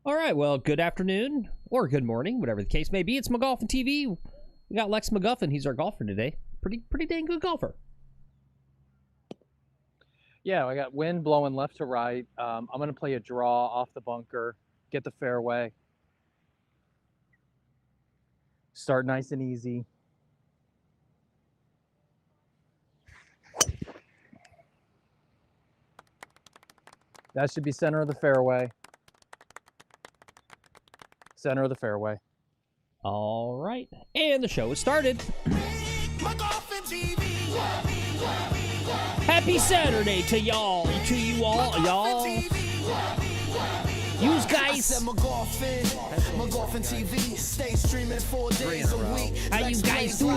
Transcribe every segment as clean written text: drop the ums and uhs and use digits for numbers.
All right, well, good afternoon or good morning, whatever the case may be. It's McGuffin TV. We got Lex McGuffin. He's our golfer today. Pretty dang good golfer. Yeah, I got wind blowing left to right. I'm going to play a draw off the bunker, get the fairway. Start nice and easy. That should be center of the fairway. Center of the fairway. All right, and the show is started. Happy Saturday to y'all, to you all, y'all. You guys. McGuffin TV, stay streaming 4 days a week. How you guys doing?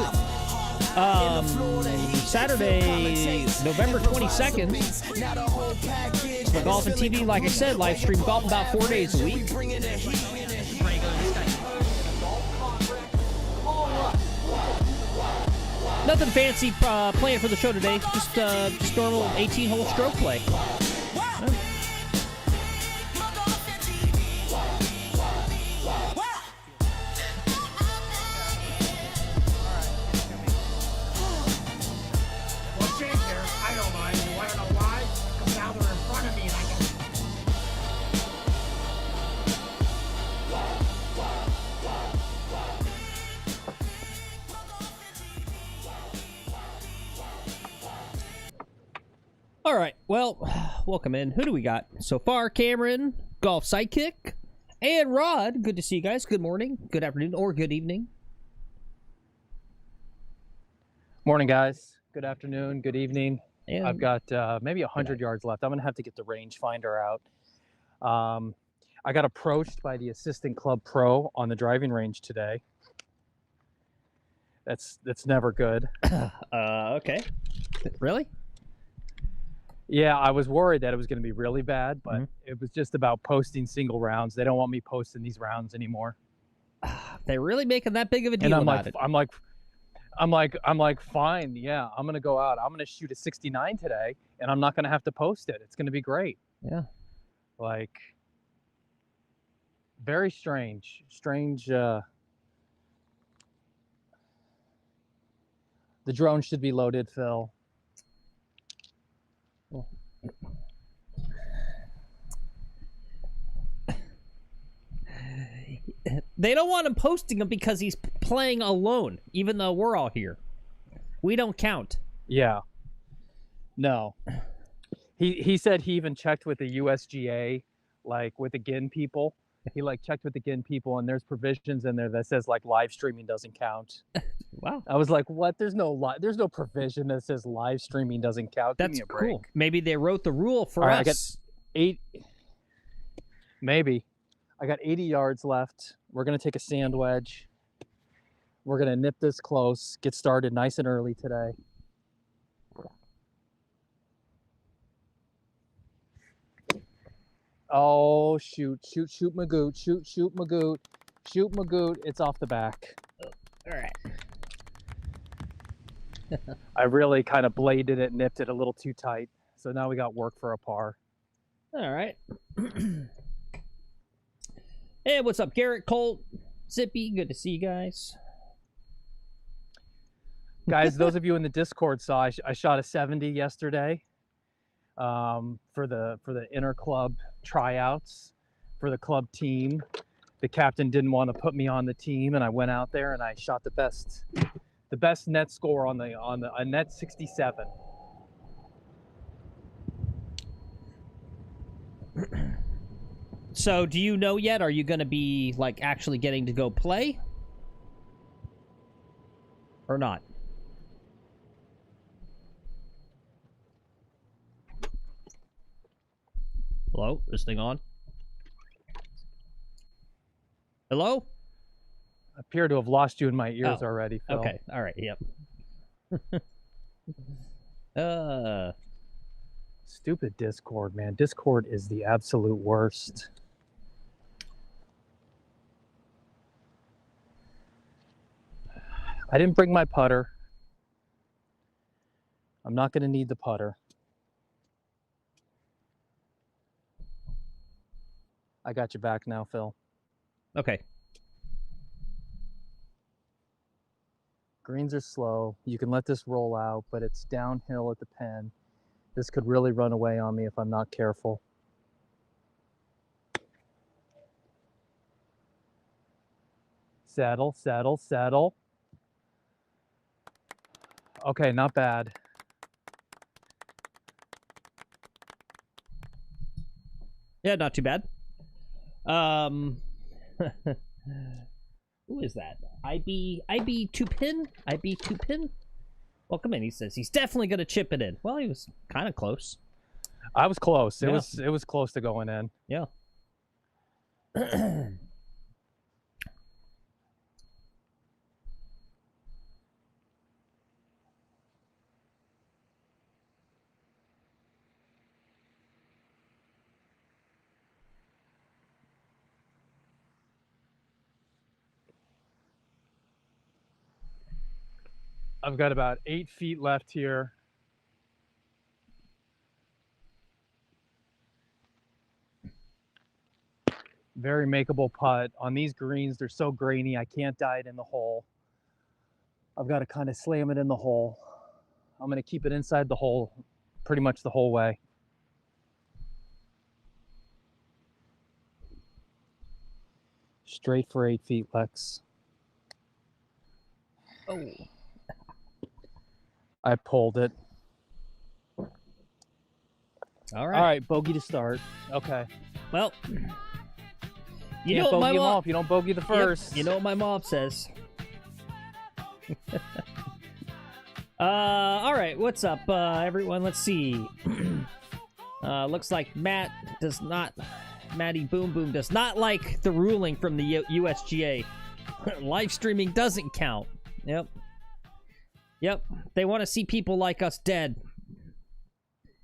Saturday, November 22nd. McGuffin TV, like I said, live stream golf about 4 days a week. Nothing fancy playing for the show today. Just normal 18-hole stroke play. All right, well, welcome in. Who do we got so far? Cameron, Golf Sidekick, and Rod. Good to see you guys. Good morning, good afternoon, or good evening. Morning, guys. Good afternoon, good evening. And I've got maybe 100 yards left. I'm going to have to get the rangefinder out. I got approached by the assistant club pro on the driving range today. That's never good. Okay. Really? Yeah, I was worried that it was going to be really bad, but it was just about posting single rounds. They don't want me posting these rounds anymore. They're really making that big of a deal And about it. I'm like, fine. Yeah, I'm going to go out. I'm going to shoot a 69 today, and I'm not going to have to post it. It's going to be great. Yeah. Like, very strange. The drone should be loaded, Phil. They don't want him posting him because he's playing alone, even though we're all here. We don't count. Yeah. No. He said he even checked with the USGA, like with the GIN people. He checked with the GIN people, and there's provisions in there that says live streaming doesn't count. Wow. I was like, what? There's no provision that says live streaming doesn't count. That's cool. Maybe they wrote the rule for us. I got 8. Maybe. I got 80 yards left. We're going to take a sand wedge. We're going to nip this close, get started nice and early today. Oh, shoot, Magoot, shoot, Magoot. It's off the back. All right. I really kind of bladed it, nipped it a little too tight. So now we got work for a par. All right. Hey, what's up, Garrett, Colt, Zippy? Good to see you guys. Guys, those of you in the Discord saw I shot a 70 yesterday for the inter club tryouts for the club team. The captain didn't want to put me on the team, and I went out there and I shot the best net score on a net 67. So, do you know yet? Are you going to be actually getting to go play, or not? Hello, this thing on? Hello? I appear to have lost you in my ears already, Phil. Okay, all right, yep. Stupid Discord, man. Discord is the absolute worst. I didn't bring my putter. I'm not going to need the putter. I got you back now, Phil. Okay. Greens are slow. You can let this roll out, but it's downhill at the pin. This could really run away on me if I'm not careful. Settle, settle, settle. Okay, not bad. Yeah, not too bad. Who is that? IB two pin? IB two pin? Welcome in. He says he's definitely gonna chip it in. Well, he was kind of close. I was close. It Yeah. was close to going in. Yeah. I've got about 8 feet left here. Very makeable putt. On these greens, they're so grainy, I can't die it in the hole. I've got to kind of slam it in the hole. I'm going to keep it inside the hole pretty much the whole way. Straight for 8 feet, Lex. Oh. I pulled it. All right. All right, bogey to start. Okay. Well, you Can't know what my bogey 'em mom. off. You don't bogey the first. Yep, you know what my mom says. All right. What's up, everyone? Let's see. Looks like Matty Boom Boom does not like the ruling from the USGA. Live streaming doesn't count. Yep. They want to see people like us dead.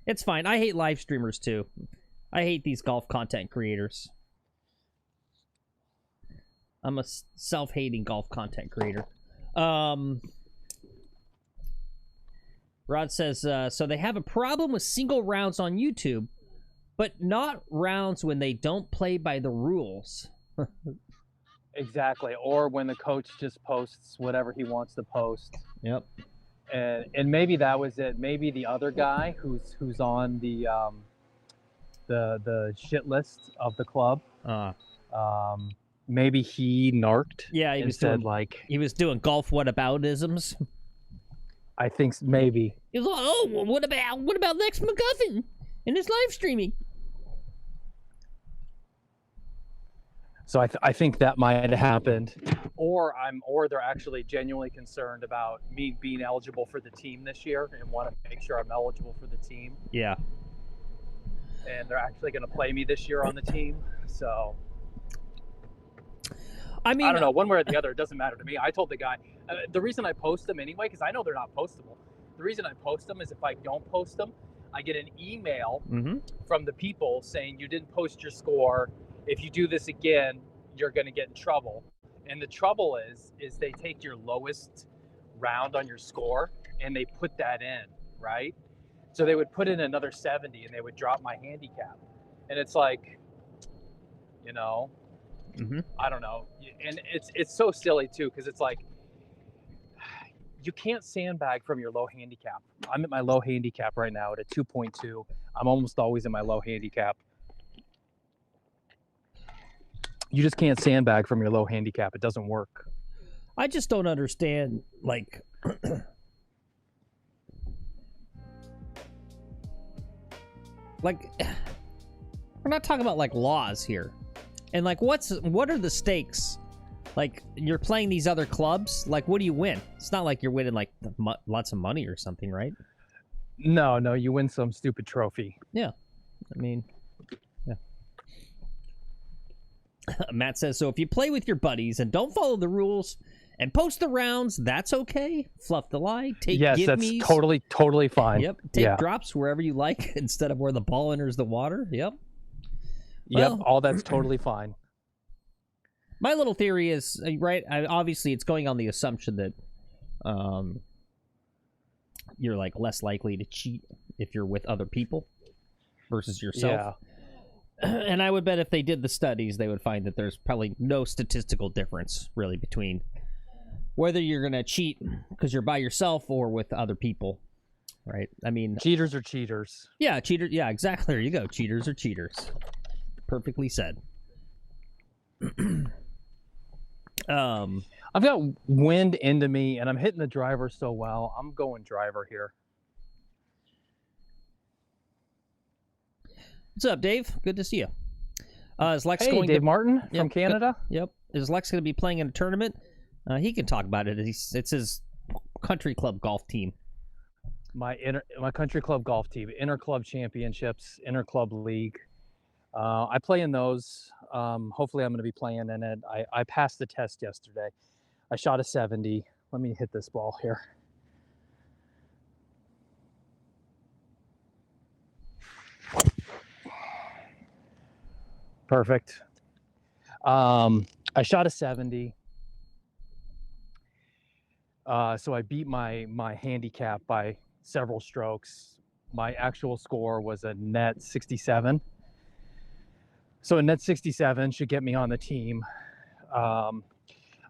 It's fine. I hate live streamers too. I hate these golf content creators. I'm a self-hating golf content creator. Rod says, so they have a problem with single rounds on YouTube, but not rounds when they don't play by the rules. Exactly. Or when the coach just posts whatever he wants to post. Yep. And maybe that was it. Maybe the other guy who's on the shit list of the club. Maybe he narked. Yeah, he was doing golf whataboutisms. I think maybe. He was like, oh, well, what about Lex McGuffin and his live streaming? So I think that might have happened, or they're actually genuinely concerned about me being eligible for the team this year and want to make sure I'm eligible for the team. Yeah. And they're actually going to play me this year on the team. So I mean, I don't know, one way or the other, it doesn't matter to me. I told the guy, the reason I post them anyway, because I know they're not postable. The reason I post them is if I don't post them, I get an email from the people saying you didn't post your score. If you do this again, you're going to get in trouble. And the trouble is they take your lowest round on your score and they put that in, right? So they would put in another 70 and they would drop my handicap. And it's like, you know, I don't know. And it's so silly too, because it's like, you can't sandbag from your low handicap. I'm at my low handicap right now at a 2.2. I'm almost always in my low handicap. You just can't sandbag from your low handicap. It doesn't work. I just don't understand, like, like, we're not talking about like laws here, and like, what are the stakes? Like, you're playing these other clubs. Like, what do you win? It's not like you're winning like lots of money or something, right? No, you win some stupid trophy. Yeah, I mean, yeah. Matt says, so if you play with your buddies and don't follow the rules and post the rounds, that's okay. Fluff the lie. Take give-me's. That's totally fine. Yep. Take drops wherever you like instead of where the ball enters the water. Yep. Well, all that's totally fine. My little theory is, right, obviously it's going on the assumption that you're like less likely to cheat if you're with other people versus yourself. And I would bet if they did the studies, they would find that there's probably no statistical difference really between whether you're going to cheat because you're by yourself or with other people, right? I mean, cheaters are cheaters. Yeah, cheaters. Yeah, exactly. There you go. Cheaters are cheaters. Perfectly said. I've got wind into me, and I'm hitting the driver so well. I'm going driver here. What's up, Dave? Good to see you. Is Lex Hey, going Dave to... Martin from Canada. Yep. Is Lex going to be playing in a tournament? He can talk about it. It's his country club golf team. My country club golf team, inter-club championships, inter-club league. I play in those. Hopefully I'm going to be playing in it. I passed the test yesterday. I shot a 70. Let me hit this ball here. Perfect. I shot a 70. So I beat my handicap by several strokes. My actual score was a net 67. So a net 67 should get me on the team. I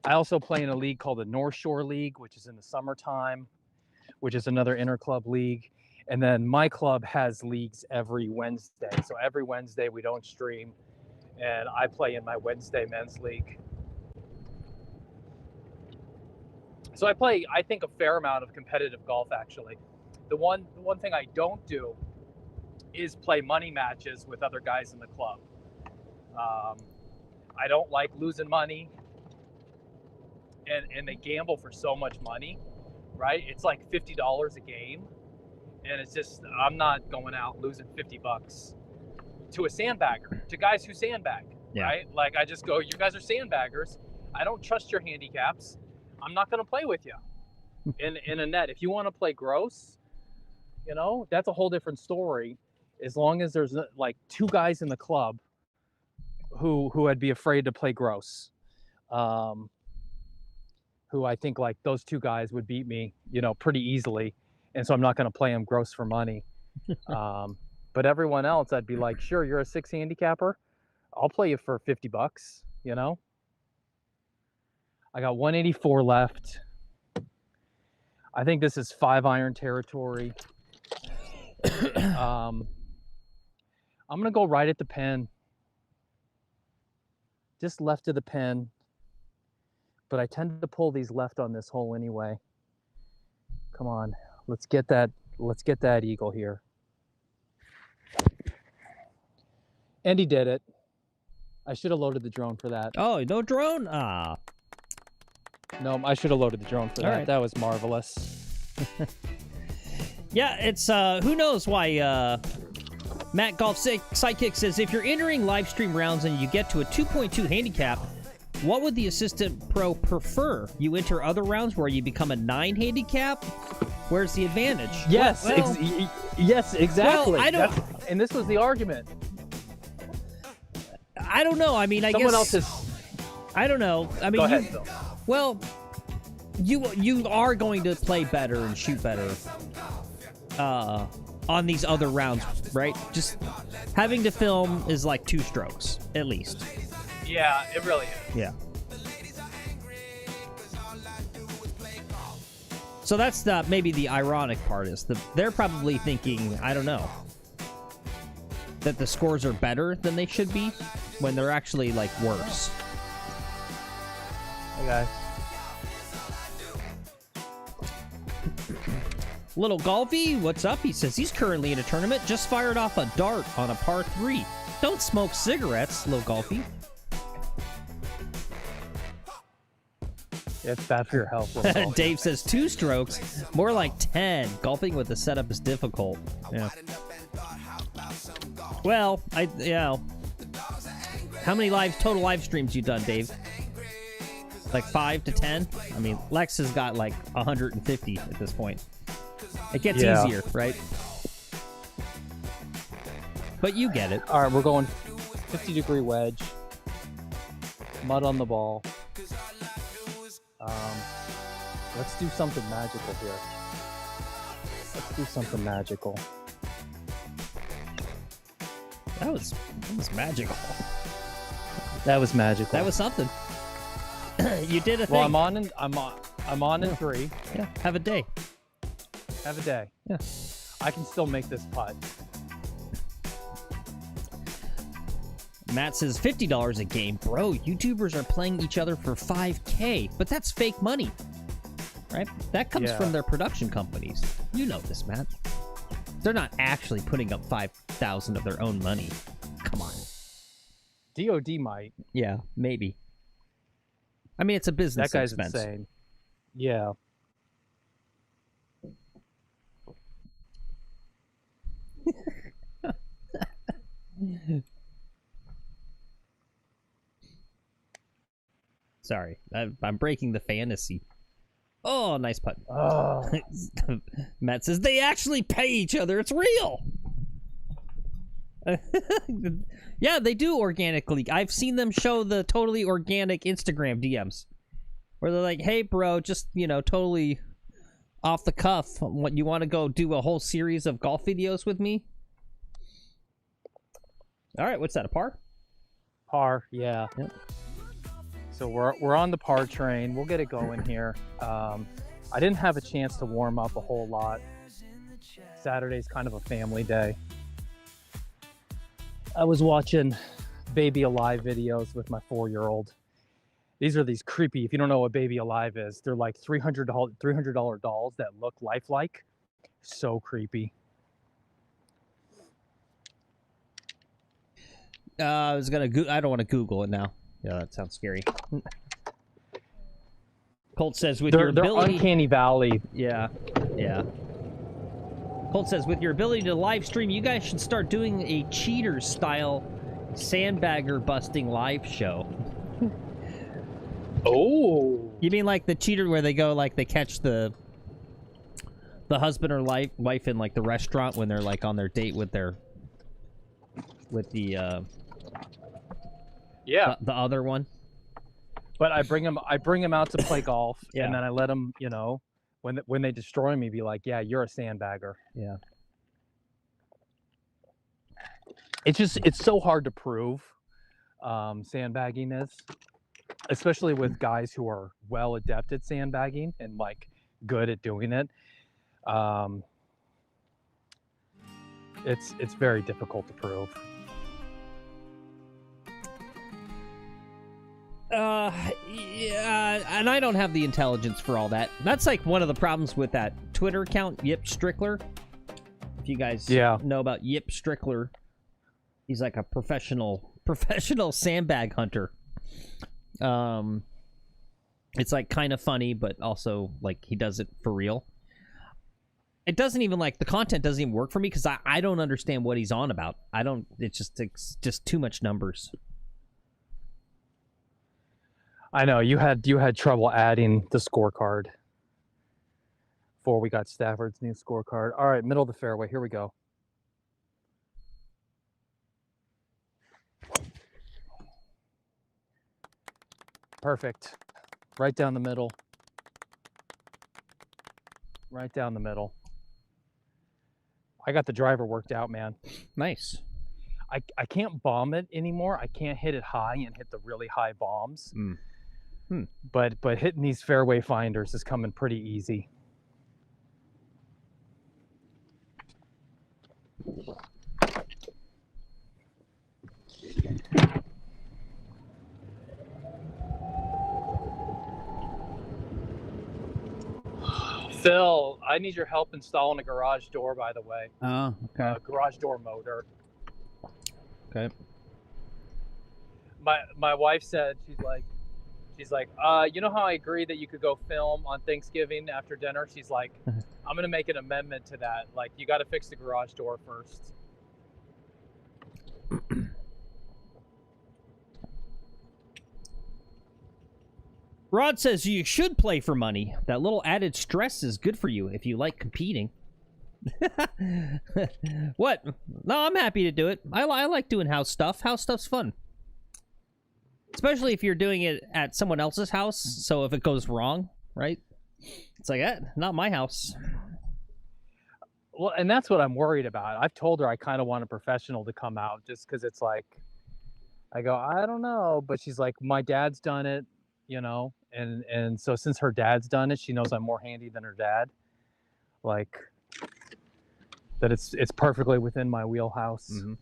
also play in a league called the North Shore League, which is in the summertime, which is another inter-club league. And then my club has leagues every Wednesday. So every Wednesday we don't stream, and I play in my Wednesday men's league. So I play, I think, a fair amount of competitive golf, actually. The one thing I don't do is play money matches with other guys in the club. I don't like losing money, and they gamble for so much money, right? It's like $50 a game, and it's just, I'm not going out losing $50 to a sandbagger, to guys who sandbag, right? Like, I just go, you guys are sandbaggers. I don't trust your handicaps. I'm not going to play with you in a net. If you want to play gross, you know, that's a whole different story. As long as there's like two guys in the club who I'd be afraid to play gross, who I think like those two guys would beat me, you know, pretty easily. And so I'm not going to play them gross for money. But everyone else, I'd be like, sure, you're a 6 handicapper. I'll play you for $50, you know? I got 184 left. I think this is 5-iron territory. I'm going to go right at the pin. Just left of the pin. But I tend to pull these left on this hole anyway. Come on. Let's get that eagle here. And he did it. I should have loaded the drone for that. Oh, no drone? Ah. No, I should have loaded the drone for that. Right. That was marvelous. Yeah, it's who knows why Matt Golf Sidekick says if you're entering live stream rounds and you get to a 2.2 handicap, what would the assistant pro prefer? You enter other rounds where you become a 9 handicap? Where's the advantage? Yes, yes, exactly. Well, I don't. And this was the argument. I don't know. I mean, I Someone guess. else is. I don't know. I mean, Go ahead, Phil. Well, you are going to play better and shoot better on these other rounds, right? Just having to film is like 2 strokes at least. Yeah, it really is. Yeah. So that's maybe the ironic part is they're probably thinking, I don't know, that the scores are better than they should be when they're actually like worse. Hey guys. Little Golfy, what's up? He says he's currently in a tournament, just fired off a dart on a par 3. Don't smoke cigarettes, Little Golfy. It's bad for your health. Dave says 2 strokes, more like 10. Golfing with the setup is difficult. Yeah. Well, how many total live streams you done, Dave? Like 5 to 10? I mean, Lex has got like 150 at this point. It gets easier, right? But you get it. All right, we're going 50-degree wedge. Mud on the ball. Let's do something magical here. Let's do something magical. That was magical. That was magical. That was something. You did a thing. Well, I'm on in 3. Yeah, have a day. Have a day. Yeah. I can still make this putt. Matt says $50 a game. Bro, YouTubers are playing each other for $5K, but that's fake money. Right? That comes from their production companies. You know this, Matt. They're not actually putting up $5,000 of their own money. Come on. DOD might. Yeah, maybe. I mean, it's a business That guy's expense. insane. Yeah. Sorry, I'm breaking the fantasy. Oh, nice putt. Oh. Matt says they actually pay each other. It's real. Yeah, they do organically. I've seen them show the totally organic Instagram DMs where they're like, "Hey, bro, just totally off the cuff. What you want to go do a whole series of golf videos with me?" All right, what's that? A par? Par, yeah. Yep. So we're on the par train. We'll get it going here. I didn't have a chance to warm up a whole lot. Saturday's kind of a family day. I was watching Baby Alive videos with my 4-year-old. These are these creepy, if you don't know what Baby Alive is, they're like $300 dolls that look lifelike. So creepy. I was gonna. I don't want to Google it now. Yeah, that sounds scary. Colt says with your They're ability, Uncanny Valley. yeah. Colt says with your ability to live stream, you guys should start doing a cheater style sandbagger busting live show. Oh. You mean like the cheater where they go like they catch the husband or wife in like the restaurant when they're like on their date with the Yeah. the other one. But I bring them out to play golf, Yeah. and then I let them, when they destroy me, be like, "Yeah, you're a sandbagger." Yeah. It's so hard to prove sandbagging is, especially with guys who are well adept at sandbagging and like good at doing it. It's very difficult to prove. Yeah, and I don't have the intelligence for all that. That's like one of the problems with that Twitter account, Yip Strickler. If you guys know about Yip Strickler, he's like a professional sandbag hunter. It's like kind of funny, but also like he does it for real. It doesn't even the content doesn't even work for me because I don't understand what he's on about. It's just too much numbers. I know you had trouble adding the scorecard before we got Stafford's new scorecard. All right, middle of the fairway. Here we go. Perfect. Right down the middle. Right down the middle. I got the driver worked out, man. Nice. I can't bomb it anymore. I can't hit it high and hit the really high bombs. But hitting these fairway finders is coming pretty easy. Phil, I need your help installing a garage door, by the way. Oh, okay. Garage door motor. Okay. My wife said, she's like, you know how I agree that you could go film on Thanksgiving after dinner? She's like, I'm gonna make an amendment to that. Like, you got to fix the garage door first. Rod says you should play for money. That little added stress is good for you if you like competing. What? No, I'm happy to do it. I like doing house stuff. House stuff's fun. Especially if you're doing it at someone else's house. So if it goes wrong, right? It's like, not my house. Well, and that's what I'm worried about. I've told her I kind of want a professional to come out just because it's like, I go, I don't know, but she's like, my dad's done it, you know, and so since her dad's done it, she knows I'm more handy than her dad. Like that, it's perfectly within my wheelhouse. Mm-hmm.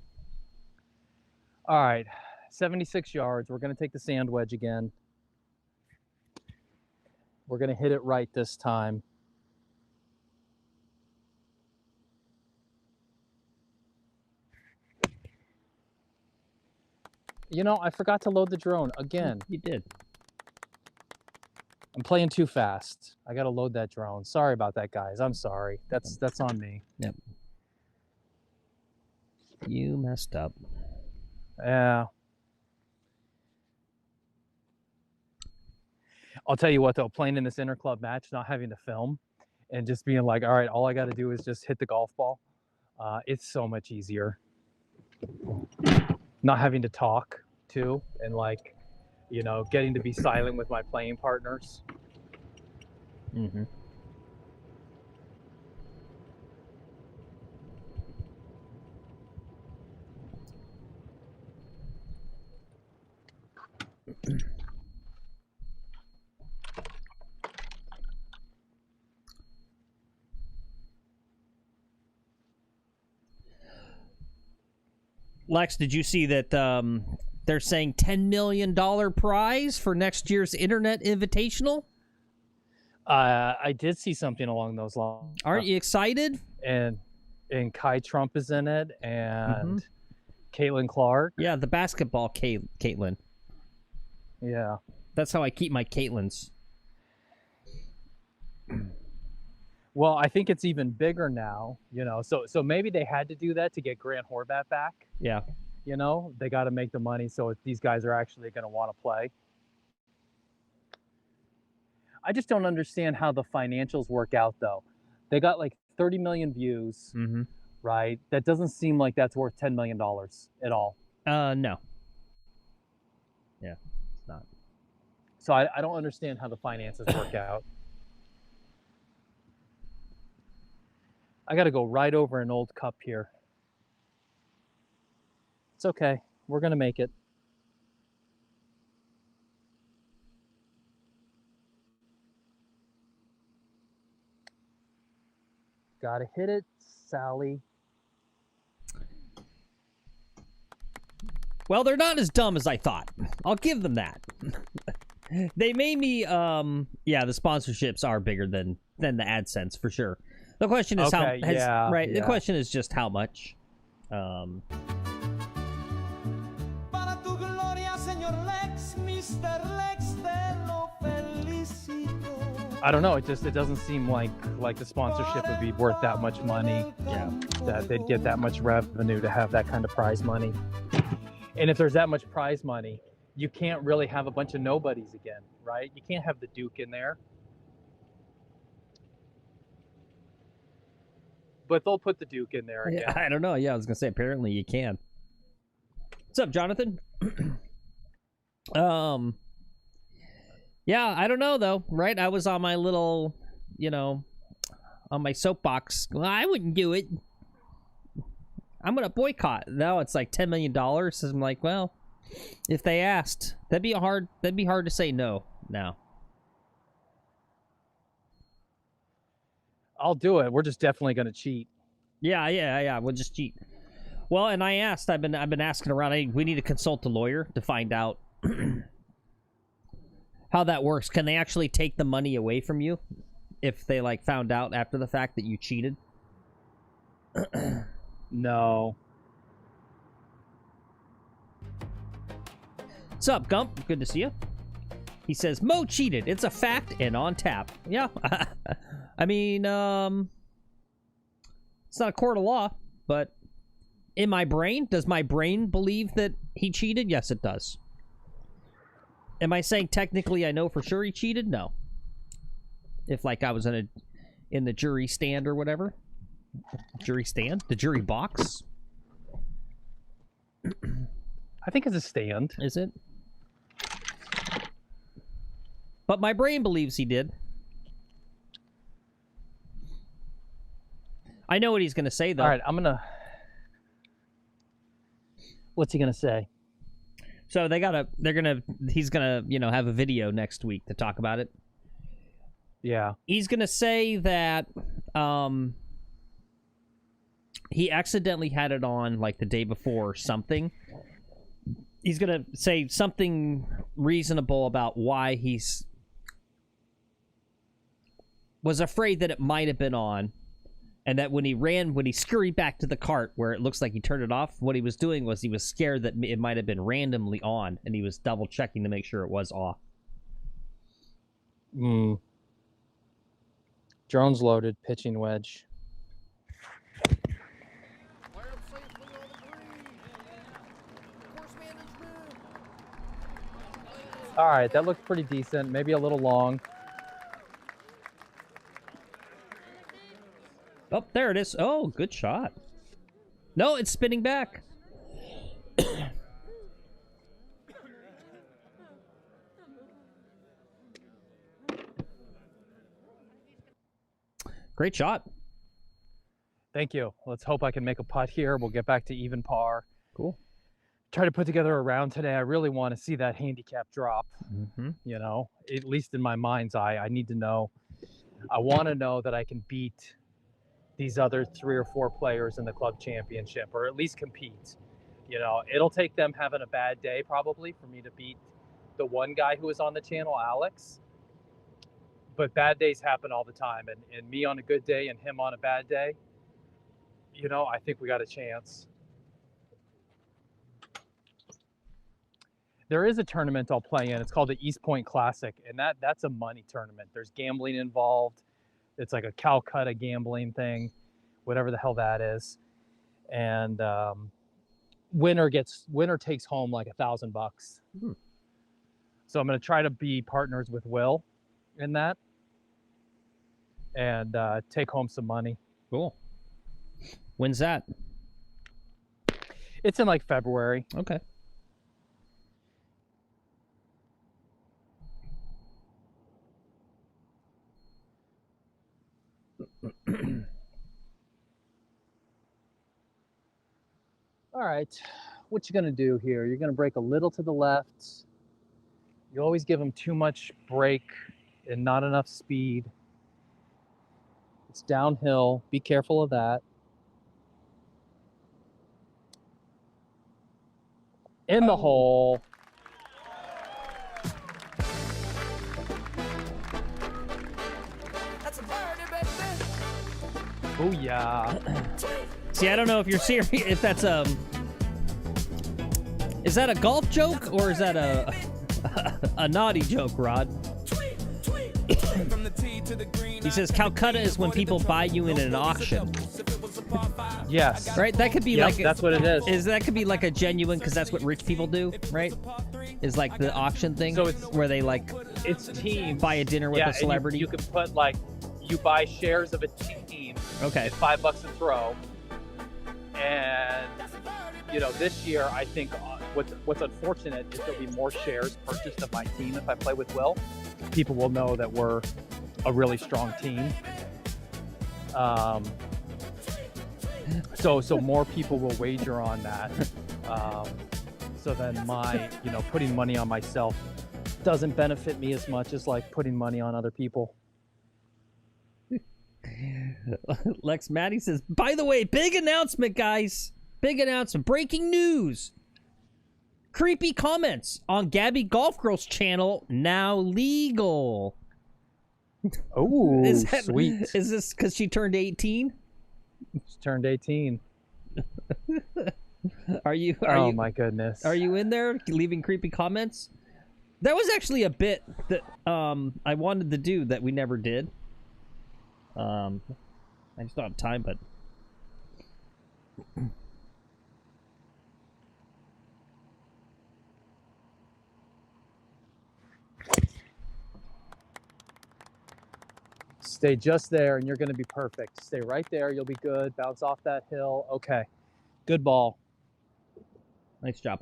All right, 76 yards. We're gonna take the sand wedge again. We're gonna hit it right this time. You know, I forgot to load the drone again. You did. I'm playing too fast. I gotta load that drone. Sorry about that, guys. I'm sorry. That's on me. Yep. You messed up. Yeah. I'll tell you what though, playing in this interclub match, not having to film, and just being like, all right, all I gotta do is just hit the golf ball. It's so much easier. Not having to talk too, and like, you know, getting to be silent with my playing partners. Mm-hmm. Lex, did you see that they're saying $10 million prize for next year's Internet Invitational? I did see something along those lines. Aren't you excited? And Kai Trump is in it, and Caitlin Clark. Yeah, the basketball Caitlin. Yeah. That's how I keep my Caitlins. Well, I think it's even bigger now, you know. So maybe they had to do that to get Grant Horvat back. Yeah. You know, they got to make the money so these guys are actually going to want to play. I just don't understand how the financials work out, though. They got like 30 million views, right? That doesn't seem like that's worth $10 million at all. No. Yeah, it's not. So I don't understand how the finances work out. I got to go right over an old cup here. It's okay. We're going to make it. Got to hit it, Sally. Well, they're not as dumb as I thought. I'll give them that. They made me, yeah, the sponsorships are bigger than the AdSense for sure. The question is okay, right? Yeah. The question is just how much. Para tu gloria, señor Lex, Mr. Lex, te lo felicito. I don't know. It doesn't seem like the sponsorship would be worth that much money. Yeah. That they'd get that much revenue to have that kind of prize money. And if there's that much prize money, you can't really have a bunch of nobodies again, right? You can't have the Duke in there. But they'll put the Duke in there again. Yeah, I don't know. Yeah, I was gonna say apparently you can. What's up, Jonathan? Yeah, I don't know though, right? I was on my little, you know, on my soapbox. Well, I wouldn't do it. I'm gonna boycott. Now it's like $10 million. So I'm like, well, if they asked, that'd be hard to say no now. I'll do it. We're just definitely gonna cheat. Yeah. We'll just cheat. Well, and I asked. I've been asking around. We need to consult a lawyer to find out how that works. Can they actually take the money away from you if they like found out after the fact that you cheated? No. What's up, Gump? Good to see you. He says Mo cheated. It's a fact and on tap. Yeah. I mean, it's not a court of law, but in my brain, does my brain believe that he cheated? Yes, it does. Am I saying technically I know for sure he cheated? No. If like I was in the jury stand or whatever. Jury stand? The jury box? I think it's a stand. Is it? But my brain believes he did. I know what he's gonna say though. All right, what's he gonna say? So he's gonna, have a video next week to talk about it. Yeah. He's gonna say that he accidentally had it on like the day before or something. He's gonna say something reasonable about why he's was afraid that it might have been on, and that when he scurried back to the cart where it looks like he turned it off, what he was doing was he was scared that it might have been randomly on, and he was double checking to make sure it was off. Drone's loaded, pitching wedge. All right, that looked pretty decent. Maybe a little long. Oh, there it is. Oh, good shot. No, it's spinning back. Great shot. Thank you. Let's hope I can make a putt here. We'll get back to even par. Cool. Try to put together a round today. I really want to see that handicap drop. Mm-hmm. At least in my mind's eye, I need to know. I want to know that I can beat these other 3 or 4 players in the club championship, or at least compete. It'll take them having a bad day probably for me to beat the one guy who was on the channel, Alex. But bad days happen all the time, and me on a good day and him on a bad day, I think we got a chance. There is a tournament I'll play in. It's called the East Point Classic, and that's a money tournament. There's gambling involved. It's like a Calcutta gambling thing, whatever the hell that is. And winner takes home like $1,000. So I'm going to try to be partners with Will in that and take home some money. Cool. When's that? It's in like February. Okay. All right, what you gonna do here? You're gonna break a little to the left. You always give them too much break and not enough speed. It's downhill. Be careful of that. In the hole. Oh yeah. See, I don't know if you're serious. If that's is that a golf joke or is that a naughty joke, Rod? He says Calcutta is when people buy you in an auction. Yes. Right. That could be that's what it is. That could be like a genuine, because that's what rich people do, right? Is like the auction thing. So it's where they it's team. buy a dinner with a celebrity. You could put you buy shares of a team. Okay. At $5 a throw. And this year I think what's unfortunate is there'll be more shares purchased of my team if I play with Will. People will know that we're a really strong team. So more people will wager on that. So then my putting money on myself doesn't benefit me as much as putting money on other people. Lex Maddie says, by the way, big announcement, guys. Big announcement. Breaking news. Creepy comments on Gabby Golf Girl's channel now legal. Oh, sweet. Is this because she turned 18? She turned 18. Are you? My goodness. Are you in there leaving creepy comments? That was actually a bit that I wanted to do that we never did. I just don't have time, but stay just there and you're going to be perfect. Stay right there. You'll be good. Bounce off that hill. Okay. Good ball. Nice job.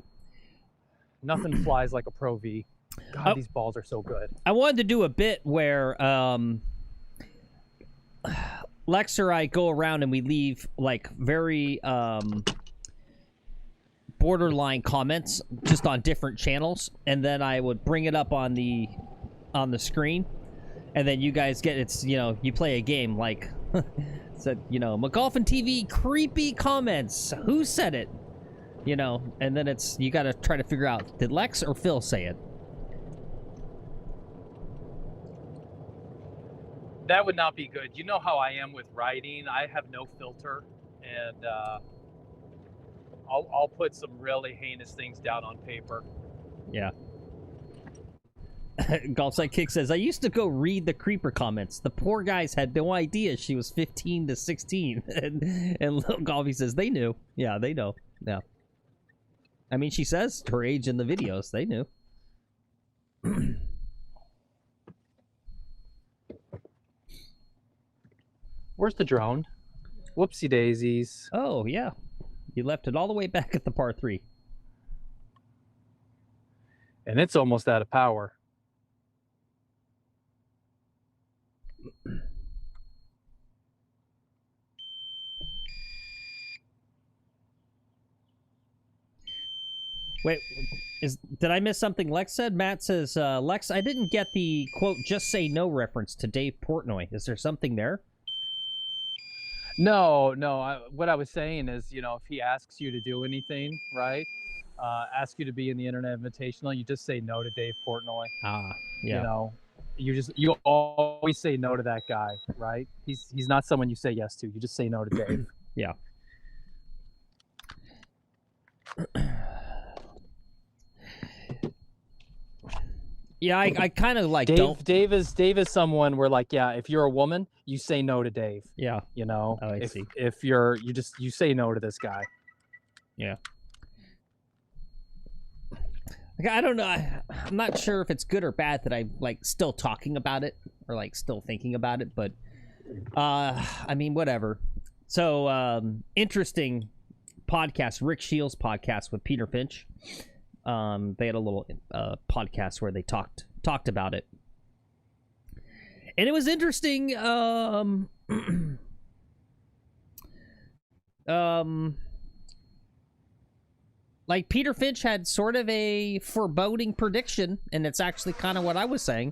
Nothing flies like a Pro V. God, these balls are so good. I wanted to do a bit where Lex or I go around and we leave like very borderline comments just on different channels, and then I would bring it up on the screen, and then you guys get it's you play a game like said McGuffin TV creepy comments. Who said it? And then it's you got to try to figure out, did Lex or Phil say it? That would not be good. You know how I am with writing. I have no filter, and I'll put some really heinous things down on paper. Yeah. Golf Sidekick says, I used to go read the creeper comments. The poor guys had no idea she was 15 to 16. and Little Golfy says, they knew. Yeah, they know. Yeah. I mean, she says her age in the videos. They knew. Where's the drone? Whoopsie daisies. Oh, yeah. You left it all the way back at the par 3. And it's almost out of power. Wait, did I miss something Lex said? Matt says, Lex, I didn't get the, quote, just say no reference to Dave Portnoy. Is there something there? No. What I was saying is, if he asks you to do anything, right? Ask you to be in the Internet Invitational, you just say no to Dave Portnoy. Ah, yeah. You always say no to that guy, right? He's not someone you say yes to. You just say no to Dave. Yeah. Yeah, I kind of like Dave is someone where, like, yeah, if you're a woman, you say no to Dave. Yeah. Oh, I see. If you say no to this guy. Yeah. Like, I don't know. I'm not sure if it's good or bad that I'm like still talking about it or like still thinking about it, but I mean, whatever. So interesting podcast, Rick Shields podcast with Peter Finch. They had a little podcast where they talked about it, and it was interesting. Like Peter Finch had sort of a foreboding prediction, and it's actually kind of what I was saying.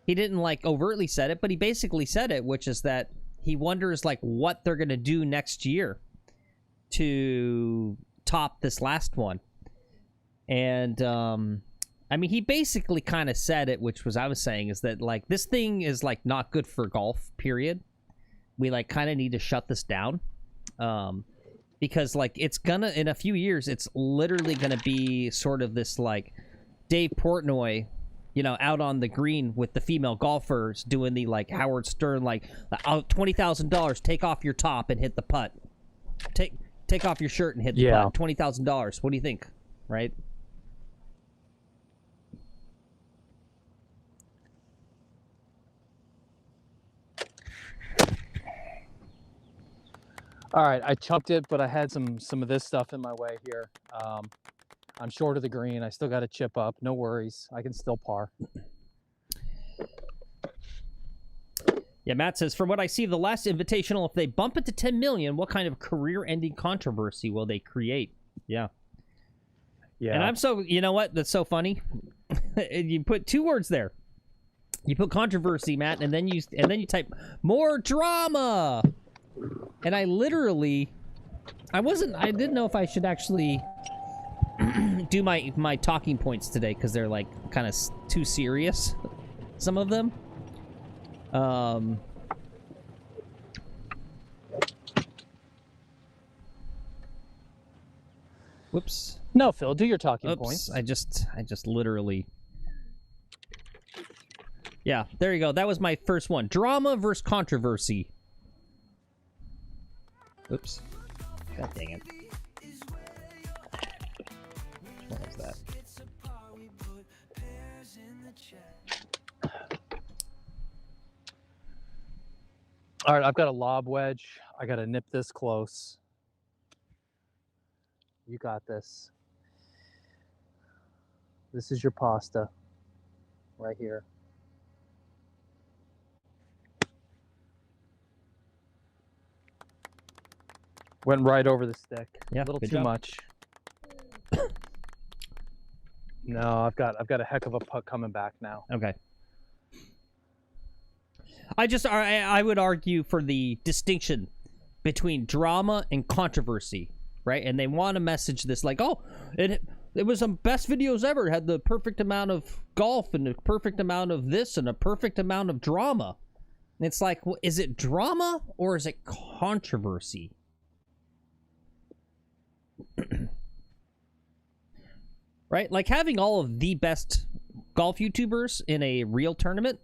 He didn't like overtly said it, but he basically said it, which is that he wonders like what they're gonna do next year to top this last one. And I mean, he basically kind of said it, which was I was saying is that like this thing is like not good for golf, period. We like kind of need to shut this down. Because like it's gonna in a few years it's literally gonna be sort of this like Dave Portnoy, out on the green with the female golfers doing the like Howard Stern like $20,000, take off your top and hit the putt, take off your shirt and hit the putt, $20,000. What do you think? Right? All right, I chucked it, but I had some of this stuff in my way here. I'm short of the green. I still got to chip up. No worries. I can still par. Yeah, Matt says, from what I see of the last invitational, if they bump it to 10 million, what kind of career-ending controversy will they create? Yeah. Yeah. And I'm so, you know what? That's so funny. You put 2 words there. You put controversy, Matt, and then you type more drama. And I literally, I didn't know if I should actually do my talking points today because they're like kind of too serious, some of them. Whoops. No, Phil, do your talking points. I just literally. Yeah, there you go. That was my first one. Drama versus controversy. Oops. God dang it. What was that? All right, I've got a lob wedge. I got to nip this close. You got this. This is your pasta right here. Went right over the stick. Yeah, A little good too job. much. No, I've got a heck of a putt coming back now. Okay. I would argue for the distinction between drama and controversy, right? And they want to message this like, oh, it was the best videos ever. It had the perfect amount of golf and the perfect amount of this and a perfect amount of drama. And it's like, well, is it drama or is it controversy? Right? Like having all of the best golf YouTubers in a real tournament,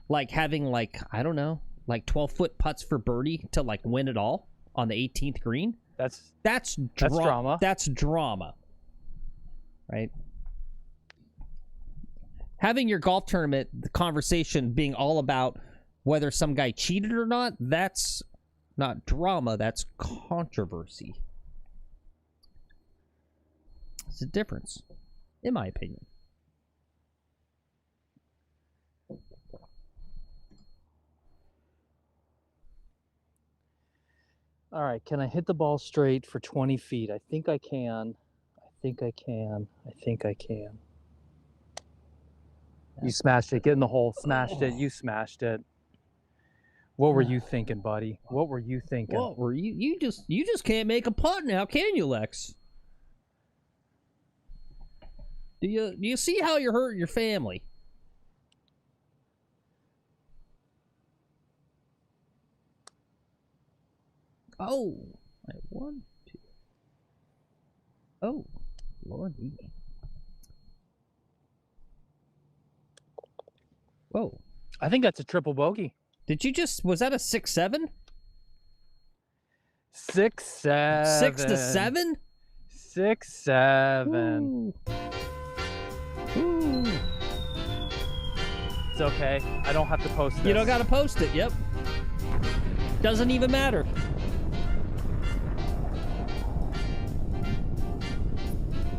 like having like, I don't know, like 12-foot putts for birdie to like win it all on the 18th green. That's Drama. That's drama. Right? Having your golf tournament, the conversation being all about whether some guy cheated or not, that's not drama, that's controversy. It's a difference, in my opinion. all right. Can I hit the ball straight for 20 feet? I think I can. I think I can. I think I can. You smashed it. Get in the hole. Smashed it. You smashed it. What were you thinking, buddy? What were you thinking? What were you? You just can't make a putt now, can you, Lex? Do you see how you're hurting your family? Oh, right, 1, 2. Oh, Lord. Whoa. I think that's a triple bogey. Did you just, was that a 6-7? 6-7. 6 to 7? 6-7. Ooh. Ooh. It's okay. I don't have to post this. You don't got to post it. Yep. Doesn't even matter.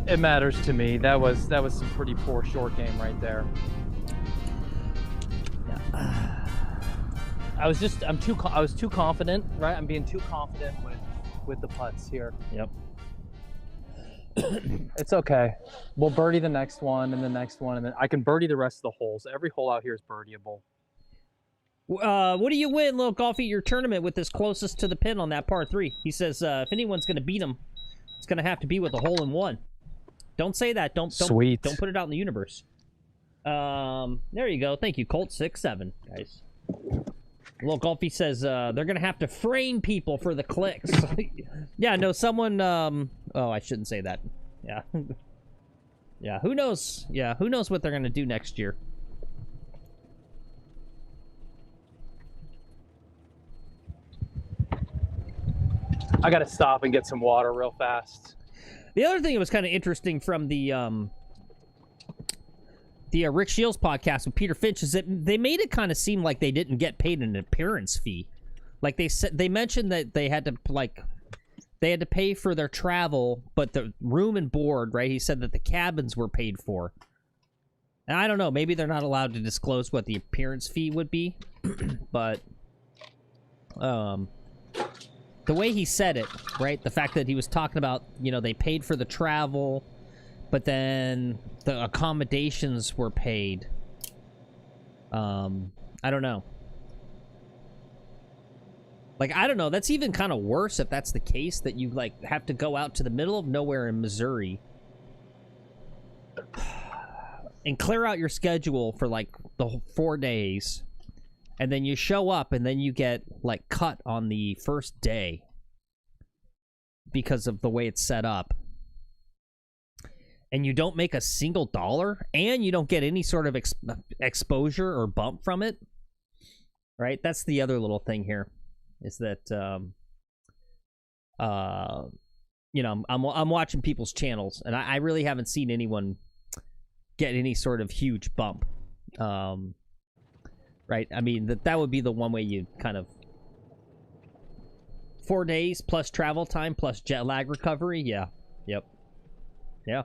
It matters to me. That was some pretty poor short game right there. I was too confident, right? I'm being too confident with the putts here. Yep. It's okay. We'll birdie the next one and the next one, and then I can birdie the rest of the holes. Every hole out here is birdieable. What do you win, Little Golfy, your tournament with this closest to the pin on that par 3? He says if anyone's going to beat him, it's going to have to be with a hole in one. Don't say that. Don't put it out in the universe. There you go. Thank you, Colt 6-7, guys. Little Golfy says they're gonna have to frame people for the clicks. Yeah, no, someone. Oh, I shouldn't say that. Yeah, yeah. Who knows? Yeah, who knows what they're gonna do next year? I gotta stop and get some water real fast. The other thing that was kind of interesting from the Rick Shields podcast with Peter Finch is that they made it kind of seem like they didn't get paid an appearance fee. Like they mentioned that they had to pay for their travel, but the room and board, right? He said that the cabins were paid for. And I don't know, maybe they're not allowed to disclose what the appearance fee would be, but the way he said it, right? The fact that he was talking about, you know, they paid for the travel, but then the accommodations were paid. I don't know. Like, I don't know. That's even kind of worse if that's the case, that you, like, have to go out to the middle of nowhere in Missouri and clear out your schedule for, like, the 4 days. And then you show up and then you get, like, cut on the first day because of the way it's set up. And you don't make a single dollar, and you don't get any sort of exposure or bump from it, right? That's the other little thing here, is that, you know, I'm watching people's channels, and I really haven't seen anyone get any sort of huge bump, right? I mean, that would be the one way you kind of 4 days plus travel time plus jet lag recovery. Yeah. Yep. Yeah.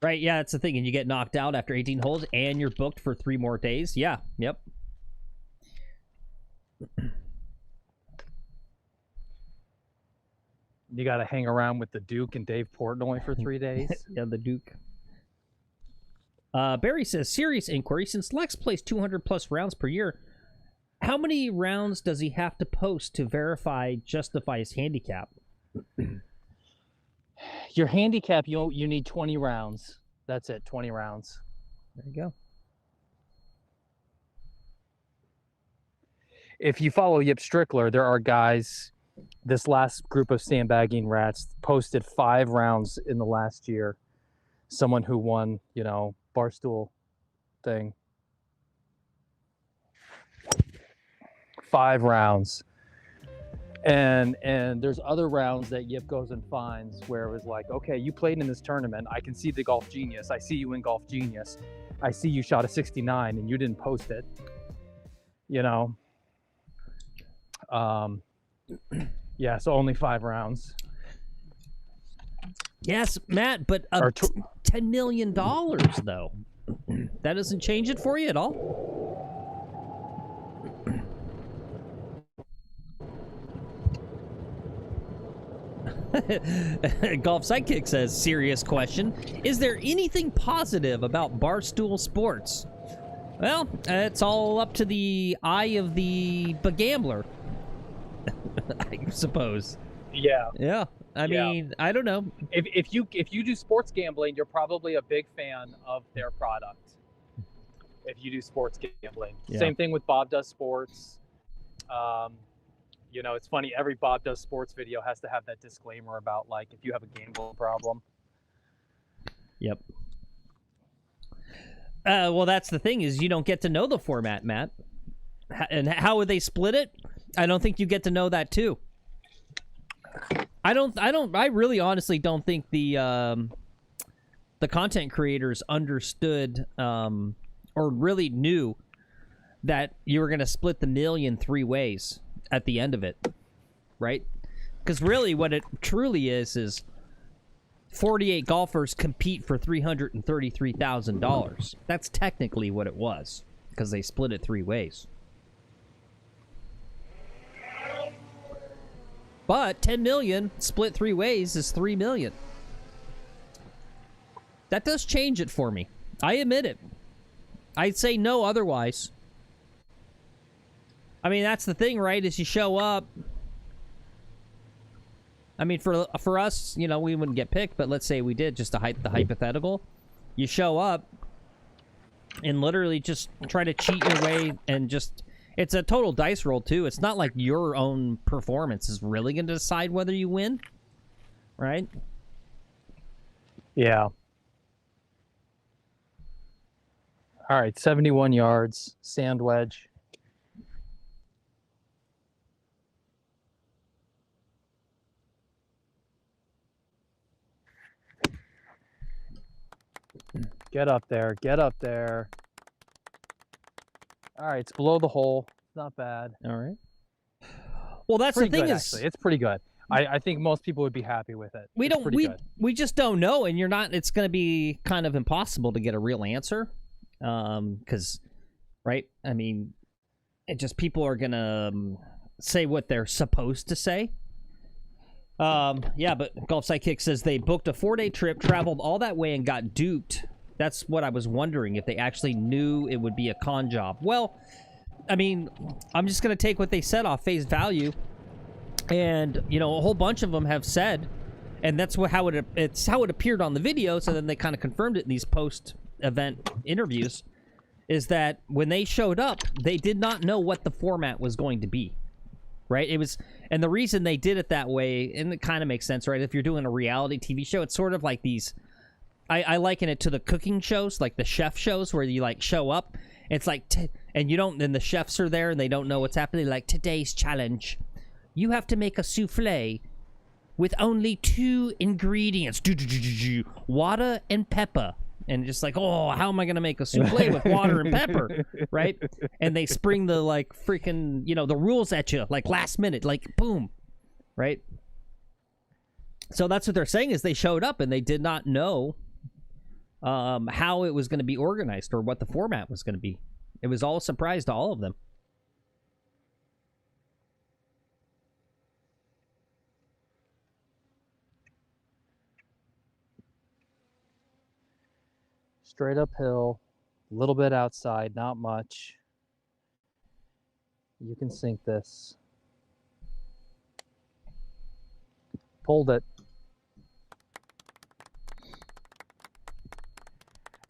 Right, yeah, that's the thing. And you get knocked out after 18 holes, and you're booked for 3 more days. Yeah, yep. You got to hang around with the Duke and Dave Portnoy for 3 days. Yeah, the Duke. Barry says, serious inquiry. Since Lex plays 200 plus rounds per year, how many rounds does he have to post to justify his handicap? Your handicap, you need 20 rounds. That's it, 20 rounds. There you go. If you follow Yip Strickler, there are guys, this last group of sandbagging rats posted 5 rounds in the last year. Someone who won, Barstool thing. 5 rounds. And there's other rounds that Yip goes and finds where it was like, okay, you played in this tournament. I can see the Golf Genius. I see you in Golf Genius. I see you shot a 69 and you didn't post it. Yeah, so only 5 rounds. Yes, Matt, but $10 million, though. That doesn't change it for you at all? Golf Sidekick says, serious question. Is there anything positive about Barstool Sports? Well, it's all up to the eye of the gambler, I suppose. Yeah. Yeah. I mean, I don't know. If you do sports gambling, you're probably a big fan of their product. If you do sports gambling, same thing with Bob Does Sports. It's funny. Every Bob Does Sports video has to have that disclaimer about like if you have a gambling problem. Yep. Well, that's the thing is you don't get to know the format, Matt. And how would they split it? I don't think you get to know that too. I really honestly don't think the content creators understood or really knew that you were going to split the million 3 ways at the end of it, right? Because really what it truly is 48 golfers compete for $333,000. That's technically what it was because they split it 3 ways. But 10 million split 3 ways is 3 million. That does change it for me. I admit it. I'd say no otherwise. I mean, that's the thing, right? Is you show up. I mean, for us, we wouldn't get picked, but let's say we did, just to the hypothetical. You show up and literally just try to cheat your way and just... It's a total dice roll, too. It's not like your own performance is really going to decide whether you win, right? Yeah. All right, 71 yards, sand wedge. Get up there, get up there. All right, it's below the hole. Not bad. All right. Well, that's pretty the thing good, is, actually. It's pretty good. I think most people would be happy with it. We just don't know, and you're not. It's going to be kind of impossible to get a real answer, because, right? I mean, it just people are going to say what they're supposed to say. Yeah, but Golf Sidekick says they booked a 4-day trip, traveled all that way, and got duped. That's what I was wondering, if they actually knew it would be a con job. Well, I mean, I'm just going to take what they said off face value. And, a whole bunch of them have said, and that's how it appeared on the video, so then they kind of confirmed it in these post-event interviews, is that when they showed up, they did not know what the format was going to be. Right? And the reason they did it that way, and it kind of makes sense, right? If you're doing a reality TV show, it's sort of like these... I liken it to the cooking shows, like the chef shows, where you show up. It's like, and you don't. Then the chefs are there and they don't know what's happening. Like, today's challenge, you have to make a souffle with only 2 ingredients: water and pepper. And just like, oh, how am I gonna make a souffle with water and pepper, right? And they spring the freaking the rules at you last minute, boom, right? So that's what they're saying is they showed up and they did not know how it was going to be organized or what the format was going to be. It was all a surprise to all of them. Straight uphill, a little bit outside, not much. You can sink this. Pulled it.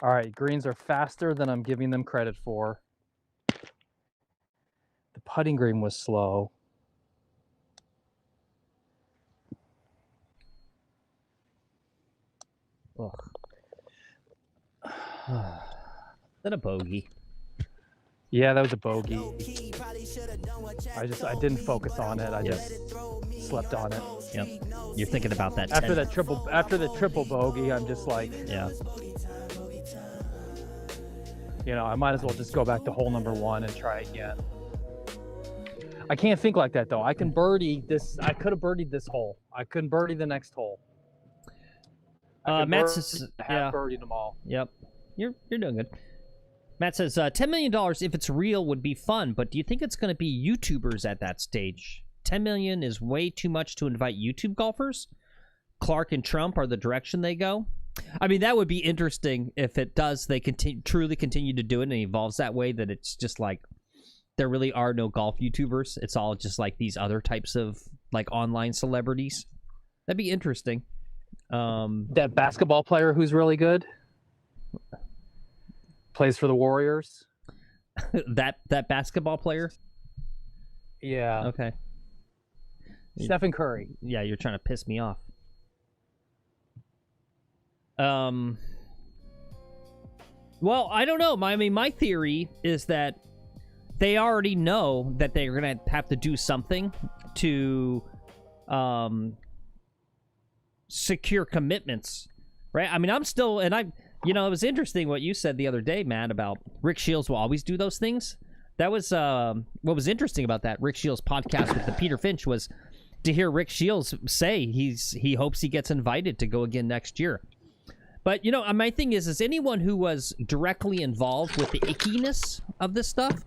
All right, greens are faster than I'm giving them credit for. The putting green was slow. Ugh. That a bogey? Yeah, that was a bogey. I didn't focus on it. I just slept on it. Yep. You're thinking about that. After the triple bogey, I'm just like, yeah. You know, I might as well just go back to hole number 1 and try again. I can't think like that though. I can birdie this. I could have birdied this hole. I couldn't birdie the next hole. Matt says, yeah, birdied them all. Yep, you're doing good. Matt says, $10 million if it's real would be fun, but do you think it's going to be YouTubers at that stage? 10 million is way too much to invite YouTube golfers. Clark and Trump are the direction they go. I mean, that would be interesting if it does. They truly continue to do it and it evolves that way, that it's just like there really are no golf YouTubers. It's all just like these other types of like online celebrities. That'd be interesting. That basketball player who's really good plays for the Warriors. that basketball player. Yeah. Okay. Stephen Curry. Yeah, you're trying to piss me off. Well, I don't know. I mean, my theory is that they already know that they're gonna have to do something to secure commitments, right? I mean, I'm still, and you know, it was interesting what you said the other day, Matt, about Rick Shields will always do those things. That was what was interesting about that Rick Shields podcast with the Peter Finch was to hear Rick Shields say he hopes he gets invited to go again next year. But, you know, my thing is anyone who was directly involved with the ickiness of this stuff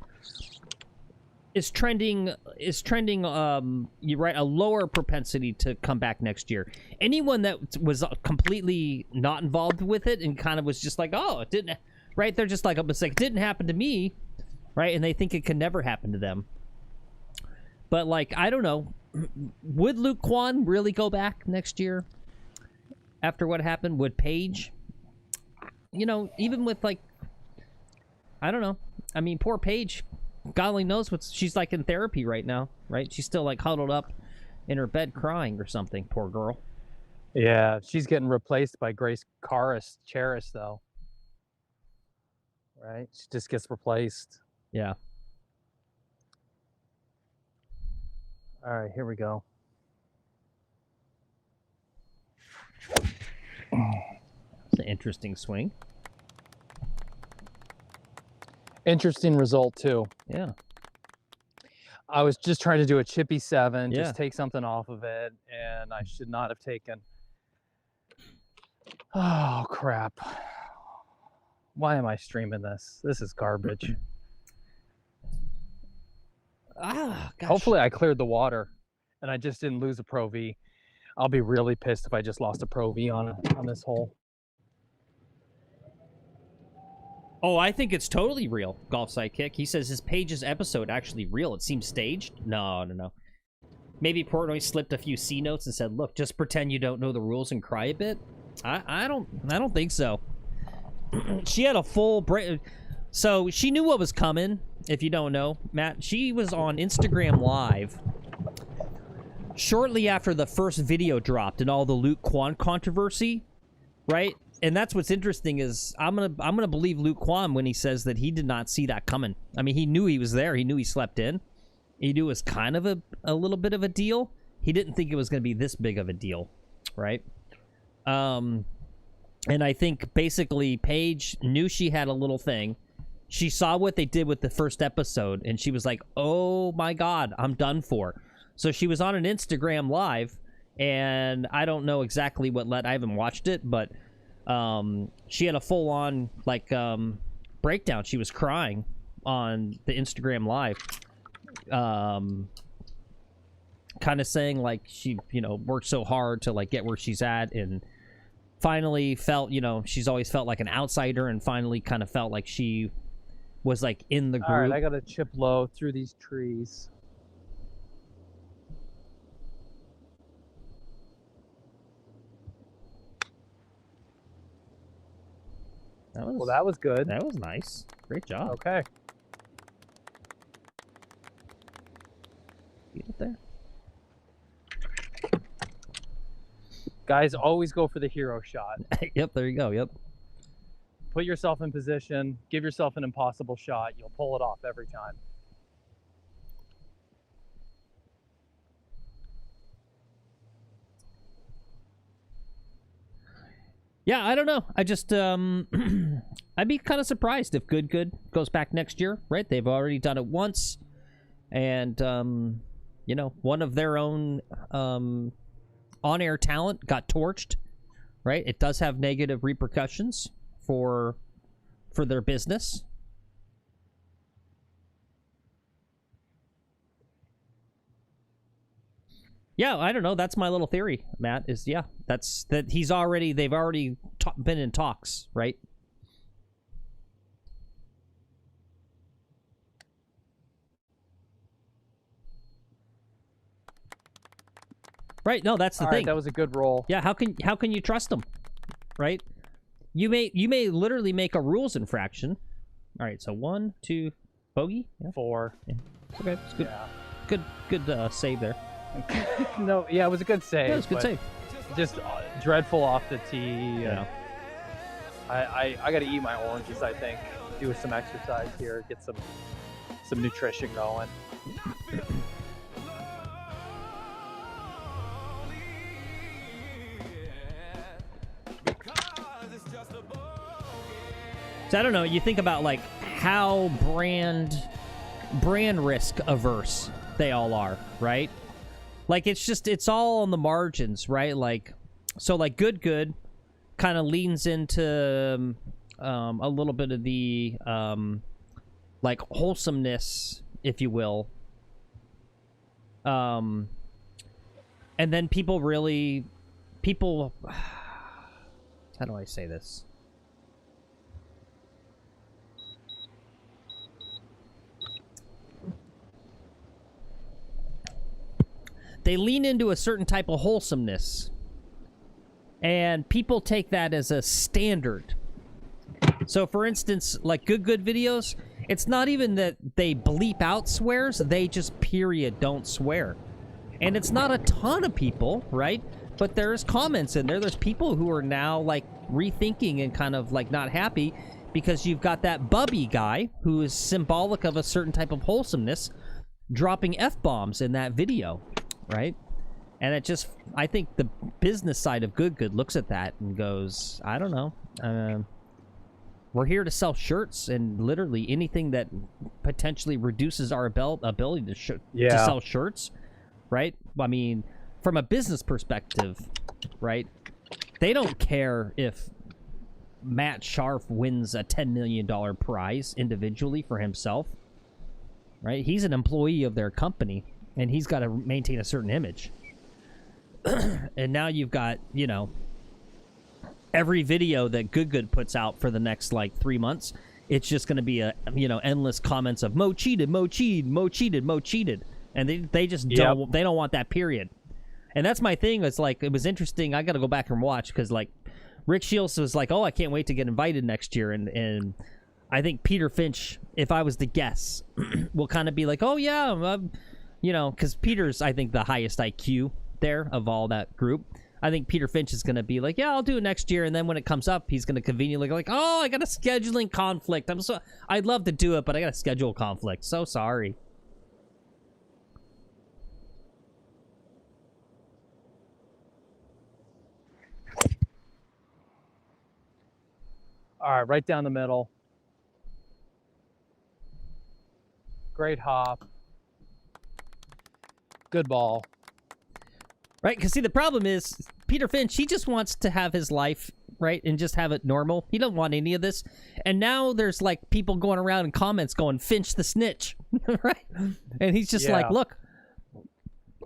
is trending, you right, a lower propensity to come back next year. Anyone that was completely not involved with it and kind of was just like, oh, it didn't, right? They're just like, it's like, it didn't happen to me, right? And they think it can never happen to them. But, like, I don't know. Would Luke Kwan really go back next year? After what happened, would Paige, you know, even with like, I don't know. I mean, poor Paige, God only knows she's like in therapy right now, right? She's still like huddled up in her bed crying or something. Poor girl. Yeah, she's getting replaced by Grace Charis though. Right? She just gets replaced. Yeah. All right, here we go. It's an interesting swing. Interesting result too. Yeah. I was just trying to do a chippy 7, Yeah. just take something off of it, and I should not have taken. Oh crap. Why am I streaming this? This is garbage. Ah, gosh. Hopefully I cleared the water and I just didn't lose a Pro V. I'll be really pissed if I just lost a Pro V on this hole. Oh, I think it's totally real, Golf Sidekick. He says his Page's episode actually real. It seems staged. No. Maybe Portnoy slipped a few C notes and said, "Look, just pretend you don't know the rules and cry a bit." I don't think so. She had a full break, so she knew what was coming. If you don't know, Matt, she was on Instagram Live shortly after the first video dropped and all the Luke Kwan controversy, right? And that's what's interesting is I'm gonna believe Luke Kwan when he says that he did not see that coming. I mean, he knew he was there. He knew he slept in. He knew it was kind of a little bit of a deal. He didn't think it was going to be this big of a deal, right? And I think basically Paige knew she had a little thing. She saw what they did with the first episode, and she was like, "Oh my God, I'm done for." So she was on an Instagram Live, and I don't know exactly what led. I haven't watched it, but she had a full-on like breakdown. She was crying on the Instagram Live, kind of saying like she, you know, worked so hard to like get where she's at, and finally felt, she's always felt like an outsider, and finally kind of felt like she was like in the group. All right, I got to chip low through these trees. Well, that was good. That was nice. Great job. Okay. Get it there. Guys, always go for the hero shot. Yep, there you go. Yep. Put yourself in position. Give yourself an impossible shot. You'll pull it off every time. Yeah, I don't know. I just, I'd be kind of surprised if Good goes back next year, right? They've already done it once. And, one of their own on-air talent got torched, right? It does have negative repercussions for their business. Yeah, I don't know. That's my little theory, Matt, is, they've already been in talks, right? Right, no, that's the thing. That was a good roll. Yeah, how can you trust them, right? You may literally make a rules infraction. All right, so 1, 2, bogey? Yeah. 4. Yeah. Okay, it's good. Yeah. Good save there. No, yeah, it was a good save. Yeah, it was a good save. Just dreadful off the tee. Yeah. I got to eat my oranges, I think. Do some exercise here, get some nutrition going. So I don't know, you think about like how brand risk averse they all are, right? Like it's all on the margins, right? Like, so like Good kind of leans into a little bit of the like wholesomeness, if you will. And then people how do I say this? They lean into a certain type of wholesomeness, and people take that as a standard. So, for instance, like good videos, it's not even that they bleep out swears, they just period don't swear. And it's not a ton of people, right? But there's comments in there. There's people who are now, like, rethinking and kind of, like, not happy because you've got that Bubby guy who is symbolic of a certain type of wholesomeness dropping F-bombs in that video. Right? And it just, I think the business side of Good looks at that and goes, I don't know. We're here to sell shirts, and literally anything that potentially reduces our ability to sell shirts, right? I mean, from a business perspective, right? They don't care if Matt Scharf wins a $10 million prize individually for himself, right? He's an employee of their company. And he's got to maintain a certain image. And now you've got, every video that Good puts out for the next, like, 3 months, it's just going to be endless comments of Mo cheated, Mo cheated, Mo cheated, Mo cheated. And they just don't want that, period. And that's my thing. It's like, it was interesting. I got to go back and watch because, like, Rick Shields was like, oh, I can't wait to get invited next year. And I think Peter Finch, if I was to guess, will kind of be like, oh, yeah, because Peter's, I think, the highest IQ there of all that group. I think Peter Finch is going to be like, yeah, I'll do it next year. And then when it comes up, he's going to conveniently go like, oh, I got a scheduling conflict. I'd love to do it, but I got a schedule conflict. So sorry. All right, right down the middle. Great hop. Good ball. Right, because see, the problem is, Peter Finch, he just wants to have his life, right, and just have it normal. He don't want any of this. And now there's, like, people going around in comments going, Finch the snitch, right? And he's just like, look,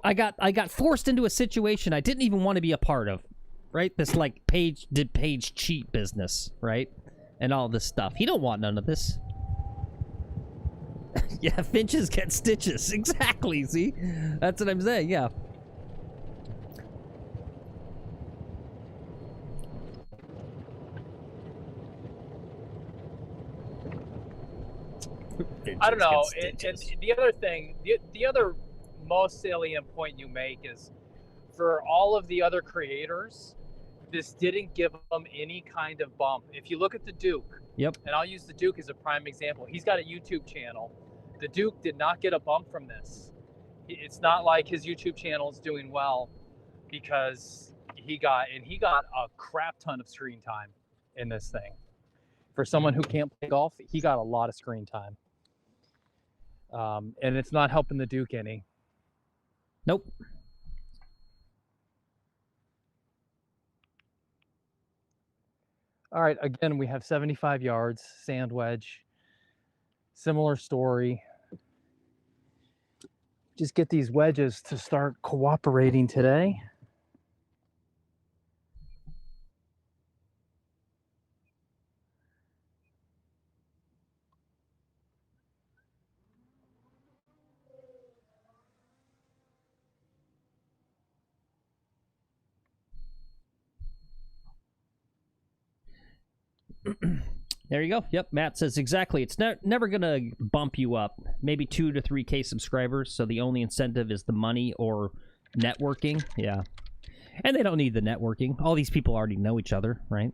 I got forced into a situation I didn't even want to be a part of, right? This like page cheat business, right? And all this stuff. He don't want none of this. Yeah, finches get stitches. Exactly, see? That's what I'm saying, yeah. I don't know. Finches get And the other thing, the other most salient point you make is for all of the other creators, this didn't give them any kind of bump. If you look at the Duke, Yep. and I'll use the Duke as a prime example. He's got a YouTube channel. The Duke did not get a bump from this. It's not like his YouTube channel is doing well because he got a crap ton of screen time in this thing. For someone who can't play golf, he got a lot of screen time. And it's not helping the Duke any. Nope. All right, again, we have 75 yards, sand wedge. Similar story. Just get these wedges to start cooperating today. There you go. Yep, Matt says exactly. It's never going to bump you up. Maybe 2 to 3K subscribers, so the only incentive is the money or networking. Yeah. And they don't need the networking. All these people already know each other, right?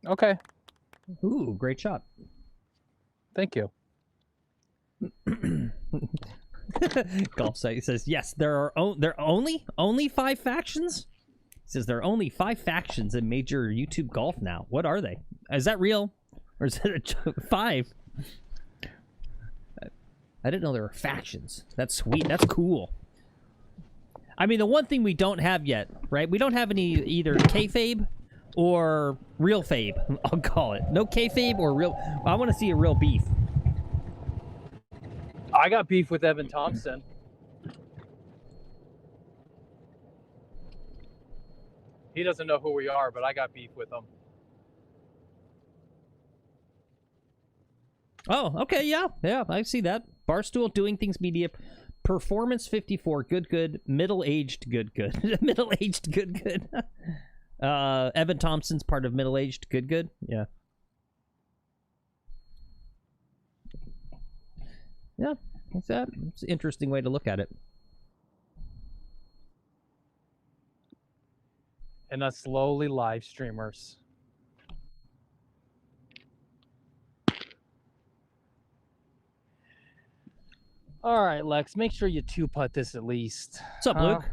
Okay, Ooh, great shot. thank you. Golf site says yes. There are only 5 factions. He says there are only 5 factions in major YouTube golf now. What are they? Is that real, or is it 5? I didn't know there were factions. That's sweet. That's cool. I mean, the one thing we don't have yet, right? We don't have any either kayfabe or real fabe. I'll call it. No kayfabe or real. I want to see a real beef. I got beef with Evan Thompson. He doesn't know who we are, but I got beef with him. Oh, okay, yeah, I see that. Barstool Doing Things Media, Performance 54, good, middle-aged, good. Middle-aged, good. Evan Thompson's part of middle-aged, good. Yeah. Yeah, what's that? It's an interesting way to look at it. And us slowly live streamers. All right, Lex, make sure you 2-putt this at least. What's up, Luke?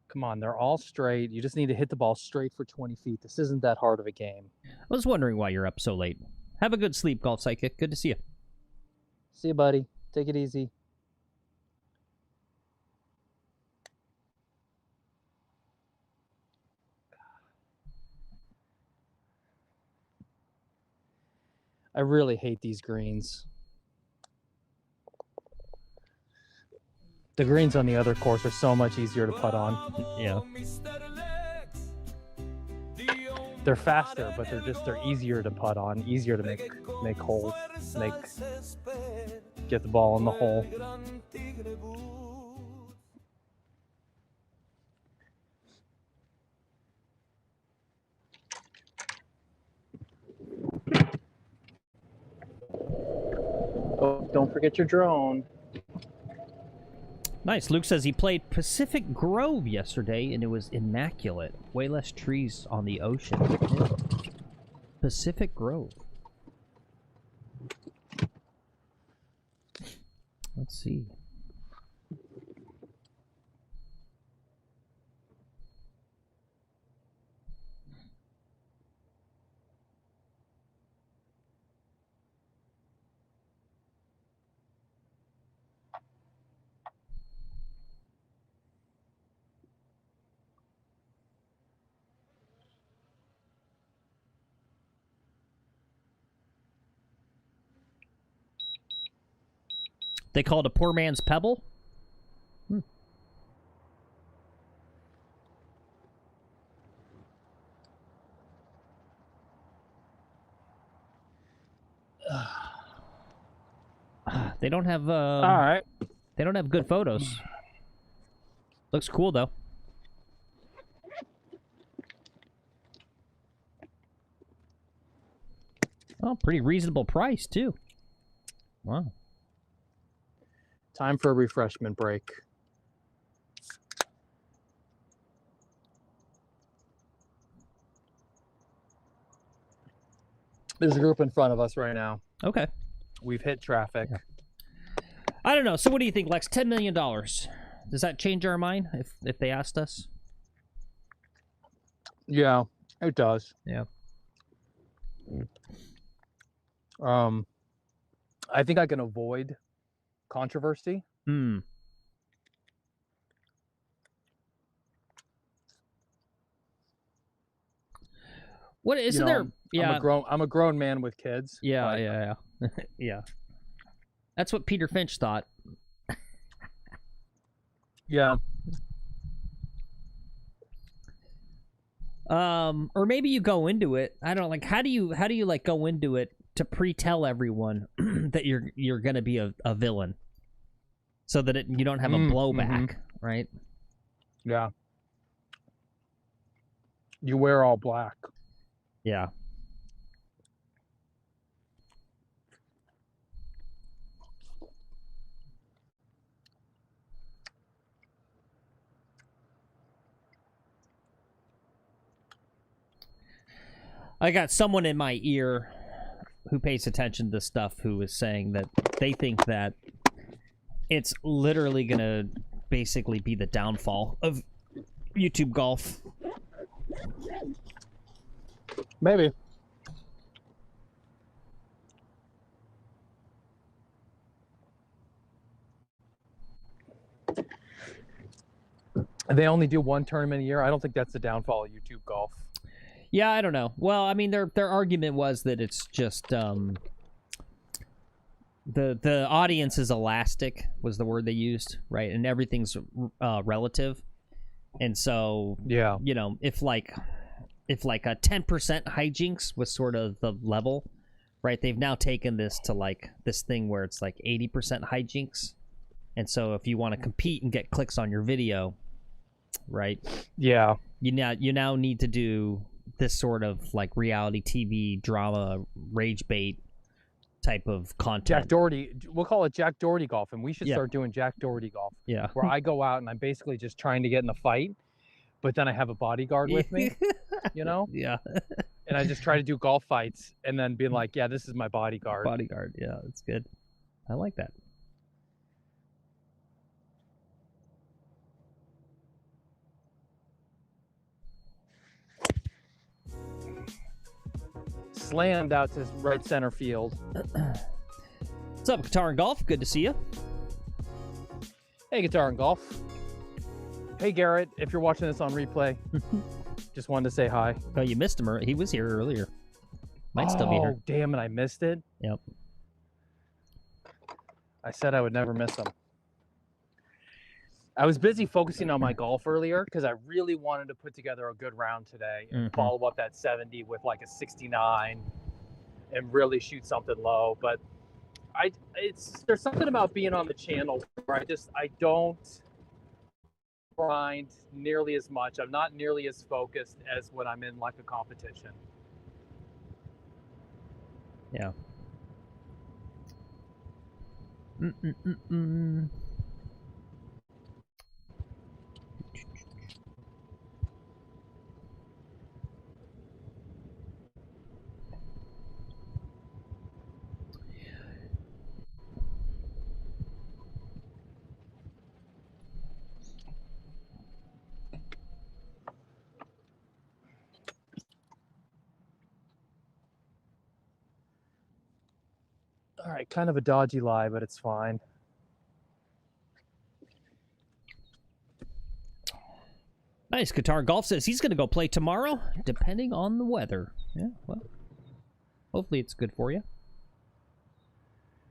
Come on, they're all straight. You just need to hit the ball straight for 20 feet. This isn't that hard of a game. I was wondering why you're up so late. Have a good sleep, Golf Psychic. Good to see you. See you, buddy. Take it easy. I really hate these greens. The greens on the other course are so much easier to putt on. Yeah. They're faster, but they're easier to putt on, easier to make holes, get the ball in the hole. Oh, don't forget your drone. Nice. Luke says he played Pacific Grove yesterday, and it was immaculate. Way less trees on the ocean. Yeah. Pacific Grove. Let's see. They call it a poor man's pebble? Hmm. They don't have All right. They don't have good photos. Looks cool though. Oh, pretty reasonable price too. Wow. Time for a refreshment break. There's a group in front of us right now. Okay. We've hit traffic. Yeah. I don't know. So what do you think, Lex? $10 million. Does that change our mind if they asked us? Yeah, it does. Yeah. I think I can avoid controversy. Hmm. What isn't there? Yeah. I'm a grown man with kids. Yeah, yeah. Yeah. That's what Peter Finch thought. Yeah. Or maybe you go into it. I don't know, like how do you like go into it to pre-tell everyone that you're gonna be a villain, so that you don't have a blowback, right? Yeah. You wear all black. Yeah. I got someone in my ear who pays attention to stuff who is saying that they think that it's literally going to basically be the downfall of YouTube golf. Maybe. They only do one tournament a year. I don't think that's the downfall of YouTube golf. Yeah, I don't know. Well, I mean, their argument was that it's just the audience is elastic was the word they used, right? And everything's relative. And so, yeah, you know, if like a 10% hijinks was sort of the level, right? They've now taken this to like this thing where it's like 80% hijinks. And so if you want to compete and get clicks on your video, right? Yeah. You now need to do this sort of like reality TV drama rage bait type of content. Jack Doherty, we'll call it Jack Doherty golf, and we should start doing Jack Doherty golf. Yeah. Where I go out and I'm basically just trying to get in a fight, but then I have a bodyguard with me, you know? Yeah. And I just try to do golf fights and then be like, yeah, this is my bodyguard. Bodyguard, yeah, that's good. I like that. Slammed out to right center field. What's up, Guitar and Golf? Good to see you. Hey, Guitar and Golf. Hey, Garrett, if you're watching this on replay, just wanted to say hi. Oh, you missed him. He was here earlier. Might still be here. Oh, damn it, I missed it. Yep. I said I would never miss him. I was busy focusing on my golf earlier because I really wanted to put together a good round today and follow up that 70 with like a 69 and really shoot something low. But there's something about being on the channel where I don't grind nearly as much. I'm not nearly as focused as when I'm in like a competition. Yeah. All right, kind of a dodgy lie, but it's fine. Nice. Guitar Golf says he's going to go play tomorrow, depending on the weather. Yeah, well, hopefully it's good for you.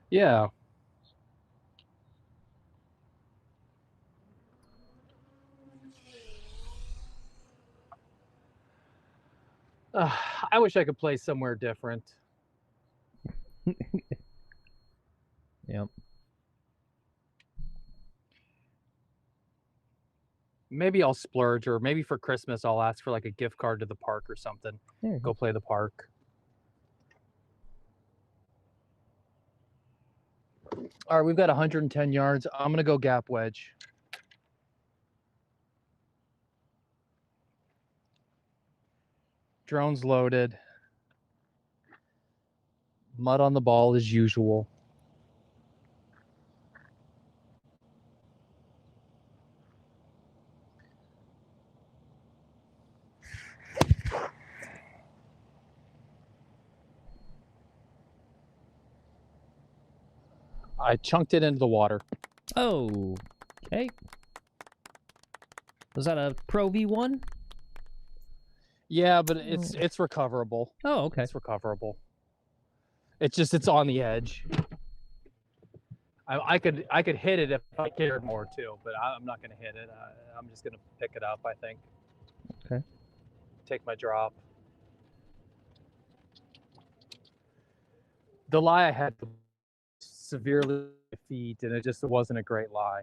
Yeah. I wish I could play somewhere different. Yep. Maybe I'll splurge, or maybe for Christmas I'll ask for like a gift card to the park or something. Go play the park. All right, we've got 110 yards. I'm gonna go gap wedge. Drone's loaded. Mud on the ball as usual. I chunked it into the water. Oh, okay. Was that a Pro V1? Yeah, but it's recoverable. Oh, okay. It's recoverable. It's on the edge. I could hit it if I cared more too, but I'm not going to hit it. I'm just going to pick it up, I think. Okay. Take my drop. The lie I had severely feet, and it wasn't a great lie.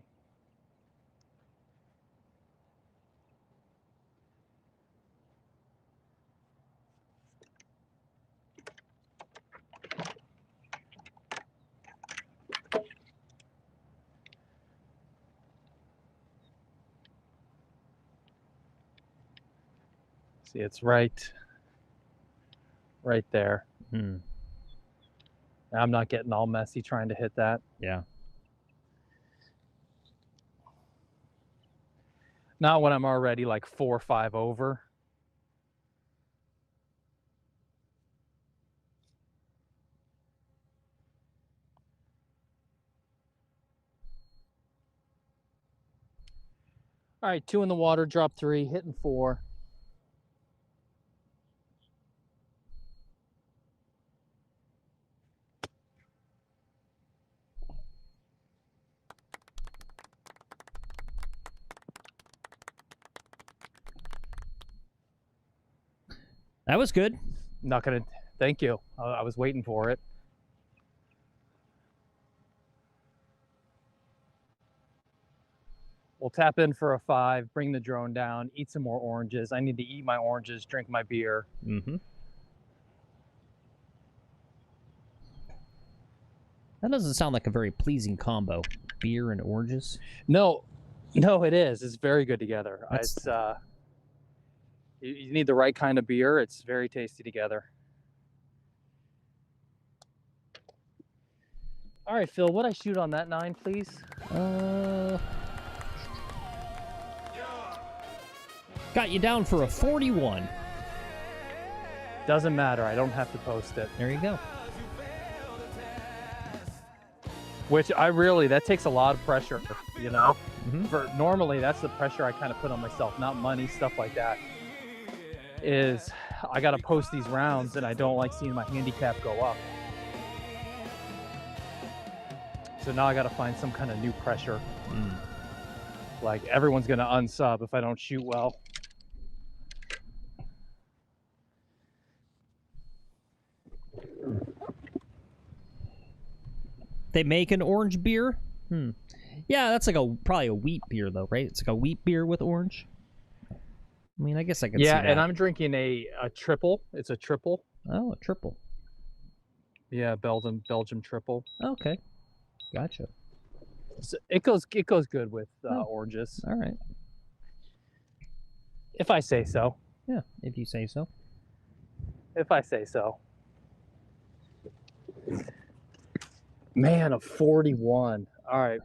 See, it's right there. Hmm. I'm not getting all messy trying to hit that. Yeah. Not when I'm already like 4 or 5 over. All right, 2 in the water, drop 3, hitting 4. That was good. Not gonna, thank you. I was waiting for it. We'll tap in for a 5, bring the drone down, eat some more oranges. I need to eat my oranges, drink my beer. Mm-hmm. That doesn't sound like a very pleasing combo. Beer and oranges. No, it is. It's very good together. It's you need the right kind of beer. It's very tasty together. All right, Phil, what'd I shoot on that 9, please? Got you down for a 41. Doesn't matter. I don't have to post it. There you go. Which that takes a lot of pressure, you know? Mm-hmm. Normally, that's the pressure I kind of put on myself, not money, stuff like that. Is I got to post these rounds, and I don't like seeing my handicap go up. So now I got to find some kind of new pressure. Like everyone's going to unsub if I don't shoot well. They make an orange beer? Yeah, that's like probably a wheat beer though, right? It's like a wheat beer with orange. I mean, I guess I could see that. Yeah, and I'm drinking a triple. It's a triple. Oh, a triple. Yeah, Belgium triple. Okay. Gotcha. So it goes good with oranges. All right. If I say so. Yeah, if you say so. If I say so. Man, a 41. All right.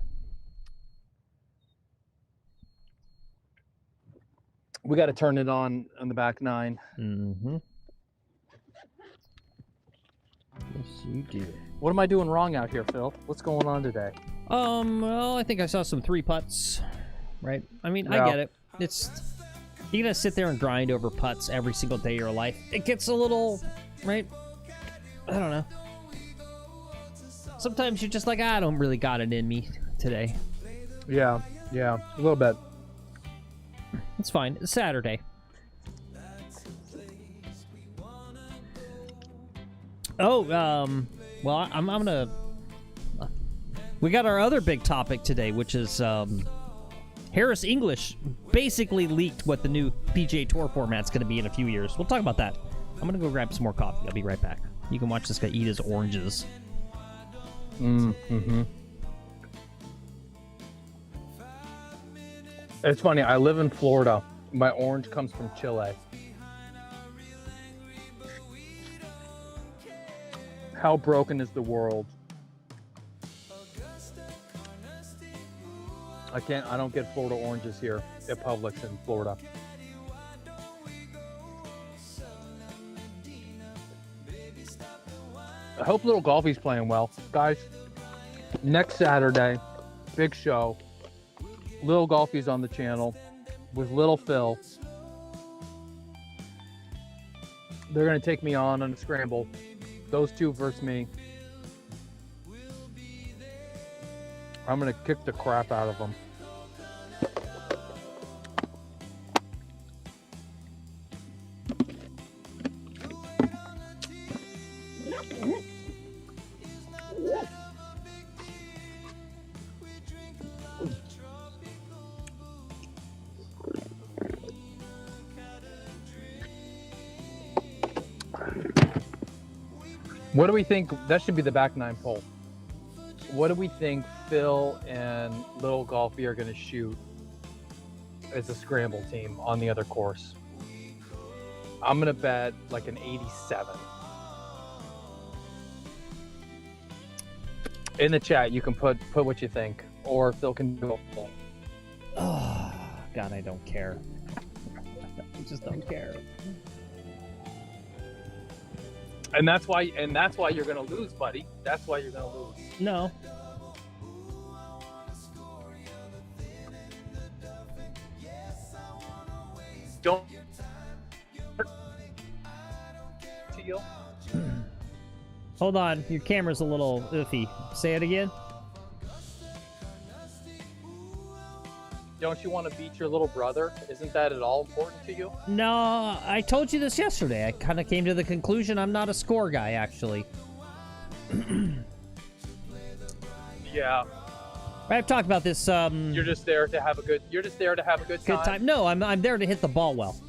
We got to turn it on the back 9. Mm-hmm. Yes, you do. What am I doing wrong out here, Phil? What's going on today? Well, I think I saw some 3 putts, right? I mean, Yeah. I get it. You gotta sit there and grind over putts every single day of your life. It gets a little, right? I don't know. Sometimes you're just like, I don't really got it in me today. Yeah, a little bit. It's fine. It's Saturday. Oh, well, I'm gonna. We got our other big topic today, which is Harris English basically leaked what the new PGA Tour format's going to be in a few years. We'll talk about that. I'm gonna go grab some more coffee. I'll be right back. You can watch this guy eat his oranges. Mm-hmm. It's funny. I live in Florida. My orange comes from Chile. How broken is the world? I don't get Florida oranges here at Publix in Florida. I hope Little Golfy's playing well. Guys, next Saturday, big show. Little Golfy's on the channel with Little Phil. They're going to take me on a scramble. Those two versus me. I'm going to kick the crap out of them. What do we think? That should be the back nine poll. What do we think Phil and Little Golfy are going to shoot as a scramble team on the other course? I'm going to bet like an 87. In the chat, you can put what you think, or Phil can go. Oh, God, I don't care. I just don't care. And that's why you're gonna lose, buddy. That's why you're gonna lose. No. Don't. Teal. Hold on, your camera's a little iffy. Say it again. Don't you want to beat your little brother? Isn't that at all important to you? No, I told you this yesterday. I kind of came to the conclusion I'm not a score guy, actually. Yeah. I've talked about this. You're just there to have a good. You're just there to have a good time. No, I'm there to hit the ball well.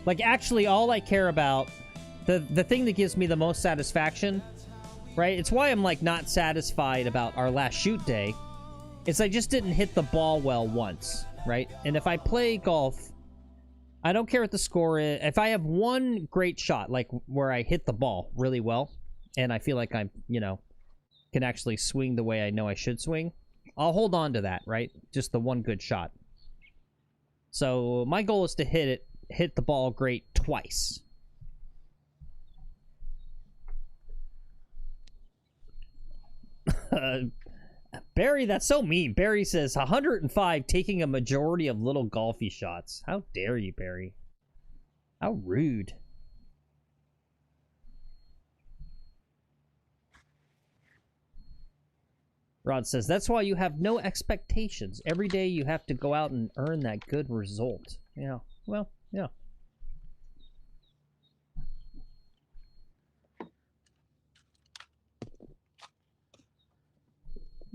Like, actually, all I care about, the thing that gives me the most satisfaction, right? It's why I'm like not satisfied about our last shoot day. It's I just didn't hit the ball well once, right? And if I play golf, I don't care what the score is. If I have one great shot, like where I hit the ball really well, and I feel like I'm, can actually swing the way I know I should swing, I'll hold on to that, right? Just the one good shot. So my goal is to hit the ball great twice. Barry, that's so mean. Barry says 105 taking a majority of Little Golfy shots. How dare you, Barry? How rude. Rod says, that's why you have no expectations. Every day you have to go out and earn that good result. Yeah, well, yeah.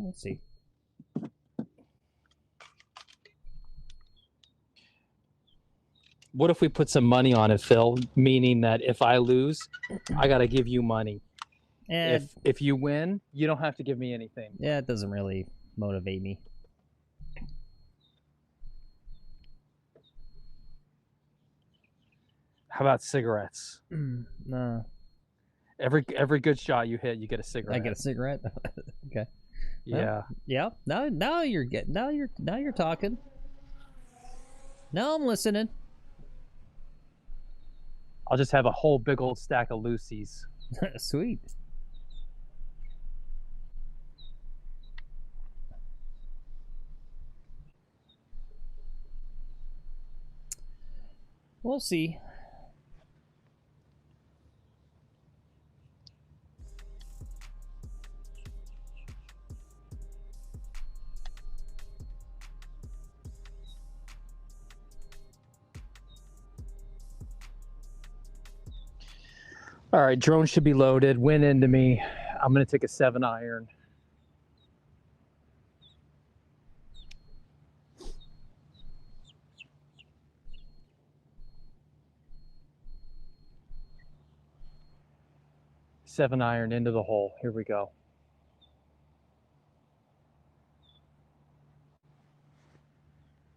Let's see. What if we put some money on it, Phil? Meaning that if I lose, I got to give you money. And If you win, you don't have to give me anything. yeah, it doesn't really motivate me. How about cigarettes? No. Every good shot you hit, you get a cigarette. I get a cigarette. Okay. Yeah. Yeah. Now you're talking. Now I'm listening. I'll just have a whole big old stack of Lucy's. Sweet. We'll see. All right, drone should be loaded. Wind into me. I'm going to take a 7-iron. Seven iron into the hole. Here we go.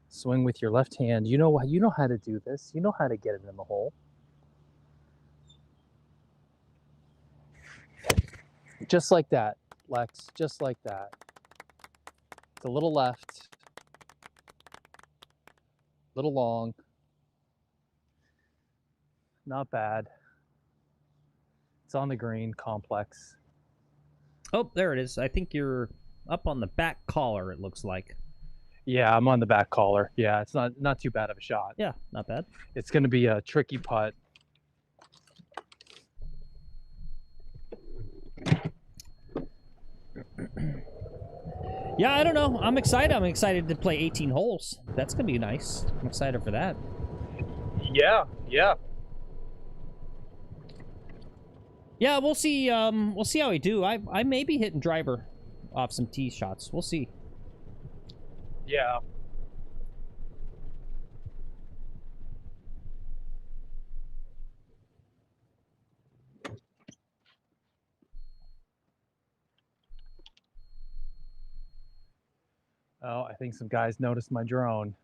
Swing with your left hand. You know how to do this. You know how to get it in the hole. Just like that, Lex. Just like that. It's a little left. Little long. Not bad. It's on the green, complex. Oh, there it is. I think you're up on the back collar, it looks like. Yeah, I'm on the back collar. Yeah, it's not too bad of a shot. Yeah, not bad. It's going to be a tricky putt. Yeah, I don't know. I'm excited. I'm excited to play 18 holes. That's going to be nice. I'm excited for that. Yeah, yeah. Yeah, we'll see. We'll see how we do. I may be hitting driver off some tee shots. We'll see. Yeah. Oh, I think some guys noticed my drone.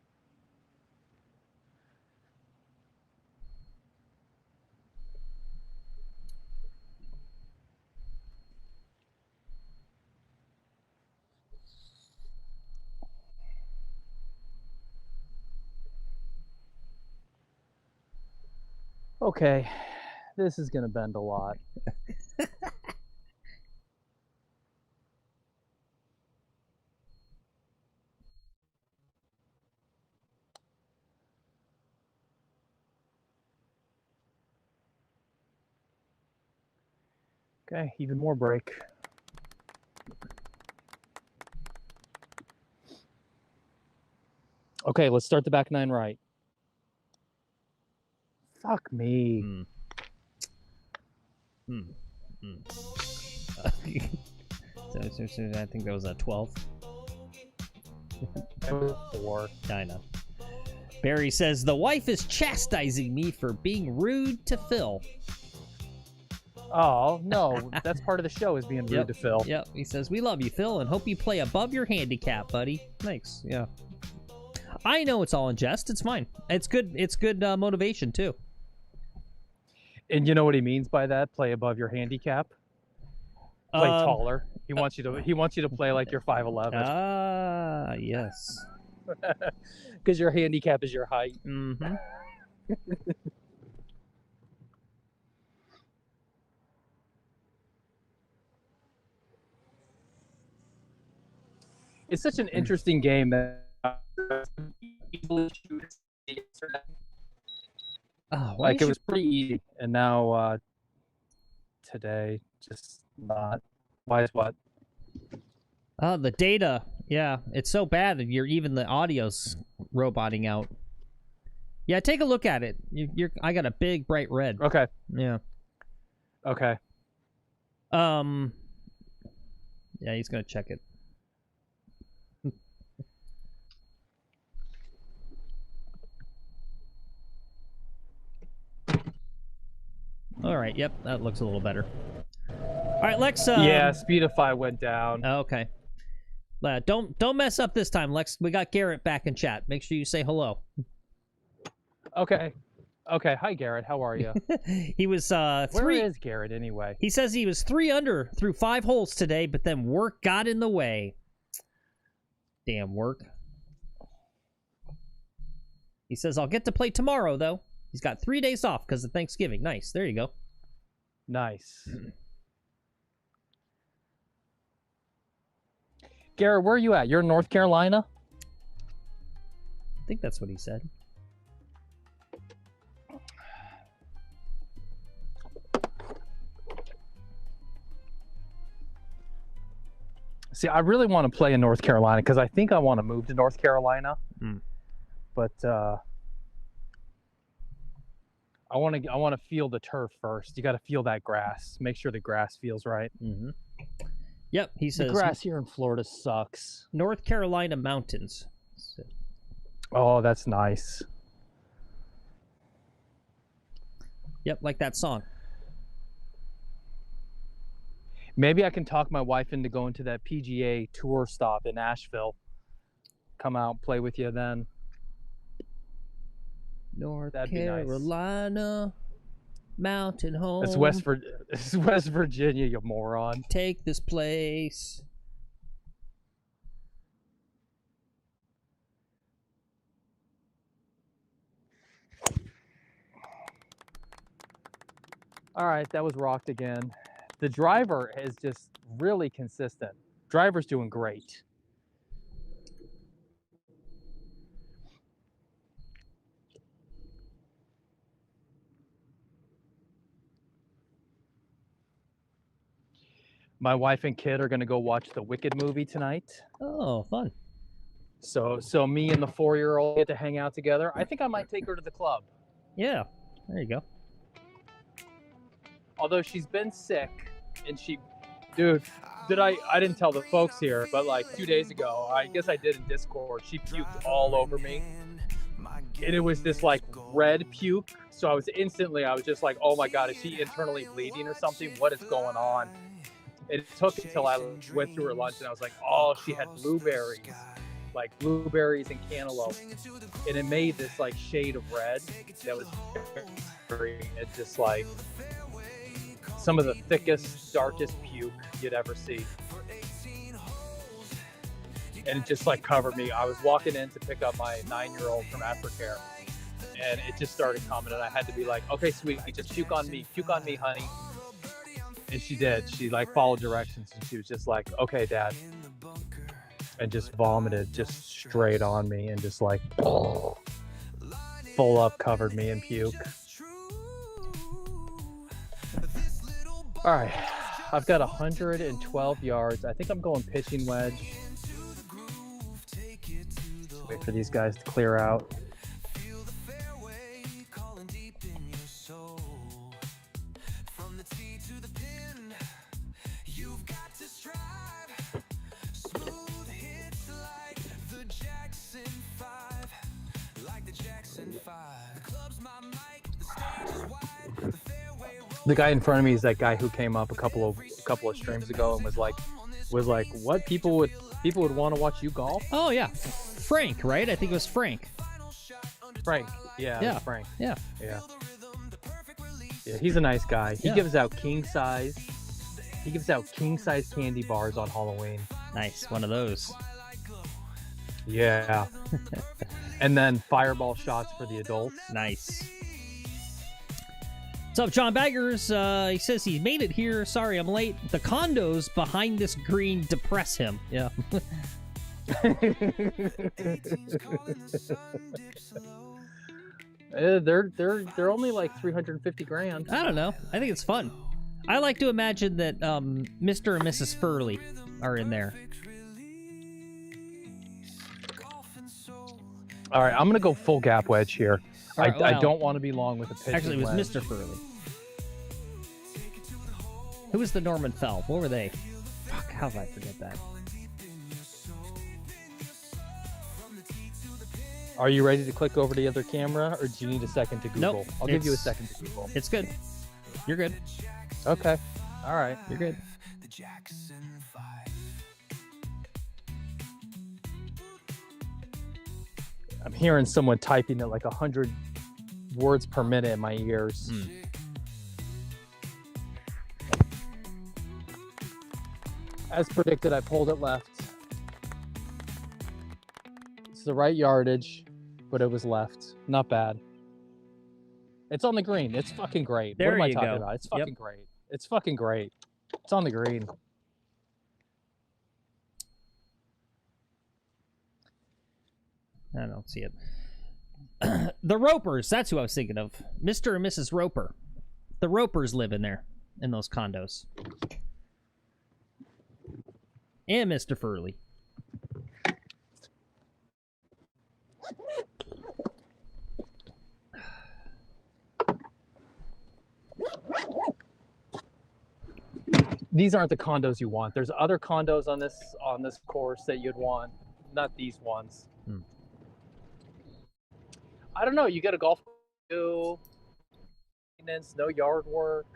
Okay, this is going to bend a lot. Okay, even more break. Okay, let's start the back nine right. Fuck me. So I think that was a 12. 4. I know. Barry says, the wife is chastising me for being rude to Phil. Oh, no, that's part of the show, is being rude to Phil. Yep, he says, we love you, Phil, and hope you play above your handicap, buddy. Thanks, yeah. I know it's all in jest. It's fine. It's good motivation, too. And you know what he means by that? Play above your handicap? Play taller. He wants you to play like you're 5'11". Ah, yes. Because your handicap is your height. Mm-hmm. It's such an interesting game that like it was pretty easy, and now today just not. Why is what? The data, yeah, it's so bad that even the audio's roboting out. Yeah, take a look at it. I got a big bright red. Okay. Yeah. Okay. Yeah, he's gonna check it. All right. Yep, that looks a little better. All right, Lex. Yeah, Speedify went down. Okay. Don't mess up this time, Lex. We got Garrett back in chat. Make sure you say hello. Okay. Okay. Hi, Garrett. How are you? He was Where is Garrett anyway? He says he was 3 under through 5 holes today, but then work got in the way. Damn work. He says I'll get to play tomorrow though. He's got 3 days off because of Thanksgiving. Nice. There you go. Nice. Garrett, where are you at? You're in North Carolina? I think that's what he said. See, I really want to play in North Carolina because I think I want to move to North Carolina. But I want to feel the turf first. You got to feel that grass. Make sure the grass feels right. Mm-hmm. Yep, he The says grass here in Florida sucks. North Carolina mountains. Oh, that's nice. Yep, like that song. Maybe I can talk my wife into going to that PGA tour stop in Asheville. Come out, play with you then. North That'd be nice. Carolina mountain home. It's West Virginia, you moron. Take this place. All right, that was rocked again. The driver is just really consistent. Driver's doing great. My wife and kid are going to go watch the Wicked movie tonight. Oh, fun. So me and the 4-year-old get to hang out together. I think I might take her to the club. Yeah, there you go. Although she's been sick, and dude, I didn't tell the folks here, but like 2 days ago, I guess I did in Discord, she puked all over me. And it was this like red puke. So I was just like, oh my God, is she internally bleeding or something? What is going on? It took until I went through her lunch and I was like, oh, she had blueberries and cantaloupe. And it made this like shade of red that was it's just like some of the thickest, darkest puke you'd ever see. And it just like covered me. I was walking in to pick up my 9-year-old from aftercare, and it just started coming, and I had to be like, okay, sweetie, just puke on me, honey. And she did. She like followed directions, and she was just like, okay, Dad. And just vomited just straight on me, and just like full up covered me in puke. All right, I've got 112 yards. I think I'm going pitching wedge. Just wait for these guys to clear out. The guy in front of me is that guy who came up a couple of streams ago and was like, what people would want to watch you golf? Oh yeah, Frank, right? I think it was Frank. Frank, yeah, Frank, yeah. He's a nice guy. He Yeah. gives out king size candy bars on Halloween. Nice, one of those. Yeah. And then fireball shots for the adults. Nice. What's up, John Baggers? He says he made it here. Sorry, I'm late. The condos behind this green depress him. Yeah. They're only like 350 grand. I don't know. I think it's fun. I like to imagine that Mr. and Mrs. Furley are in there. All right, I'm gonna go full gap wedge here. All right, I well, don't want to be long with a pitch. Actually, it was wedge. Mr. Furley. Who was the Norman Fell? What were they? Fuck, how did I forget that? Are you ready to click over to the other camera, or do you need a second to Google? Nope, I'll give you a it's- second to Google. It's good. You're good. Okay. All right. You're good. I'm hearing someone typing at like 100 words per minute in my ears. As predicted, I pulled it left. It's the right yardage, but it was left. Not bad. It's on the green. It's fucking great. There what am I you talking go. about? It's Yep. fucking great. It's fucking great. It's on the green. I don't see it. The Ropers. That's who I was thinking of. Mr. and Mrs. Roper. The Ropers live in there, in those condos. And Mr. Furley. these aren't the condos you want. There's other condos on this course that you'd want, not these ones. I don't know. You get a golf course, maintenance, no yard work.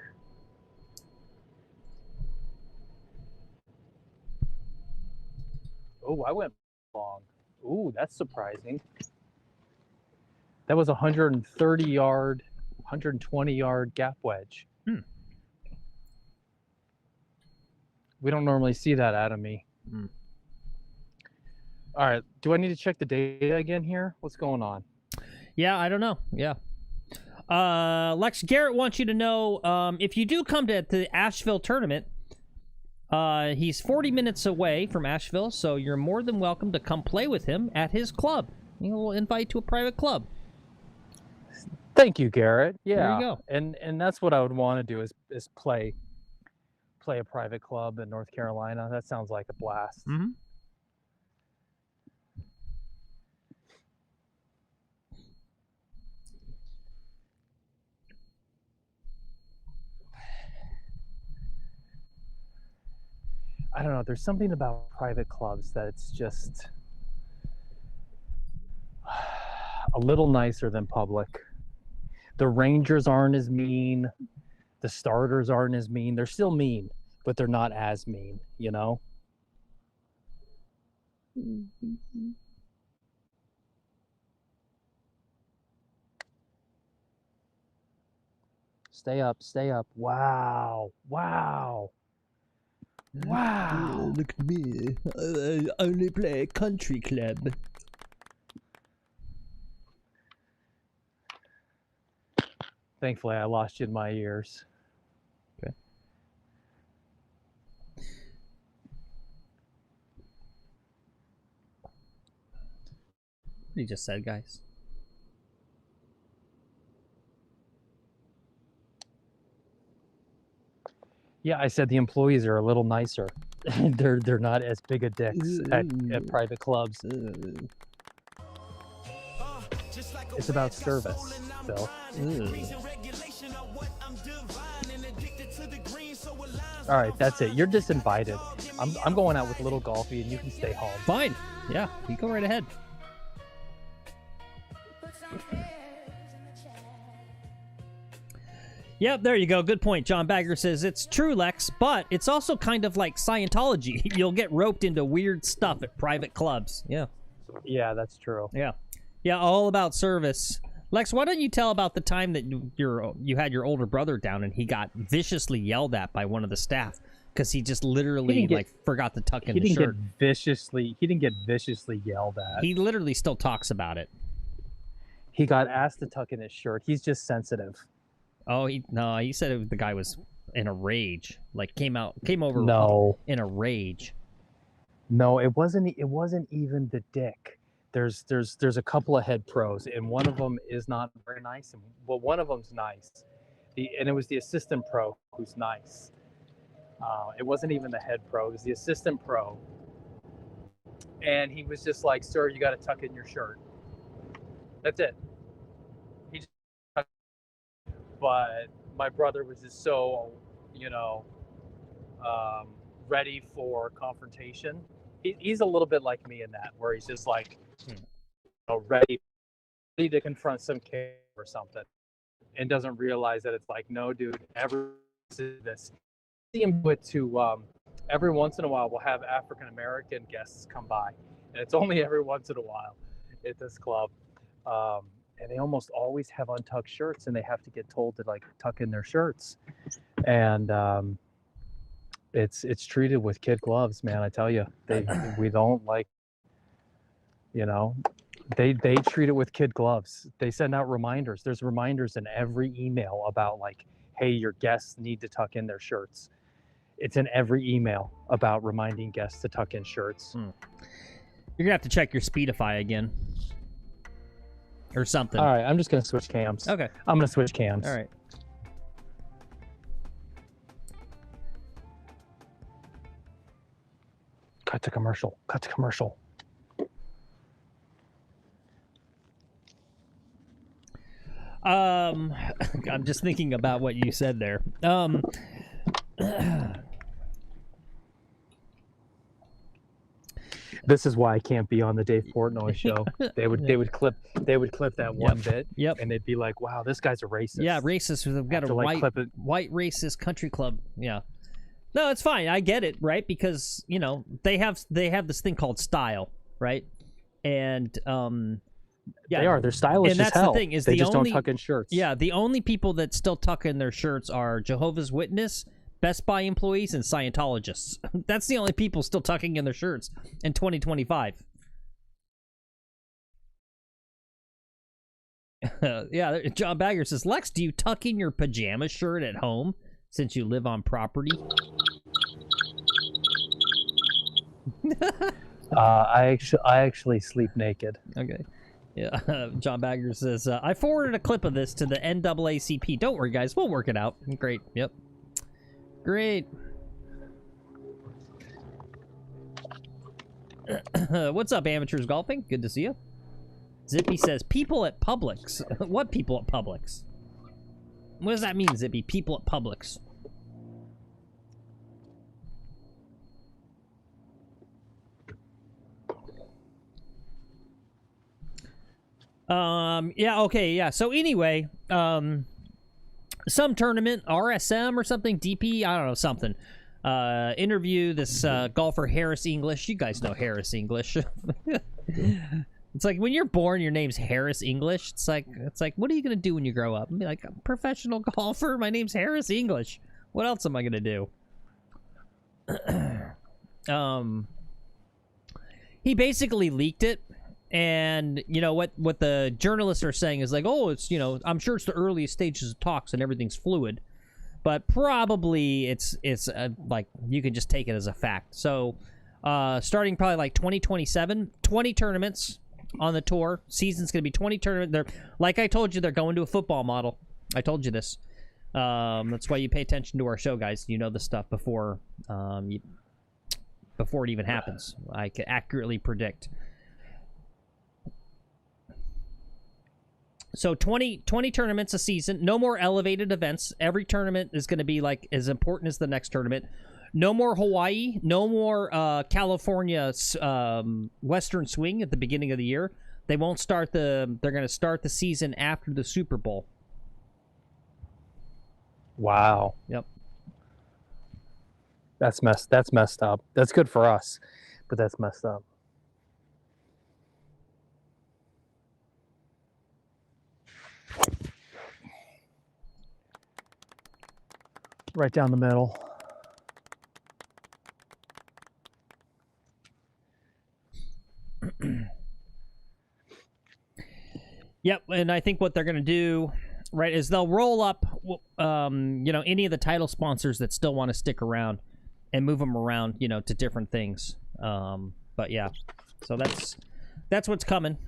Oh, I went long. Ooh, that's surprising. That was a 130 yard, 120 yard gap wedge. We don't normally see that out of me. All right, do I need to check the data again here? What's going on? Yeah, I don't know. Yeah. Lex Garrett wants you to know if you do come to the Asheville tournament, he's 40 minutes away from Asheville, so you're more than welcome to come play with him at his club. He'll invite to a private club. Thank you, Garrett. Yeah, there you go. And that's what I would want to do is play a private club in North Carolina. That sounds like a blast. I don't know. There's something about private clubs that it's just a little nicer than public. The Rangers aren't as mean. The starters aren't as mean. They're still mean, but they're not as mean, you know? Stay up, stay up. Wow. Wow. Wow. Look at me. I only play a country club. Thankfully, I lost you in my ears. Okay. What you just said, guys? Yeah, I said the employees are a little nicer. they're not as big a dicks at private clubs. It's about service, Phil. All right, that's it. You're disinvited. I'm going out with little Golfy, and you can stay home. Fine. Yeah, you go right ahead. Yep, there you go. Good point. John Bagger says, it's true, Lex, but it's also kind of like Scientology. You'll get roped into weird stuff at private clubs. Yeah. Yeah, that's true. Yeah. Yeah, all about service. Lex, why don't you tell about the time that you had your older brother down and he got viciously yelled at by one of the staff because he just literally forgot to tuck in the shirt. He didn't get viciously yelled at. He literally still talks about it. He got asked to tuck in his shirt. He's just sensitive. Oh, he said the guy was in a rage. Like came over in a rage. No, it wasn't even the dick. There's a couple of head pros, and one of them is not very nice, but one of them's nice. And it was the assistant pro who's nice. It wasn't even the head pro; it was the assistant pro. And he was just like, "Sir, you got to tuck in your shirt." That's it. But my brother was just so, ready for confrontation. He's a little bit like me in that, where he's just like, ready to confront some kid or something, and doesn't realize that it's like, no, dude, this. See him to every once in a while we'll have African American guests come by, and it's only every once in a while at this club. And they almost always have untucked shirts, and they have to get told to tuck in their shirts. And it's treated with kid gloves, man. I tell you, we don't like, they treat it with kid gloves. They send out reminders. There's reminders in every email about hey, your guests need to tuck in their shirts. It's in every email about reminding guests to tuck in shirts. You're gonna have to check your Speedify again. Or something. All right, I'm just gonna switch cams. Okay. I'm gonna switch cams. All right. Cut to commercial. Cut to commercial. I'm just thinking about what you said there. This is why I can't be on the Dave Portnoy show. They would clip that one bit, and they'd be like, "Wow, this guy's a racist." Yeah, racist. We've got a white racist country club. Yeah. No, it's fine. I get it, right? Because, you know, they have this thing called style, right? And yeah, they're stylish and that's as hell. The thing is they just don't tuck in shirts. Yeah, the only people that still tuck in their shirts are Jehovah's Witness, Best Buy employees, and Scientologists. That's the only people still tucking in their shirts in 2025. Yeah, John Bagger says, Lex, do you tuck in your pajama shirt at home since you live on property? I actually sleep naked. Okay. Yeah, John Bagger says, I forwarded a clip of this to the NAACP. Don't worry, guys. We'll work it out. Great. Yep. Great. What's up, amateurs golfing? Good to see you. Zippy says, people at Publix. What people at Publix? What does that mean, Zippy? People at Publix. Yeah, okay, yeah. So anyway, some tournament, RSM or something, DP, I don't know, something. Interview this golfer Harris English. You guys know Harris English. It's like when you're born, your name's Harris English. It's like, what are you gonna do when you grow up? And be like, I'm a professional golfer. My name's Harris English. What else am I gonna do? He basically leaked it. And, you know, what the journalists are saying is like, oh, it's, you know, I'm sure it's the earliest stages of talks and everything's fluid. But probably it's like, you can just take it as a fact. So, starting probably like 2027, 20 tournaments on the tour. Season's going to be 20 tournaments. They're, like I told you, they're going to a football model. I told you this. That's why you pay attention to our show, guys. You know the stuff before it even happens. I can accurately predict. So 20 tournaments a season. No more elevated events. Every tournament is going to be like as important as the next tournament. No more Hawaii. No more California Western Swing at the beginning of the year. They won't start they're going to start the season after the Super Bowl. Wow. Yep. That's messed up. That's good for us, but that's messed up. Right down the middle. Yep, and I think what they're going to do, right, is they'll roll up, you know, any of the title sponsors that still want to stick around and move them around, you know, to different things. But yeah, so that's what's coming.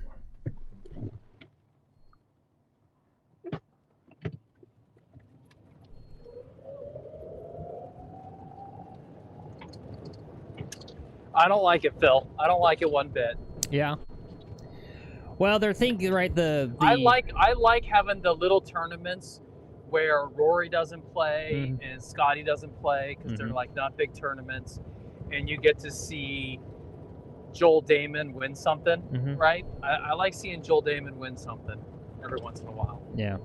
I don't like it, Phil. I don't like it one bit. Yeah. Well, they're thinking, right, I like having the little tournaments where Rory doesn't play and Scotty doesn't play because they're like not big tournaments, and you get to see Joel Damon win something, right? I like seeing Joel Damon win something every once in a while. Yeah.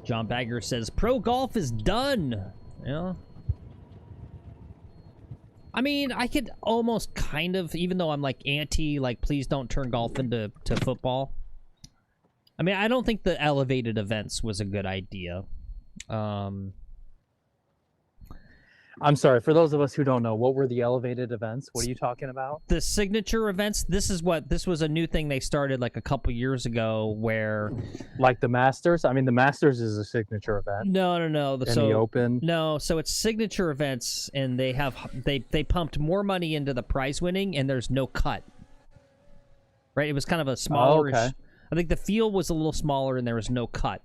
John Bagger says, pro golf is done. Yeah. I mean, I could almost kind of, even though I'm like anti, like, please don't turn golf into football. I mean, I don't think the elevated events was a good idea. I'm sorry, for those of us who don't know, what were the elevated events? What are you talking about? The signature events, this was a new thing they started like a couple years ago where... Like the Masters? I mean, the Masters is a signature event. No. And the Open? No, so it's signature events, and they pumped more money into the prize winning, and there's no cut. Right? It was kind of a smaller... Oh, okay. I think the field was a little smaller, and there was no cut.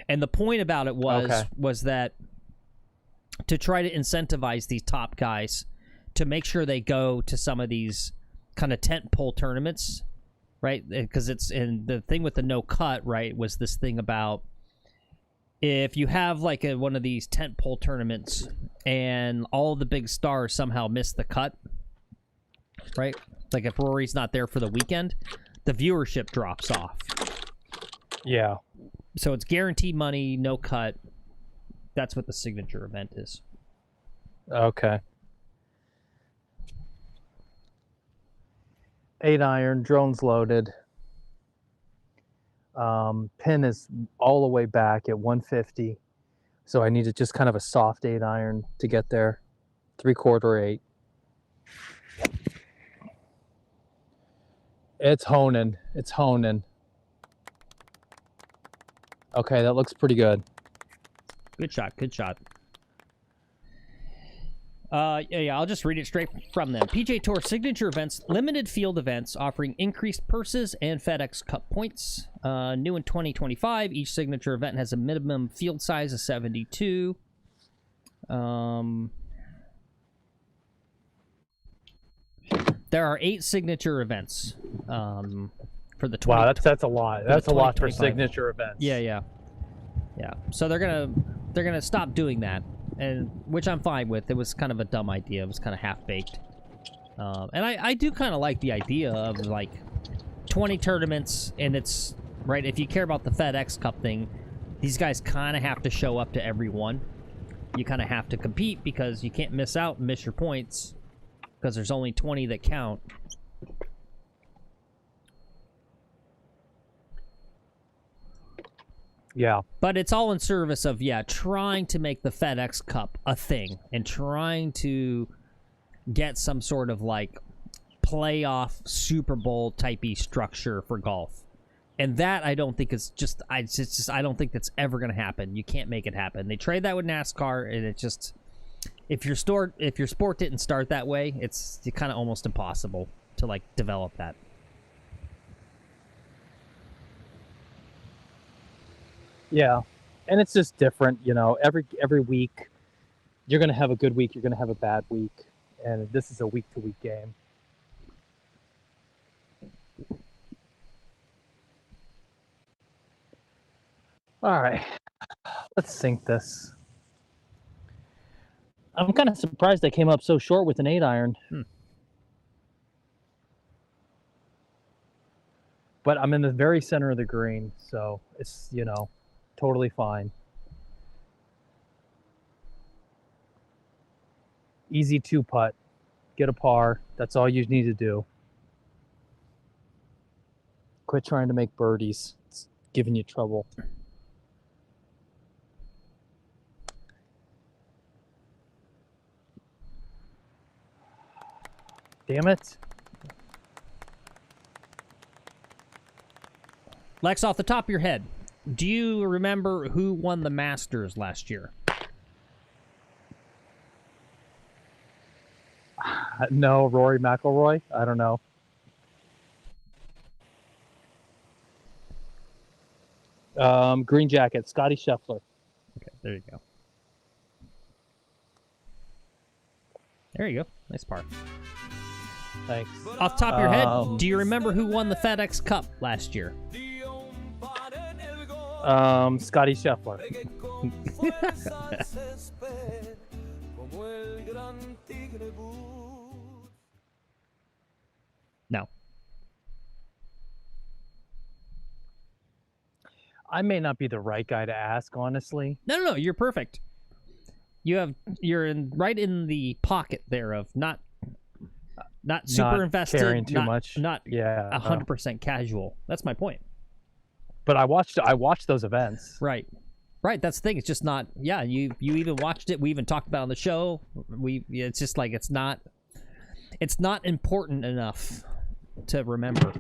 And the point about it was that to try to incentivize these top guys to make sure they go to some of these kind of tent pole tournaments, right? Because and the thing with the no cut, right, was this thing about if you have like one of these tent pole tournaments and all the big stars somehow miss the cut, right? Like if Rory's not there for the weekend, the viewership drops off. Yeah. So it's guaranteed money, no cut. That's what the signature event is. Okay. 8-iron, drone's loaded. Pin is all the way back at 150. So I needed just kind of a soft 8-iron to get there. 3/4 8. It's honing. It's honing. Okay, that looks pretty good. Good shot. Good shot. Yeah, I'll just read it straight from them. PJ Tour signature events, limited field events offering increased purses and FedEx Cup points. New in 2025, each signature event has a minimum field size of 72. There are 8 signature events for the 20. Wow, that's a lot. That's a lot for 2025. signature events. Yeah. So they're gonna stop doing that, and which I'm fine with. It was kind of a dumb idea. It was kind of half baked, and I do kind of like the idea of like 20 tournaments, and it's right. If you care about the FedEx Cup thing, these guys kind of have to show up to every one. You kind of have to compete because you can't miss out and miss your points because there's only 20 that count. Yeah. But it's all in service of, trying to make the FedEx Cup a thing and trying to get some sort of, like, playoff Super Bowl type-y structure for golf. And that, I don't think is just, I don't think that's ever going to happen. You can't make it happen. They trade that with NASCAR, and it just, if your sport didn't start that way, it's kind of almost impossible to, like, develop that. Yeah, and it's just different, you know. Every week, you're gonna have a good week, you're gonna have a bad week, and this is a week-to-week game. All right, let's sync this. I'm kind of surprised I came up so short with an 8-iron. But I'm in the very center of the green, so it's, you know, totally fine. Easy 2-putt. Get a par. That's all you need to do. Quit trying to make birdies. It's giving you trouble. Damn it. Lex, off the top of your head, do you remember who won the Masters last year? No, Rory McIlroy? I don't know. Green jacket, Scotty Scheffler. Okay, there you go. There you go. Nice par. Thanks. Off the top of your head, do you remember who won the FedEx Cup last year? Scotty Scheffler. No. I may not be the right guy to ask, honestly. No, you're perfect. You're right in the pocket there of not super invested, caring too much. not 100%. 100% casual. That's my point. But I watched those events. Right. That's the thing. It's just not. Yeah, you even watched it. We even talked about it on the show. It's just like it's not important enough to remember.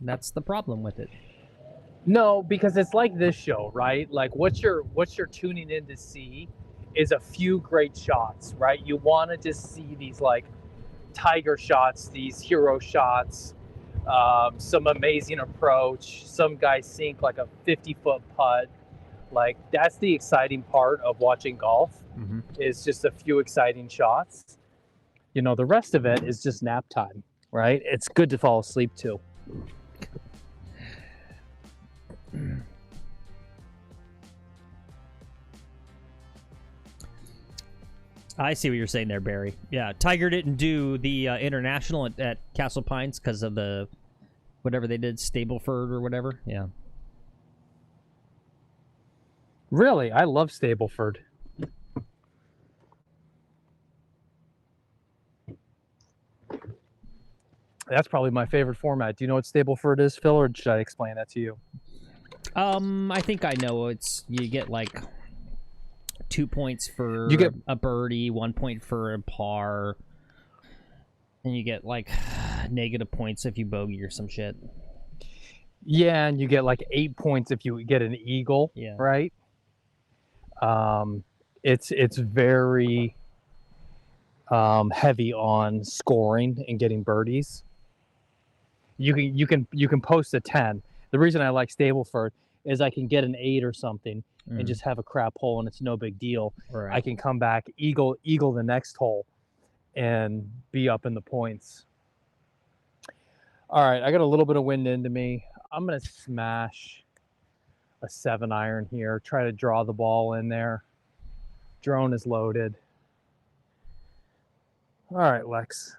That's the problem with it. No, because it's like this show, right? Like what you're tuning in to see is a few great shots, right? You want to just see these like tiger shots, these hero shots, some amazing approach, some guy sink like a 50-foot putt. Like that's the exciting part of watching golf, is just a few exciting shots. You know, the rest of it is just nap time, right? It's good to fall asleep too. I see what you're saying there, Barry. Yeah, Tiger didn't do the international at Castle Pines because of the whatever they did, Stableford or whatever. Yeah. Really, I love Stableford. That's probably my favorite format. Do you know what Stableford is, Phil, or should I explain that to you? I think I know. It's you get like 2 points for You get a birdie, 1 point for a par, and you get like negative points if you bogey or some shit. Yeah, and you get like 8 points if you get an eagle. Yeah. Right. It's very heavy on scoring and getting birdies. You can post a 10. The reason I like Stableford is I can get an 8 or something and just have a crap hole and it's no big deal. Right. I can come back, eagle the next hole and be up in the points. All right, I got a little bit of wind into me. I'm gonna smash a 7-iron here, try to draw the ball in there. Drone is loaded. All right, Lex.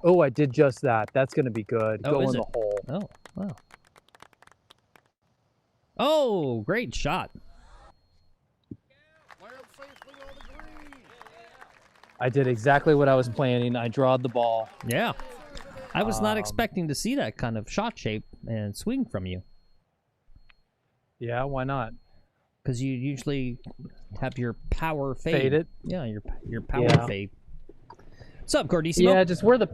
Oh, I did just that. That's going to be good. Oh, Go is in it? the hole. Oh, wow. Oh, great shot. I did exactly what I was planning. I drawed the ball. Yeah. I was not expecting to see that kind of shot shape and swing from you. Yeah, why not? Because you usually have your power fade. Fade it? Yeah, your power fade. What's up, Gordissimo? Yeah, just where the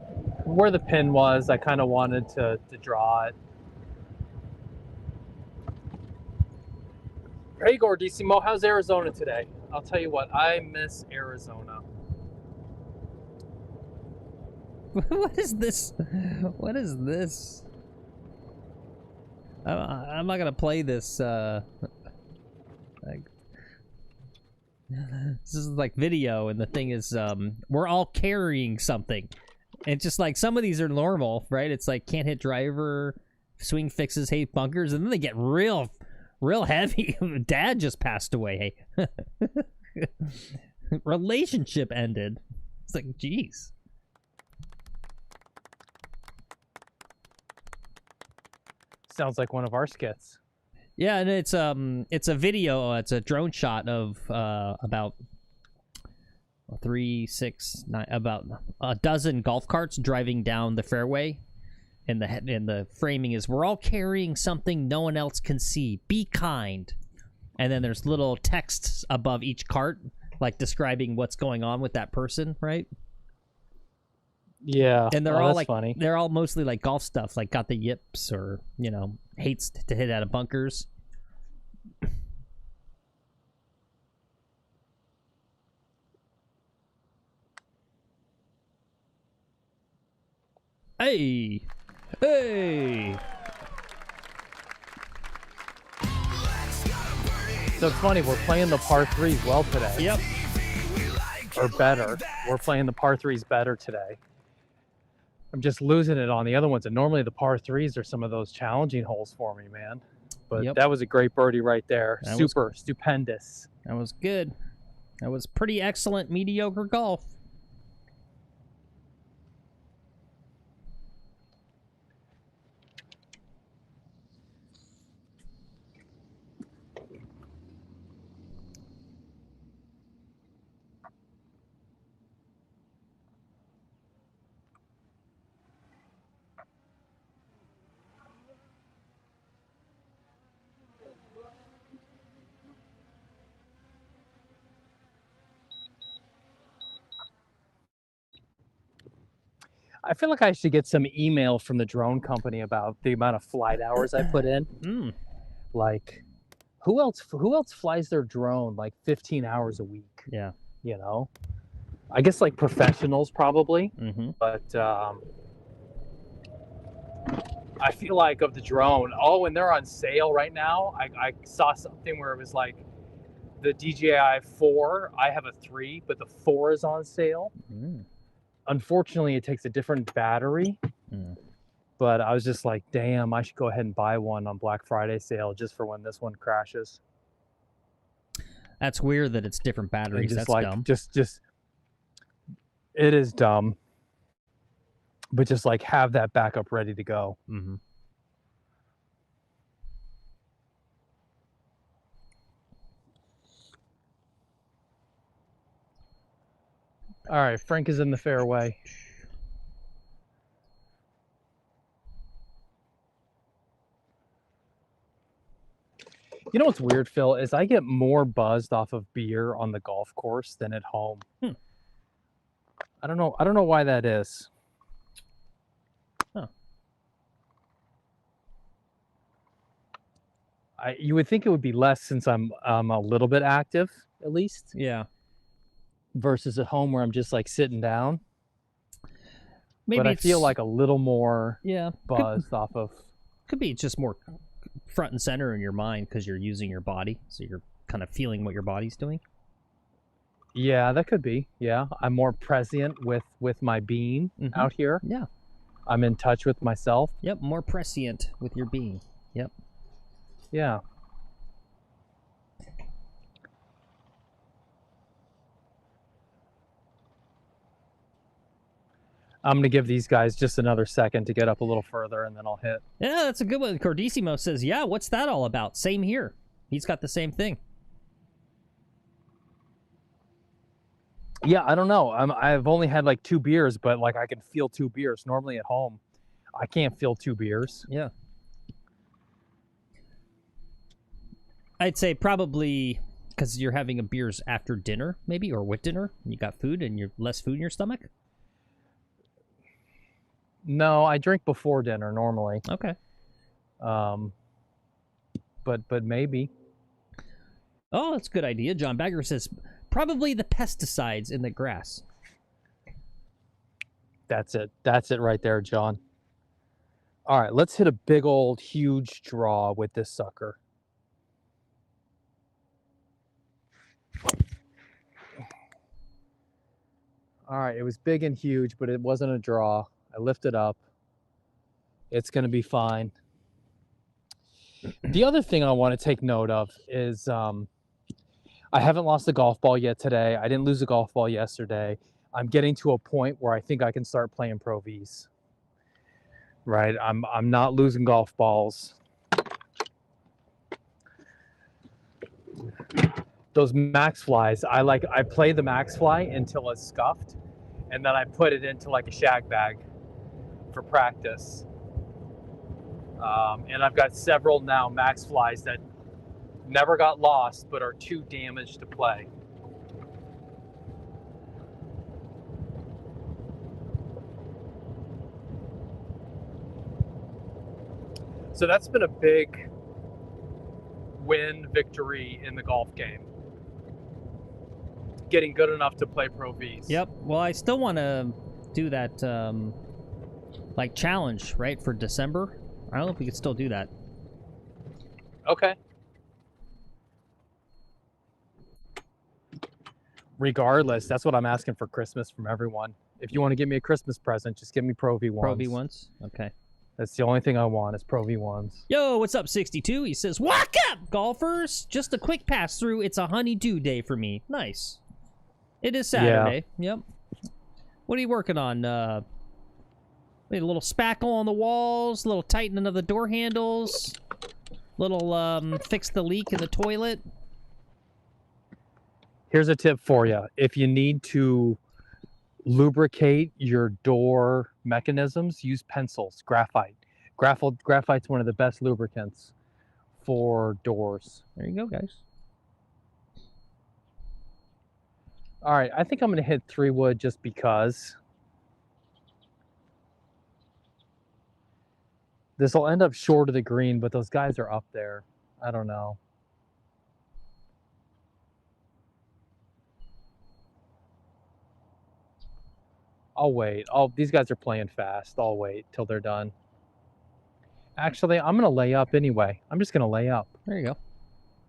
pin was, I kind of wanted to draw it. Hey, Gordissimo, how's Arizona today? I'll tell you what, I miss Arizona. What is this? What is this? I'm not gonna play this. Like, this is like video, and the thing is, we're all carrying something. And just like some of these are normal, right? It's like can't hit driver, swing fixes, hate bunkers, and then they get real heavy. Dad just passed away. Relationship ended. It's like, geez. Sounds like one of our skits. Yeah, and it's a video. It's a drone shot of about 3, 6, 9, about a dozen golf carts driving down the fairway, and the framing is we're all carrying something no one else can see. Be kind, and then there's little texts above each cart, like describing what's going on with that person, right? Yeah, And they're all that's like funny. they're all mostly like golf stuff, like got the yips or hates to hit out of bunkers. Hey! So it's funny, we're playing the par 3s well today. Yep. Or better. We're playing the par 3s better today. I'm just losing it on the other ones. And normally the par 3s are some of those challenging holes for me, man. But that was a great birdie right there. Super, stupendous. That was good. That was pretty excellent, mediocre golf. I feel like I should get some email from the drone company about the amount of flight hours I put in. Like, who else flies their drone like 15 hours a week? Yeah. I guess like professionals probably. But I feel like of the drone, and they're on sale right now. I saw something where it was like the DJI 4. I have a 3, but the 4 is on sale. Unfortunately, it takes a different battery. But I was just like, damn, I should go ahead and buy one on Black Friday sale just for when this one crashes. That's weird that it's different batteries. And That's dumb. just it is dumb. But just like have that backup ready to go. Mm-hmm. All right, Frank is in the fairway. You know what's weird, Phil, is I get more buzzed off of beer on the golf course than at home. I don't know why that is. Huh. You would think it would be less since I'm a little bit active, at least. Yeah. Versus at home where I'm just like sitting down. Maybe but I feel like a little more buzzed off of. Could be just more front and center in your mind because you're using your body, so you're kind of feeling what your body's doing. Yeah, that could be. Yeah, I'm more prescient with my being out here. Yeah, I'm in touch with myself. Yep, more prescient with your being. Yep. Yeah. I'm going to give these guys just another second to get up a little further, and then I'll hit. Yeah, that's a good one. Cordissimo says, yeah, what's that all about? Same here. He's got the same thing. Yeah, I don't know. I've only had like 2 beers, but like I can feel 2 beers. Normally at home, I can't feel 2 beers. Yeah. I'd say probably because you're having a beers after dinner, maybe, or with dinner, and you got food and you're less food in your stomach. No, I drink before dinner normally. Okay. But maybe. Oh, that's a good idea. John Bagger says probably the pesticides in the grass. That's it. That's it right there, John. All right, let's hit a big old huge draw with this sucker. All right, it was big and huge, but it wasn't a draw. I lifted up. It's going to be fine. The other thing I want to take note of is I haven't lost a golf ball yet today. I didn't lose a golf ball yesterday. I'm getting to a point where I think I can start playing Pro Vs. Right? I'm not losing golf balls. Those max flies, I play the max fly until it's scuffed, and then I put it into like a shag bag for practice. And I've got several now max flies that never got lost but are too damaged to play. So that's been a big victory in the golf game. Getting good enough to play Pro Vs. Yep. Well, I still want to do that like challenge, right, for December. I don't know if we could still do that. Okay. Regardless, that's what I'm asking for Christmas from everyone. If you want to give me a Christmas present, just give me Pro V1s. Pro V1s? Okay. That's the only thing I want is Pro V1s. Yo, what's up, 62? He says, "Walk up, golfers! Just a quick pass through. It's a honey-do day for me." Nice. It is Saturday. Yeah. Yep. What are you working on? Wait, a little spackle on the walls, a little tightening of the door handles, little fix the leak in the toilet. Here's a tip for you. If you need to lubricate your door mechanisms, use pencils, graphite. Graphite's one of the best lubricants for doors. There you go, guys. All right, I think I'm going to hit 3 wood just because. This will end up short of the green, but those guys are up there. I don't know. I'll wait. These guys are playing fast. I'll wait till they're done. Actually, I'm going to lay up anyway. I'm just going to lay up. There you go.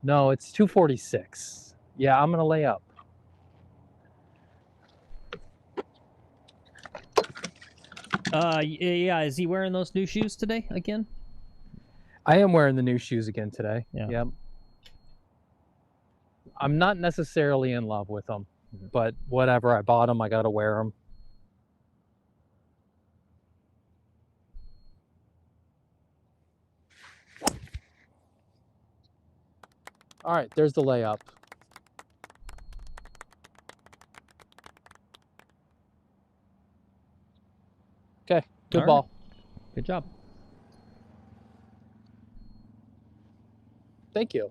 No, it's 246. Yeah, I'm going to lay up. Yeah, is he wearing those new shoes today again? I am wearing the new shoes again today. Yeah. Yep. I'm not necessarily in love with them, but whatever. I bought them. I got to wear them. All right, there's the layup. Okay, good All ball. right. Good job. Thank you.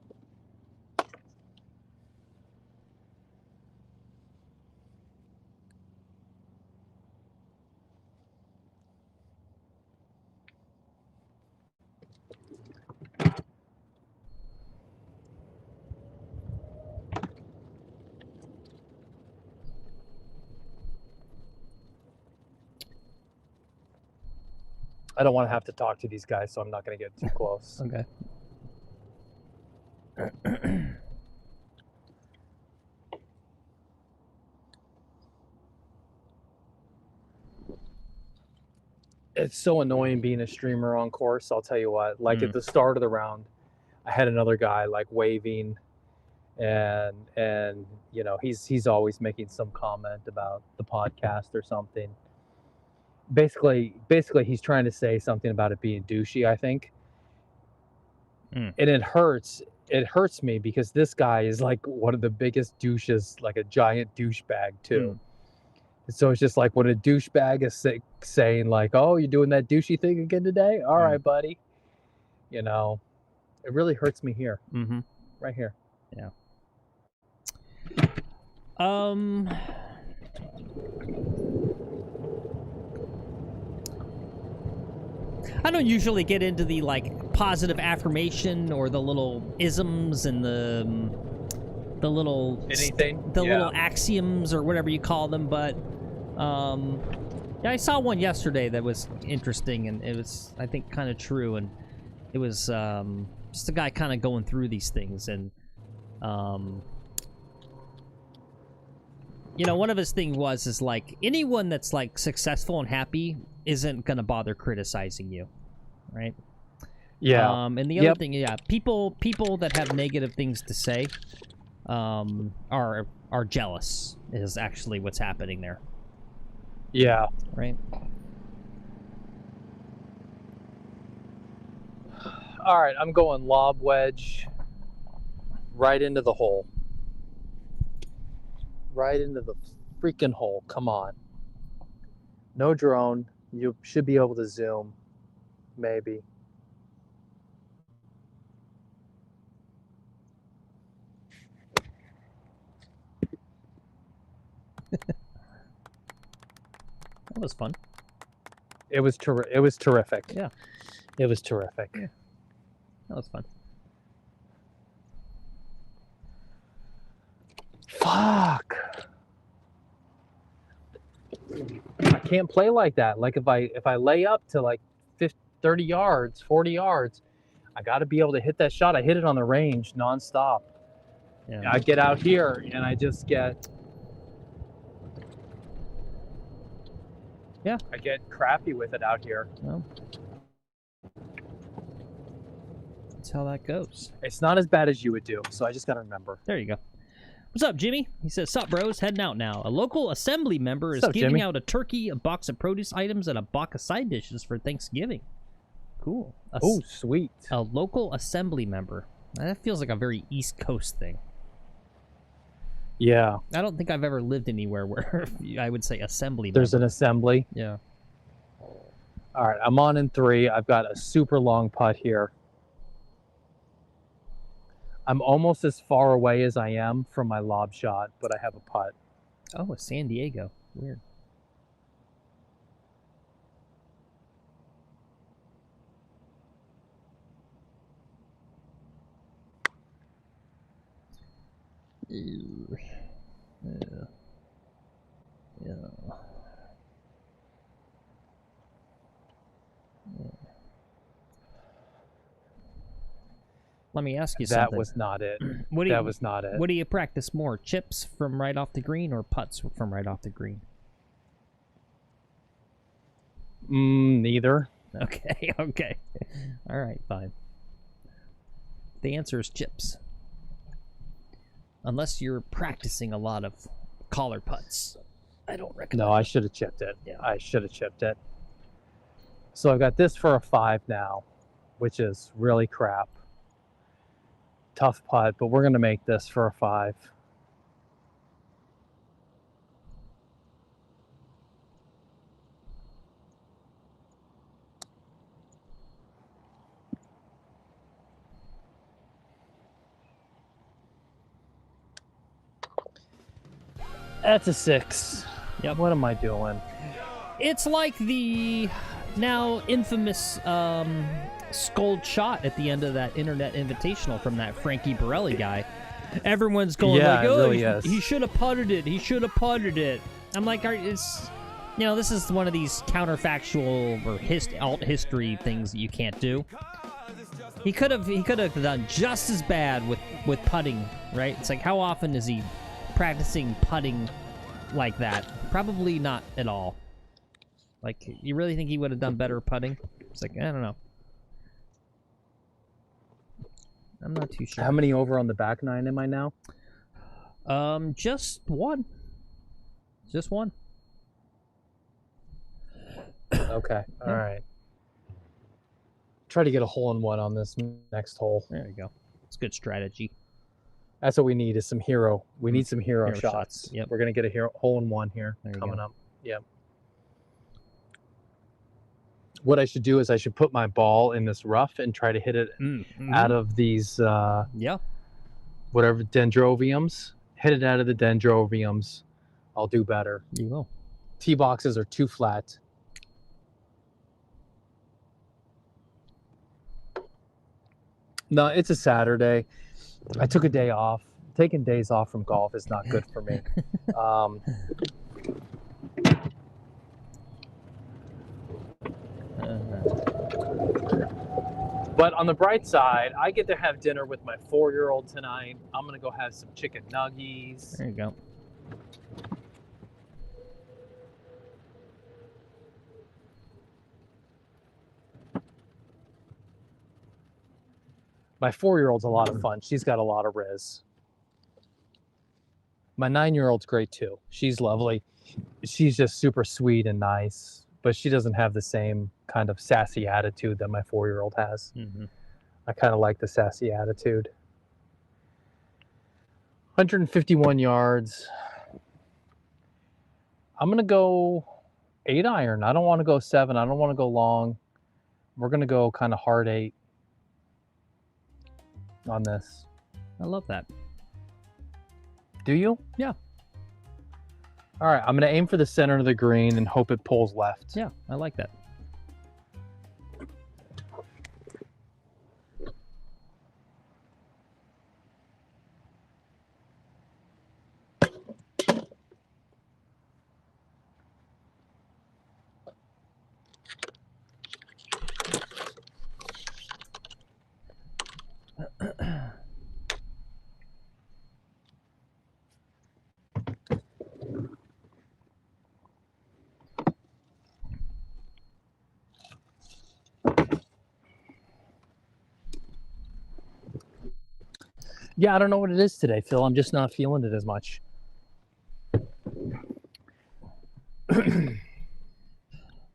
I don't want to have to talk to these guys, so I'm not going to get too close. Okay. It's so annoying being a streamer on course. I'll tell you what. Like at the start of the round, I had another guy like waving, and you know he's always making some comment about the podcast or something. Basically, he's trying to say something about it being douchey, I think. And it hurts me because this guy is like one of the biggest douches, like a giant douchebag too. So it's just like when a douchebag is saying like, oh, you're doing that douchey thing again today? All right, buddy. You know, it really hurts me here. Right here. Yeah. I don't usually get into the like positive affirmation or the little isms and the little little axioms or whatever you call them, but yeah, I saw one yesterday that was interesting, and it was, I think, kind of true, and it was just a guy kind of going through these things, and you know, one of his things is like anyone that's like successful and happy isn't gonna bother criticizing you, right? Yeah. And the other thing, yeah, people that have negative things to say are jealous is actually what's happening there. Yeah. Right. All right, I'm going lob wedge right into the hole. Right into the freaking hole. Come on. No drone. You should be able to zoom. Maybe. That was fun. It was terrific. Yeah. It was terrific. Yeah. That was fun. Fuck. I can't play like that. Like if I lay up to like 30 yards, 40 yards, I got to be able to hit that shot. I hit it on the range nonstop. Yeah. I get out here and I just get I get crappy with it out here. Well, that's how that goes. It's not as bad as you would do, so I just got to remember. There you go. What's up, Jimmy? He says, "Sup, bros? Heading out now. A local assembly member is giving out a turkey, a box of produce items, and a box of side dishes for Thanksgiving." Cool. Oh, sweet. A local assembly member. That feels like a very East Coast thing. Yeah. I don't think I've ever lived anywhere where I would say assembly There's member. an assembly. Yeah. All right, I'm on in 3. I've got a super long putt here. I'm almost as far away as I am from my lob shot, but I have a putt. Oh, it's San Diego. Weird. Ew. Yeah. Yeah. Let me ask you something. That was not it. That was not it. What do you practice more, chips from right off the green or putts from right off the green? Neither. Okay, okay. All right, fine. The answer is chips. Unless you're practicing a lot of collar putts. I don't recommend. No, I should have chipped it. Yeah. I should have chipped it. So I've got this for a 5 now, which is really crap. Tough putt, but we're going to make this for a 5. That's a 6. Yep. What am I doing? It's like the now infamous scold shot at the end of that internet invitational from that Frankie Borelli guy. Everyone's going Yeah, like, it "Oh, really is. he should have putted it. He should have putted it." I'm like, it's, you know, this is one of these counterfactual or alt history things that you can't do. He could have done just as bad with putting, right? It's like, how often is he practicing putting like that? Probably not at all. Like, you really think he would have done better putting? It's like, I don't know. I'm not too sure. How many over on the back 9 am I now? Just one. Just one. Okay, all right. Try to get a hole in one on this next hole. There you go. It's good strategy. That's what we need, is some hero. We need some hero Hero shots. shots, yep. We're gonna get a hole in one here There you coming go. up. Yep. What I should do is I should put my ball in this rough and try to hit it out of these Yeah. whatever dendrobiums. Hit it out of the dendrobiums. I'll do better. You will. Tee boxes are too flat. No, it's a Saturday. I took a day off. Taking days off from golf is not good for me. But on the bright side, I get to have dinner with my 4-year-old tonight. I'm going to go have some chicken nuggies. There you go. My 4-year-old's a lot of fun. She's got a lot of riz. My 9-year-old's great too. She's lovely. She's just super sweet and nice, but she doesn't have the same kind of sassy attitude that my 4-year-old has. I kind of like the sassy attitude. 151 yards. I'm going to go 8 iron. I don't want to go 7. I don't want to go long. We're going to go kind of hard 8 on this. I love that. Do you? Yeah. All right, I'm going to aim for the center of the green and hope it pulls left. Yeah, I like that. Yeah, I don't know what it is today, Phil. I'm just not feeling it as much.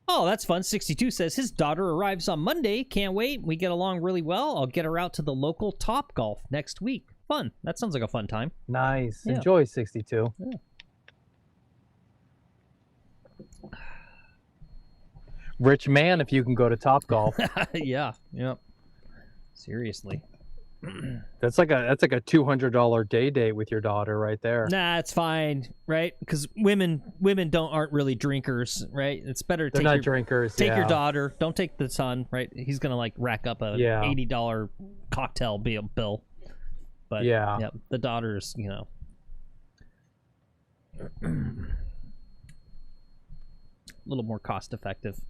Oh, that's fun. 62 says his daughter arrives on Monday. Can't wait. We get along really well. I'll get her out to the local Top Golf next week. Fun. That sounds like a fun time. Nice. Yeah. Enjoy 62. Yeah. Rich man if you can go to Top Golf. Yeah. Yep. Seriously. That's like a $200 day date with your daughter right there. Nah, it's fine, right? Because women aren't really drinkers, right? It's better to They're not drinkers. take your yeah. daughter. Don't take the son, right? He's gonna like rack up a Yeah. $80 cocktail bill. But Yeah. the daughter's, you know, a little more cost effective.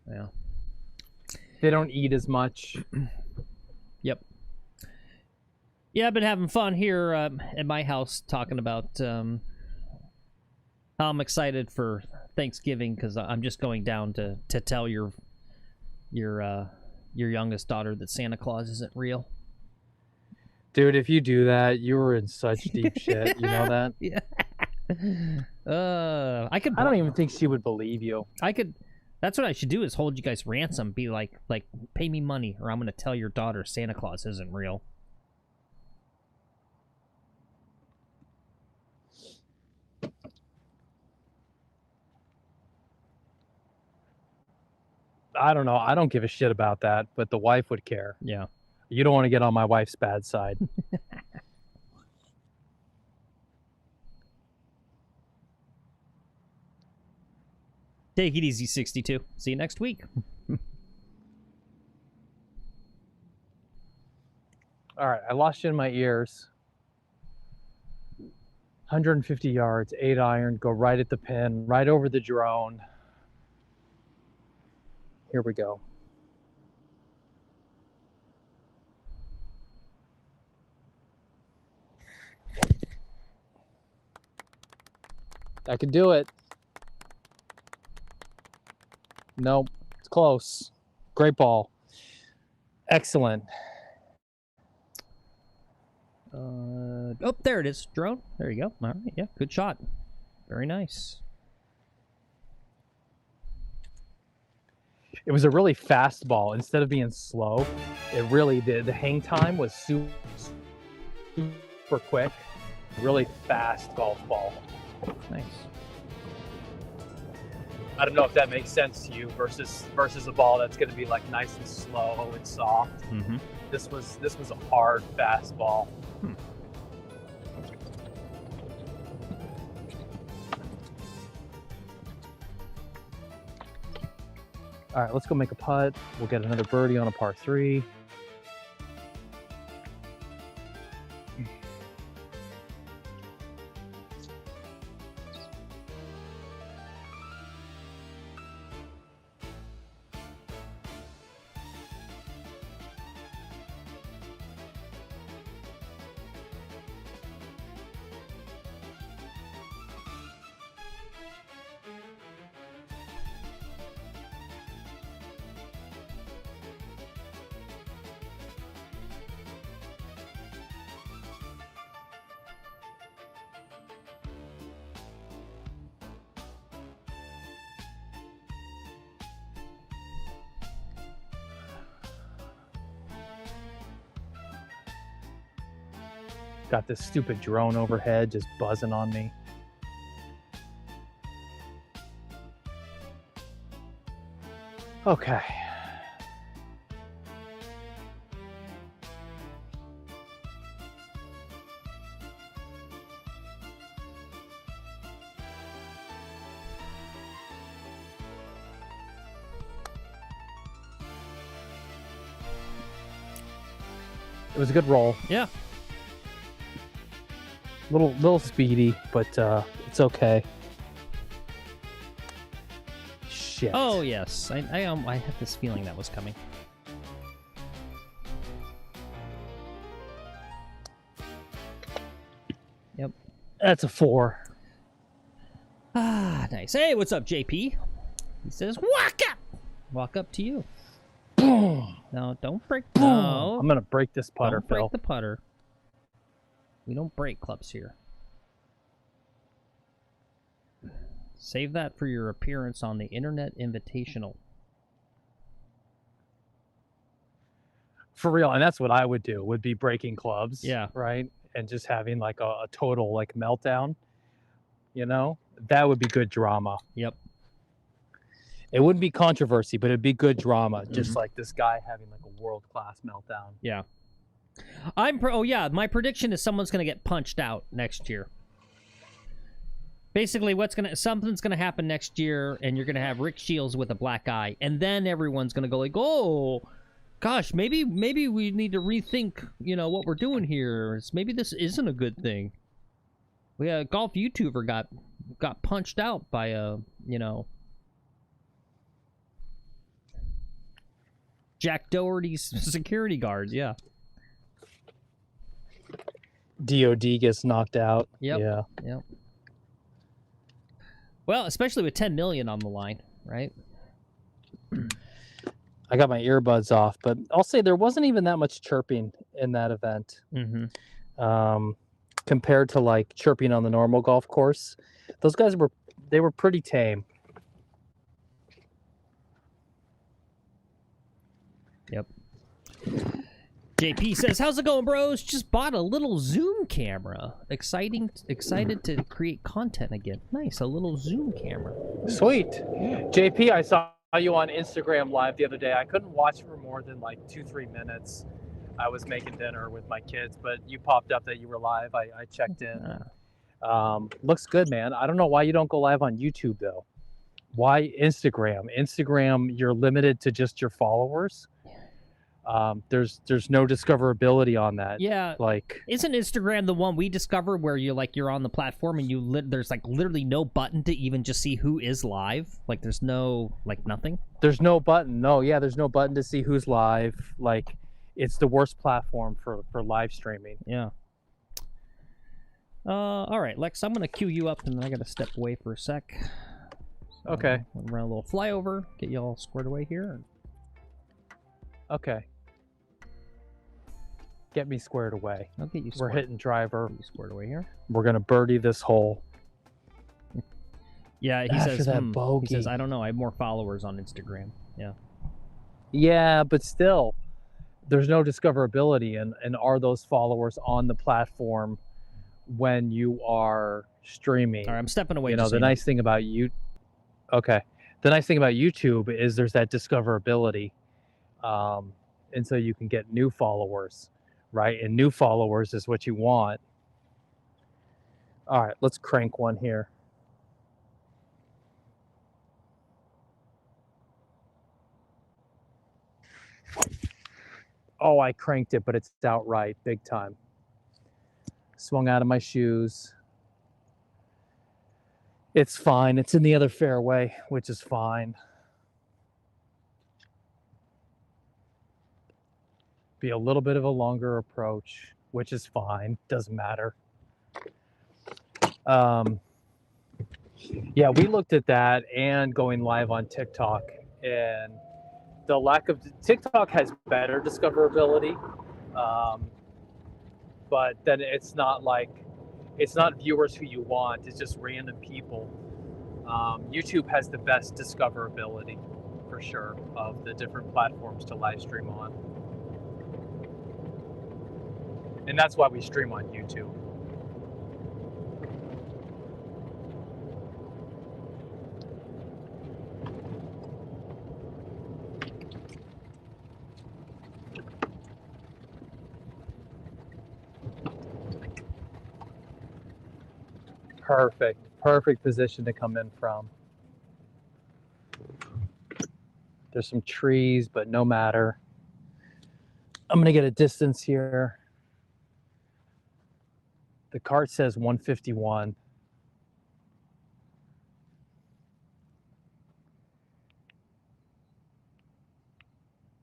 Yeah. They don't eat as much. Yep. Yeah, I've been having fun here at my house talking about how I'm excited for Thanksgiving because I'm just going down to tell your youngest daughter that Santa Claus isn't real. Dude, if you do that, you were in such deep shit. You know that? Yeah. I don't even think she would believe you. I could. That's what I should do is hold you guys ransom. Be like, pay me money, or I'm gonna tell your daughter Santa Claus isn't real. I don't know. I don't give a shit about that, but the wife would care. Yeah. You don't want to get on my wife's bad side. Take it easy, 62. See you next week. All right, I lost you in my ears. 150 yards, 8 iron, go right at the pin, right over the drone. Here we go. I can do it. Nope, it's close. Great ball. Excellent. Oh, there it is. Drone. There you go. All right. Yeah, good shot. Very nice. It was a really fast ball. Instead of being slow, it really did. The hang time was super quick. Really fast golf ball. Nice. I don't know if that makes sense to you versus a ball that's going to be like nice and slow and soft. Mm-hmm. This was a hard fast ball. All right, let's go make a putt. We'll get another birdie on a par 3. Got this stupid drone overhead just buzzing on me. Okay. It was a good roll. Yeah. Little speedy, but it's okay. Shit. Oh yes, I had this feeling that was coming. Yep. That's a 4. Ah, nice. Hey, what's up, JP? He says, "Walk up." Walk up to you. No, don't break. No, I'm gonna break this putter, don't break Phil. the putter. We don't break clubs here. Save that for your appearance on the Internet Invitational. For real, and that's what I would do, would be breaking clubs. Yeah. Right? And just having like a total like meltdown. You know? That would be good drama. Yep. It wouldn't be controversy, but it'd be good drama. Just like this guy having like a world-class meltdown. Yeah. Oh yeah, my prediction is someone's gonna get punched out next year. Basically, something's gonna happen next year, and you're gonna have Rick Shields with a black eye, and then everyone's gonna go like, "Oh, gosh, maybe we need to rethink, what we're doing here. Maybe this isn't a good thing." We a golf YouTuber got punched out by a Jack Doherty's security guards. Yeah. DOD gets knocked out. Yep. Yeah. Yep. Well, especially with 10 million on the line, right? I got my earbuds off, but I'll say there wasn't even that much chirping in that event. Compared to like chirping on the normal golf course. Those guys were pretty tame. Yep. JP says, "How's it going, bros? Just bought a little Zoom camera. Excited to create content again. Nice, a little Zoom camera. Sweet. JP, I saw you on Instagram Live the other day. I couldn't watch for more than like 2-3 minutes. I was making dinner with my kids, but you popped up that you were live. I checked in. Looks good, man. I don't know why you don't go live on YouTube though. Why Instagram? Instagram, you're limited to just your followers. There's no discoverability on that. Yeah, like isn't Instagram the one we discovered where you're on the platform and there's like literally no button to even just see who is live? Like there's no nothing. There's no button. No, yeah, there's no button to see who's live. Like it's the worst platform for live streaming. Yeah. All right, Lex, I'm gonna queue you up and I gotta step away for a sec. Okay. Run a little flyover, get you all squared away here. Okay. Get me squared away. I'll get you We're hitting driver. Get you squared away here. We're gonna birdie this hole. Yeah, he After says. that bogey. He says, I don't know. I have more followers on Instagram. Yeah. Yeah, but still, there's no discoverability, and are those followers on the platform when you are streaming? All right, I'm stepping away. You know, the nice thing about you. Okay, the nice thing about YouTube is there's that discoverability, and so you can get new followers. Right, and new followers is what you want. All right, let's crank one here. Oh, I cranked it, but it's outright, big time. Swung out of my shoes. It's fine. It's in the other fairway, which is fine. Be a little bit of a longer approach, which is fine. Doesn't matter. Yeah, we looked at that and going live on TikTok, and the lack of TikTok has better discoverability, but then it's not viewers who you want. It's just random people. YouTube has the best discoverability for sure of the different platforms to live stream on. And that's why we stream on YouTube. Perfect position to come in from. There's some trees, but no matter. I'm gonna get a distance here. The cart says 151.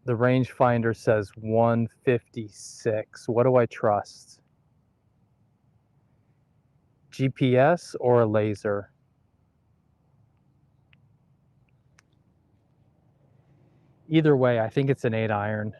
The rangefinder says 156. What do I trust? GPS or a laser? Either way, I think it's an 8-iron.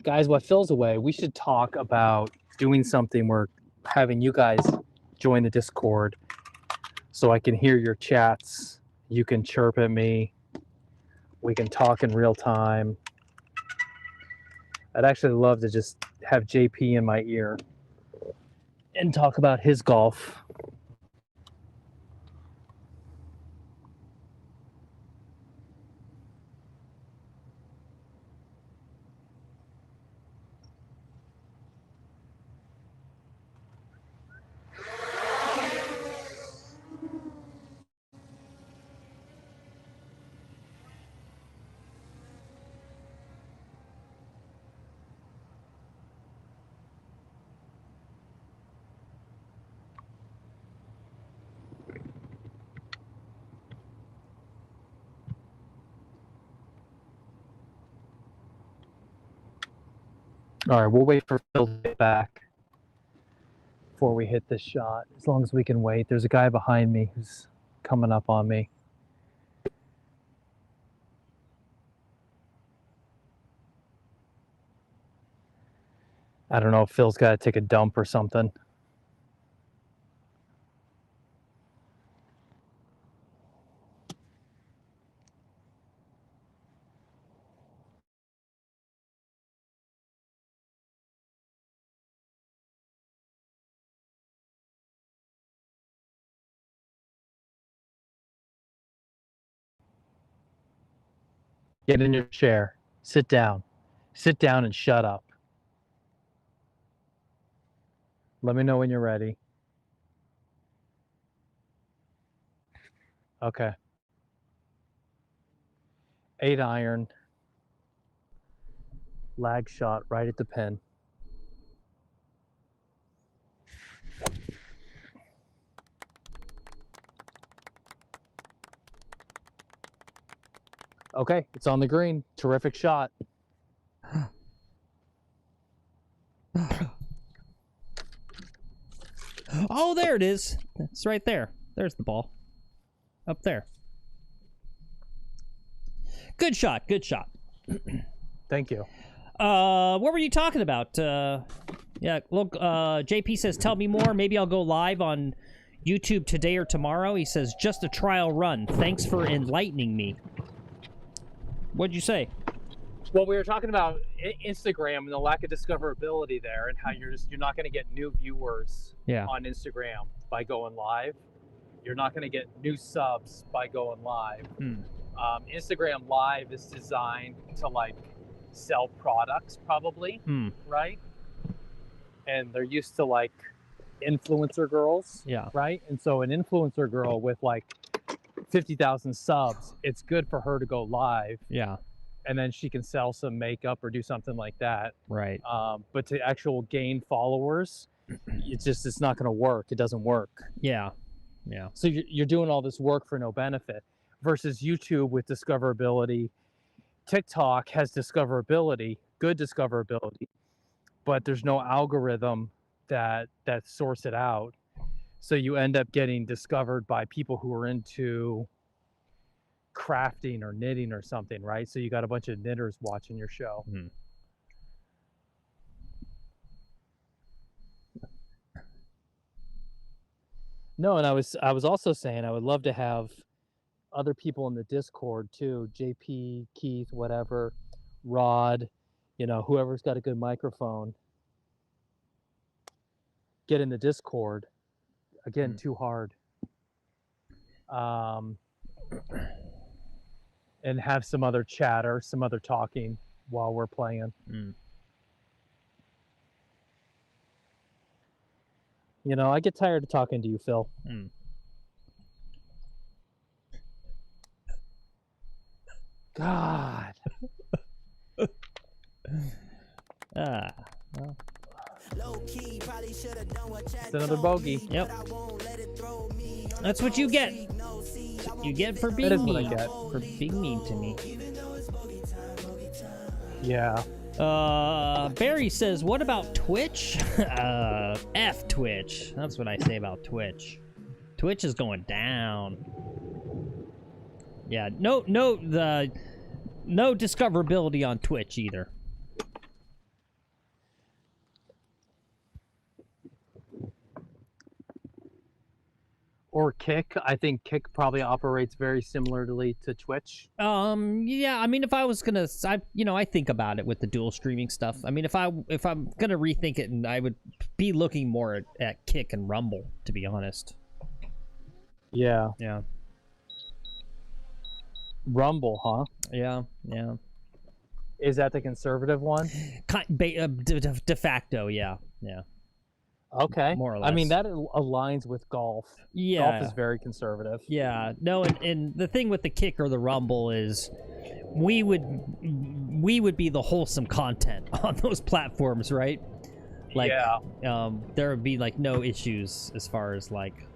Guys, while Phil's away, we should talk about doing something where having you guys join the Discord so I can hear your chats. You can chirp at me. We can talk in real time. I'd actually love to just have JP in my ear and talk about his golf. All right, we'll wait for Phil to get back before we hit this shot. As long as we can wait. There's a guy behind me who's coming up on me. I don't know if Phil's got to take a dump or something. Get in your chair. Sit down. Sit down and shut up. Let me know when you're ready. Okay. 8 iron. Lag shot right at the pin. Okay, it's on the green. Terrific shot. Oh, there it is. It's right there. There's the ball. Up there. Good shot. Good shot. Thank you. What were you talking about? Yeah, look, JP says, tell me more. Maybe I'll go live on YouTube today or tomorrow. He says, just a trial run. Thanks for enlightening me. What'd you say? Well, we were talking about Instagram and the lack of discoverability there, and how you're not going to get new viewers on Instagram by going live. You're not going to get new subs by going live. Instagram Live is designed to like sell products, probably, right? And they're used to like influencer girls, right? And so an influencer girl with like 50,000 subs, it's good for her to go live. And then she can sell some makeup or do something like that. Right. But to actual gain followers, it's not going to work. It doesn't work. Yeah. So you're doing all this work for no benefit. Versus YouTube with discoverability. TikTok has discoverability, good discoverability, but there's no algorithm that sorts it out. So you end up getting discovered by people who are into crafting or knitting or something, right? So you got a bunch of knitters watching your show. No, and I was also saying I would love to have other people in the Discord too, JP, Keith, whatever, Rod, whoever's got a good microphone. Get in the Discord. Again, too hard. And have some other chatter, some other talking while we're playing. I get tired of talking to you, Phil. God. Well. It's another bogey. Yep. That's what you get. You get for being That is what mean. I get. For being mean to me. Yeah. Barry says, what about Twitch? F Twitch. That's what I say about Twitch. Twitch is going down. Yeah, no discoverability on Twitch either. Or Kick. I think Kick probably operates very similarly to Twitch. Yeah, I mean, if I was gonna, I think about it with the dual streaming stuff. I mean, if I'm gonna rethink it, and I would be looking more at Kick and Rumble, to be honest. Yeah. Rumble, huh? Yeah. Is that the conservative one? De facto, yeah. Okay. More or less. I mean, that aligns with golf. Yeah. Golf is very conservative. Yeah. No, and the thing with the Kick or the Rumble is we would be the wholesome content on those platforms, right? Like, there would be like no issues as far as like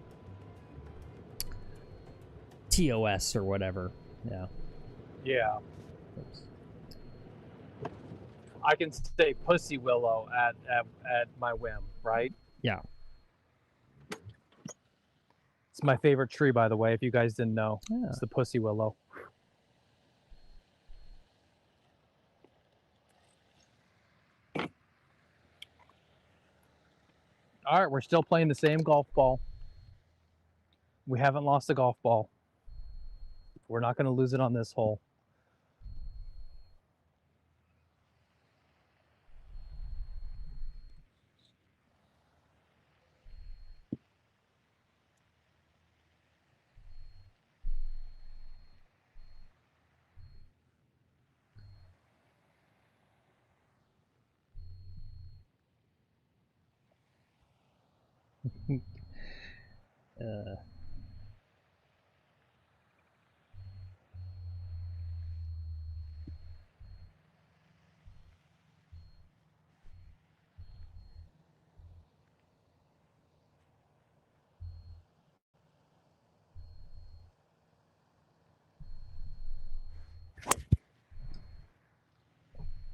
TOS or whatever. Yeah. Yeah. I can say pussy willow at my whim, right? Yeah. It's my favorite tree, by the way, if you guys didn't know. Yeah. It's the pussy willow. All right, we're still playing the same golf ball. We haven't lost a golf ball. We're not going to lose it on this hole.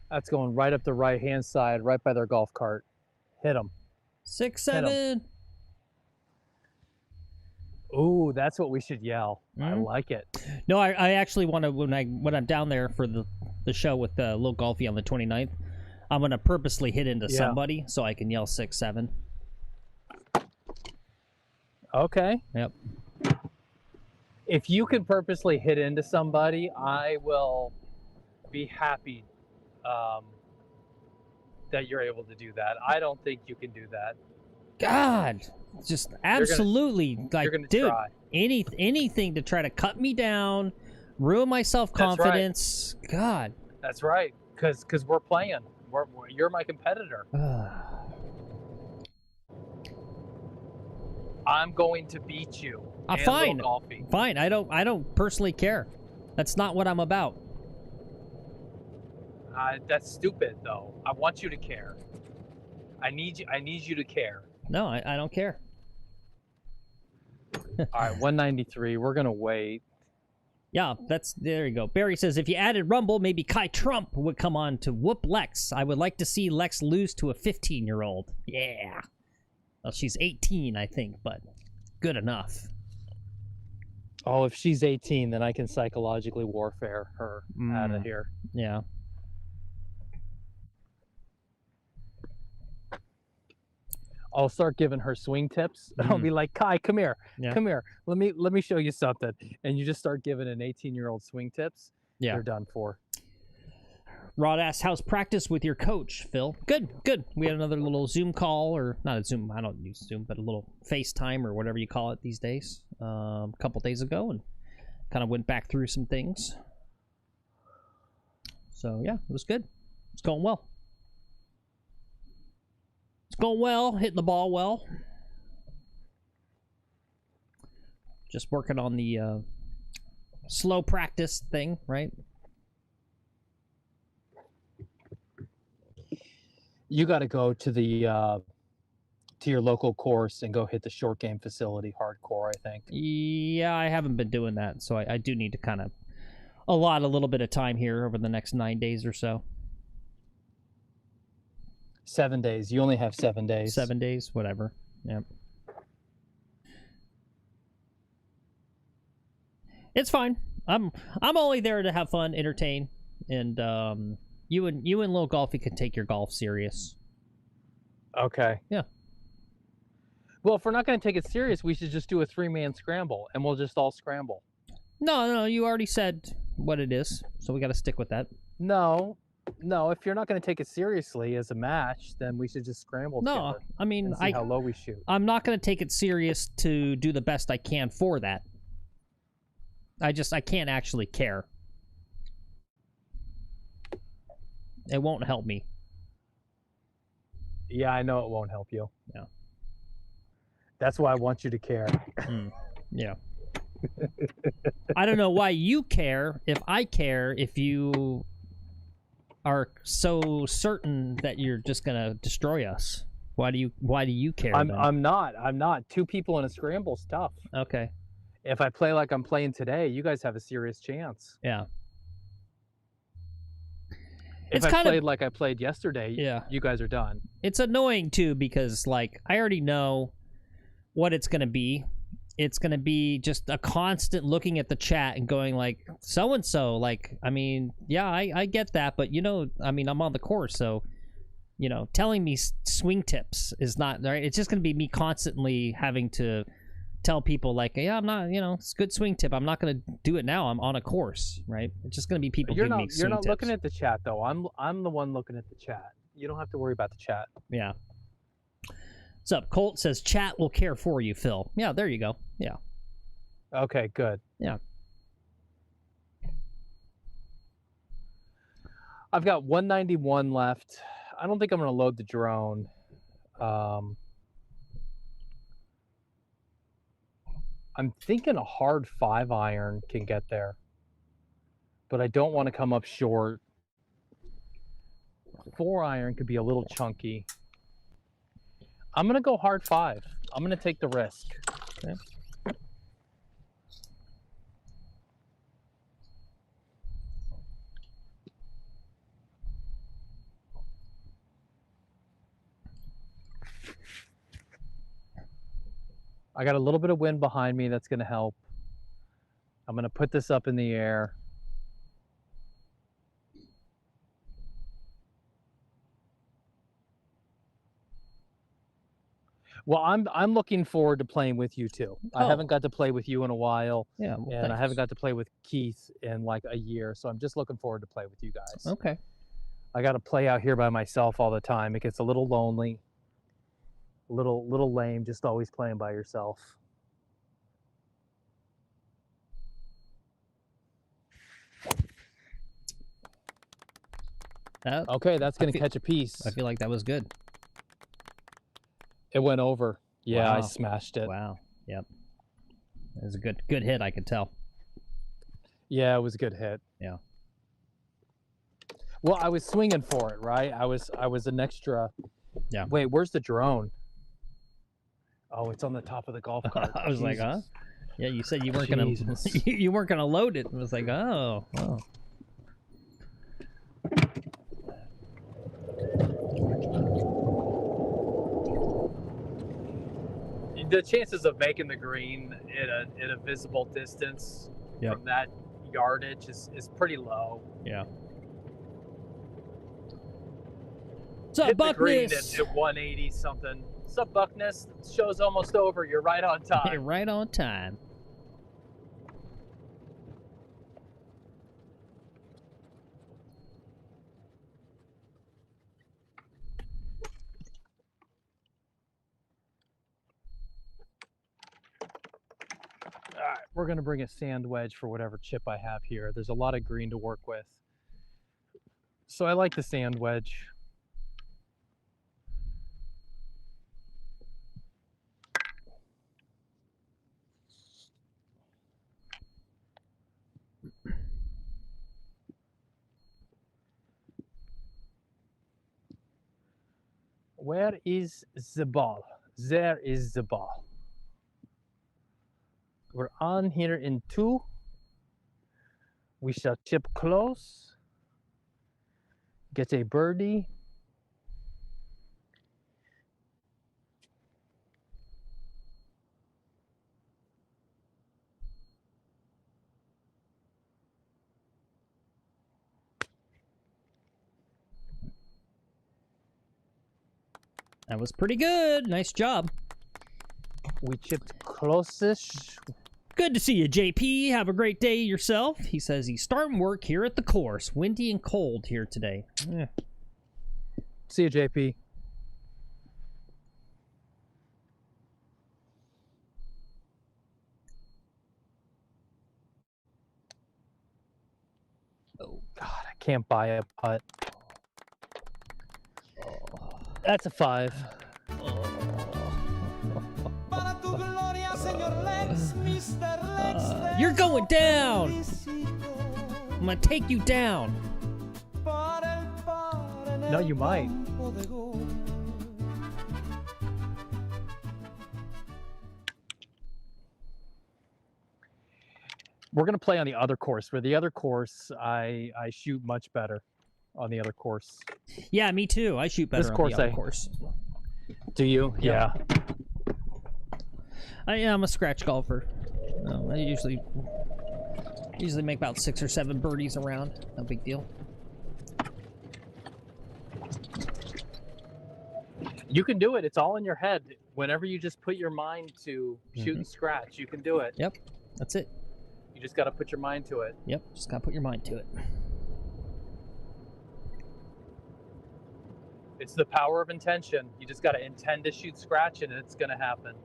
That's going right up the right-hand side, right by their golf cart. Hit them. 6-7. Ooh, that's what we should yell. I like it. No, I actually want to, when I'm down there for the show with Lil Golfy on the 29th, I'm going to purposely hit into somebody so I can yell 6-7. Okay. Yep. If you can purposely hit into somebody, I will be happy that you're able to do that. I don't think you can do that. God, just absolutely, you're gonna dude, try. anything to try to cut me down, ruin my self-confidence. Right. God. That's right, because we're playing. You're my competitor. I'm going to beat you. Fine. Fine. I don't personally care. That's not what I'm about. That's stupid, though. I want you to care. I need you to care. No, I don't care. All right, 193. We're gonna wait. Yeah, there you go. Barry says, if you added Rumble, maybe Kai Trump would come on to whoop Lex. I would like to see Lex lose to a 15-year-old. Yeah. Well, she's 18, I think, but good enough. Oh, if she's 18, then I can psychologically warfare her out of here. Yeah. I'll start giving her swing tips. I'll be like, Kai, come here. Yeah. Come here. Let me show you something. And you just start giving an 18-year-old swing tips. Yeah. They're done for. Rod asks, how's practice with your coach, Phil? Good. We had another little Zoom call, or not a Zoom, I don't use Zoom, but a little FaceTime or whatever you call it these days, a couple days ago, and kind of went back through some things. So, yeah, it was good. It's going well. It's going well, hitting the ball well. Just working on the slow practice thing, right? You got to go to the to your local course and go hit the short game facility hardcore, I think. Yeah, I haven't been doing that, so I do need to kind of allot a little bit of time here over the next 9 days or so. 7 days. You only have 7 days. 7 days, whatever. Yep. It's fine. I'm only there to have fun, entertain, and you and Lil Golfy can take your golf serious. Okay. Yeah. Well, if we're not going to take it serious, we should just do a 3-man scramble, and we'll just all scramble. No, you already said what it is, so we got to stick with that. No, if you're not going to take it seriously as a match, then we should just scramble together. I mean, and see how low we shoot. I'm not going to take it serious to do the best I can for that. I can't actually care. It won't help me. Yeah, I know it won't help you. Yeah. That's why I want you to care. Yeah. I don't know why you care if I care, if you are so certain that you're just gonna destroy us. Why do you care? I'm not. 2 people in a scramble's tough. Okay. If I play like I'm playing today, you guys have a serious chance. Yeah. It's If I kind played of like I played yesterday, yeah. you guys are done. It's annoying too because like I already know what it's gonna be. It's gonna be just a constant looking at the chat and going like so and so. Like I mean, yeah, I get that, but you know, I mean, I'm on the course, so you know, telling me swing tips is not right. It's just gonna be me constantly having to tell people like, yeah, I'm not, you know, it's a good swing tip. I'm not gonna do it now. I'm on a course, right? It's just gonna be people giving me swing You're not tips. looking at the chat though. I'm the one looking at the chat. You don't have to worry about the chat. Yeah. What's up? Colt says chat will care for you, Phil. Yeah, there you go. Yeah. Okay, good. Yeah. I've got 191 left. I don't think I'm gonna load the drone. I'm thinking a hard 5-iron can get there, but I don't want to come up short. 4-iron could be a little chunky. I'm gonna go hard 5. I'm gonna take the risk. Okay. I got a little bit of wind behind me that's gonna help. I'm gonna put this up in the air. Well, I'm looking forward to playing with you too. I haven't got to play with you in a while. Yeah. Well, and thanks. I haven't got to play with Keith in like a year, so I'm just looking forward to play with you guys. Okay. I got to play out here by myself all the time. It gets a little lonely, a little lame, just always playing by yourself. Okay, that's gonna catch a piece. I feel like that was good. It went over. Yeah, I Wow. smashed it. Wow. Yep. It was a good hit, I could tell. Yeah, it was a good hit. Yeah. Well, I was swinging for it, right? I was an extra. Yeah. Wait, where's the drone? Oh, it's on the top of the golf cart. I was like, huh? Jesus. Yeah, you said you weren't gonna Jesus. you weren't gonna load it. I was like, oh. The chances of making the green at a visible distance from that yardage is pretty low. Yeah. What's up, Hit the green Buckness? at 180 something. What's up, Buckness? The show's almost over. You're right on time. Hey, right on time. All right, we're gonna bring a sand wedge for whatever chip I have here. There's a lot of green to work with, so I like the sand wedge. Where is the ball? There is the ball. We're on here in 2. We shall chip close. Get a birdie. That was pretty good. Nice job. We chipped close-ish. Good to see you, JP. Have a great day yourself. He says he's starting work here at the course. Windy and cold here today. Yeah. See you, JP. Oh, God, I can't buy a putt. That's a 5. You're going down. I'm gonna take you down. No, you might. We're gonna play on the other course. For the other course, I shoot much better. on the other course. Yeah, me too. I shoot better This on course the other course. Do you? Yeah. Yeah. I am a scratch golfer. I usually make about 6 or 7 birdies around. No big deal. You can do it. It's all in your head. Whenever you just put your mind to shoot and scratch, you can do it. Yep, that's it. You just got to put your mind to it. Yep, just gotta put your mind to it. It's the power of intention. You just got to intend to shoot scratch, and it's going to happen.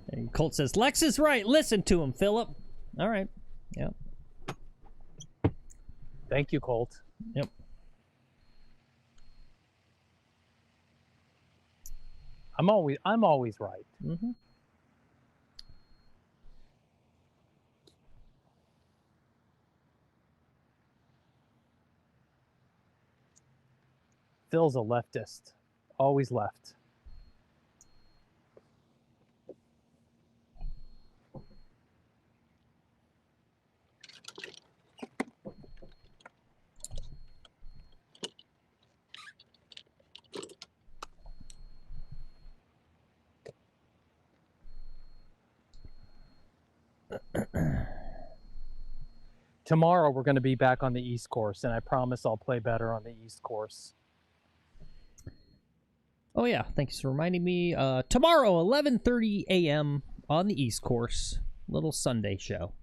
And Colt says, Lex is right. Listen to him, Philip. All right. Yep. Thank you, Colt. Yep. I'm always right. Mm-hmm. Phil's a leftist. Always left. Tomorrow we're going to be back on the East Course, and I promise I'll play better on the East Course. Oh yeah, thanks for reminding me. Tomorrow, 11:30 a.m. on the East Course, little Sunday show.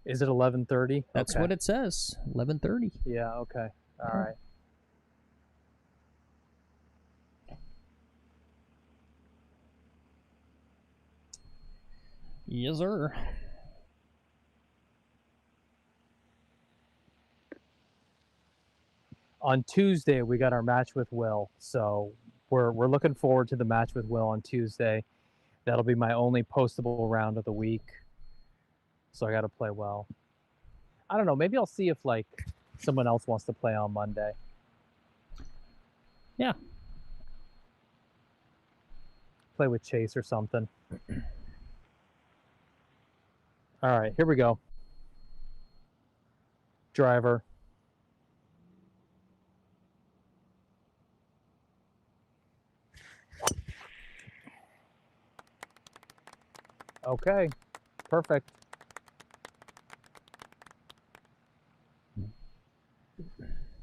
Is it 11:30? That's okay. what it says. 11:30. Yeah. Okay. All right. Yes, sir. On Tuesday we got our match with Will, so we're looking forward to the match with Will on Tuesday. That'll be my only postable round of the week, so I got to play well. I don't know, maybe I'll see if like someone else wants to play on Monday. Yeah. Play with Chase or something. All right, here we go. Driver. Okay, perfect.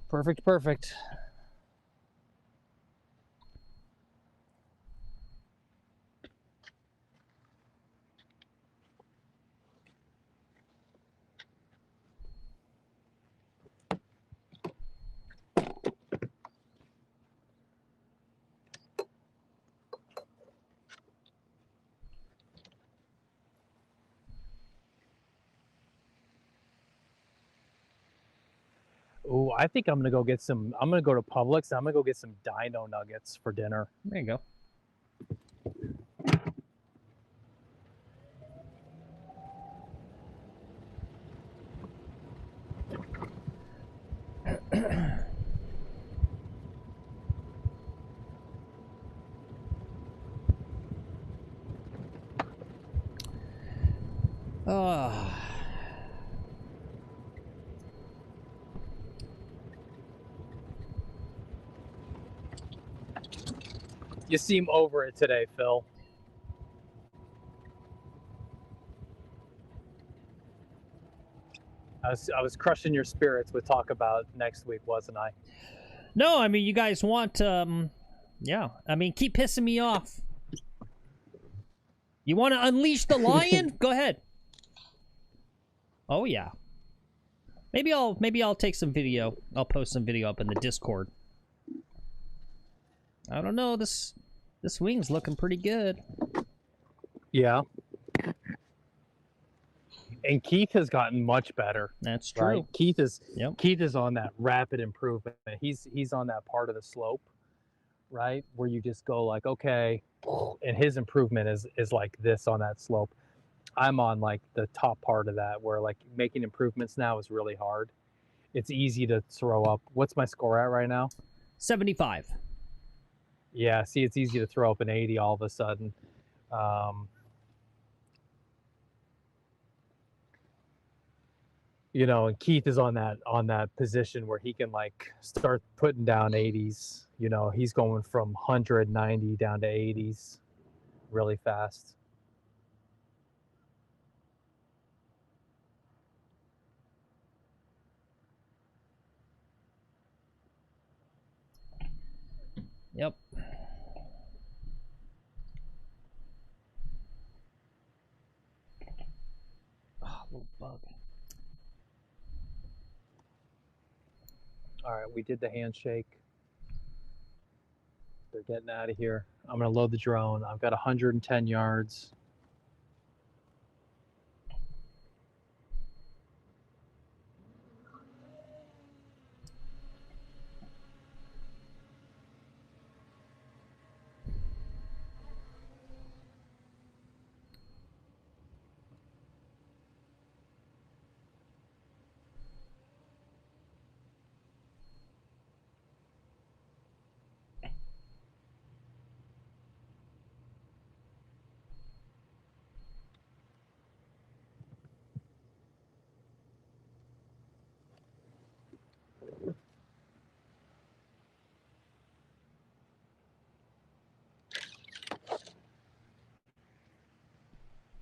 Perfect. Ooh, I think I'm gonna go get some. I'm gonna go to Publix. I'm gonna go get some Dino Nuggets for dinner. There you go. You seem over it today, Phil. I was crushing your spirits with talk about next week, wasn't I? No, I mean, you guys want, yeah. I mean, keep pissing me off. You want to unleash the lion? Go ahead. Oh, yeah. Maybe I'll take some video. I'll post some video up in the Discord. I don't know, this wing's looking pretty good. Yeah. And Keith has gotten much better. That's true. Right? Keith is Yep. Keith is on that rapid improvement. He's on that part of the slope, right? Where you just go like, okay, and his improvement is like this on that slope. I'm on like the top part of that where like making improvements now is really hard. It's easy to throw up. What's my score at right now? 75. Yeah, see, it's easy to throw up an 80 all of a sudden. You know, and Keith is on that position where he can like start putting down 80s. You know, he's going from 190 down to 80s really fast. Yep. Oh, little bug. All right, we did the handshake. They're getting out of here. I'm going to load the drone. I've got 110 yards.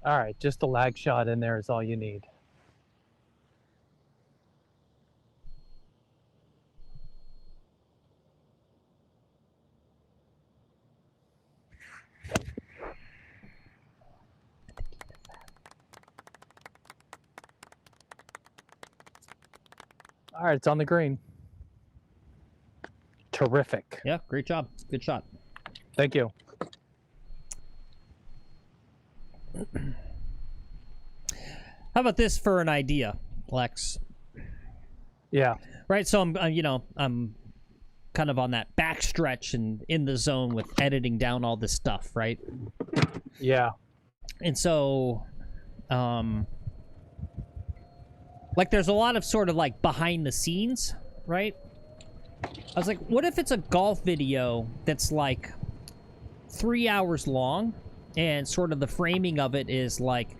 All right, just a lag shot in there is all you need. All right, it's on the green. Terrific. Yeah, great job. Good shot. Thank you. How about this for an idea, Lex? Yeah. Right, so I'm kind of on that backstretch and in the zone with editing down all this stuff, right? Yeah. And so, like, there's a lot of sort of like behind the scenes, right? I was like, what if it's a golf video that's like 3 hours long, and sort of the framing of it is like,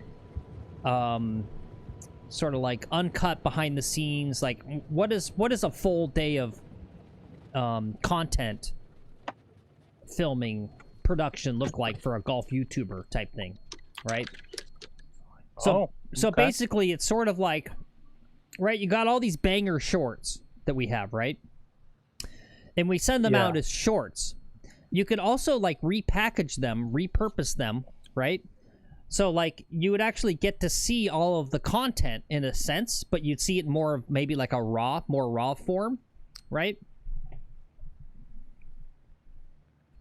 sort of like uncut behind the scenes, like what is a full day of content filming production look like for a golf YouTuber type thing, right? So okay. basically it's sort of like, right, you got all these banger shorts that we have, right? And we send them out as shorts. You could also like repackage them, repurpose them, right? So, like, you would actually get to see all of the content in a sense, but you'd see it more of maybe like a more raw form, right?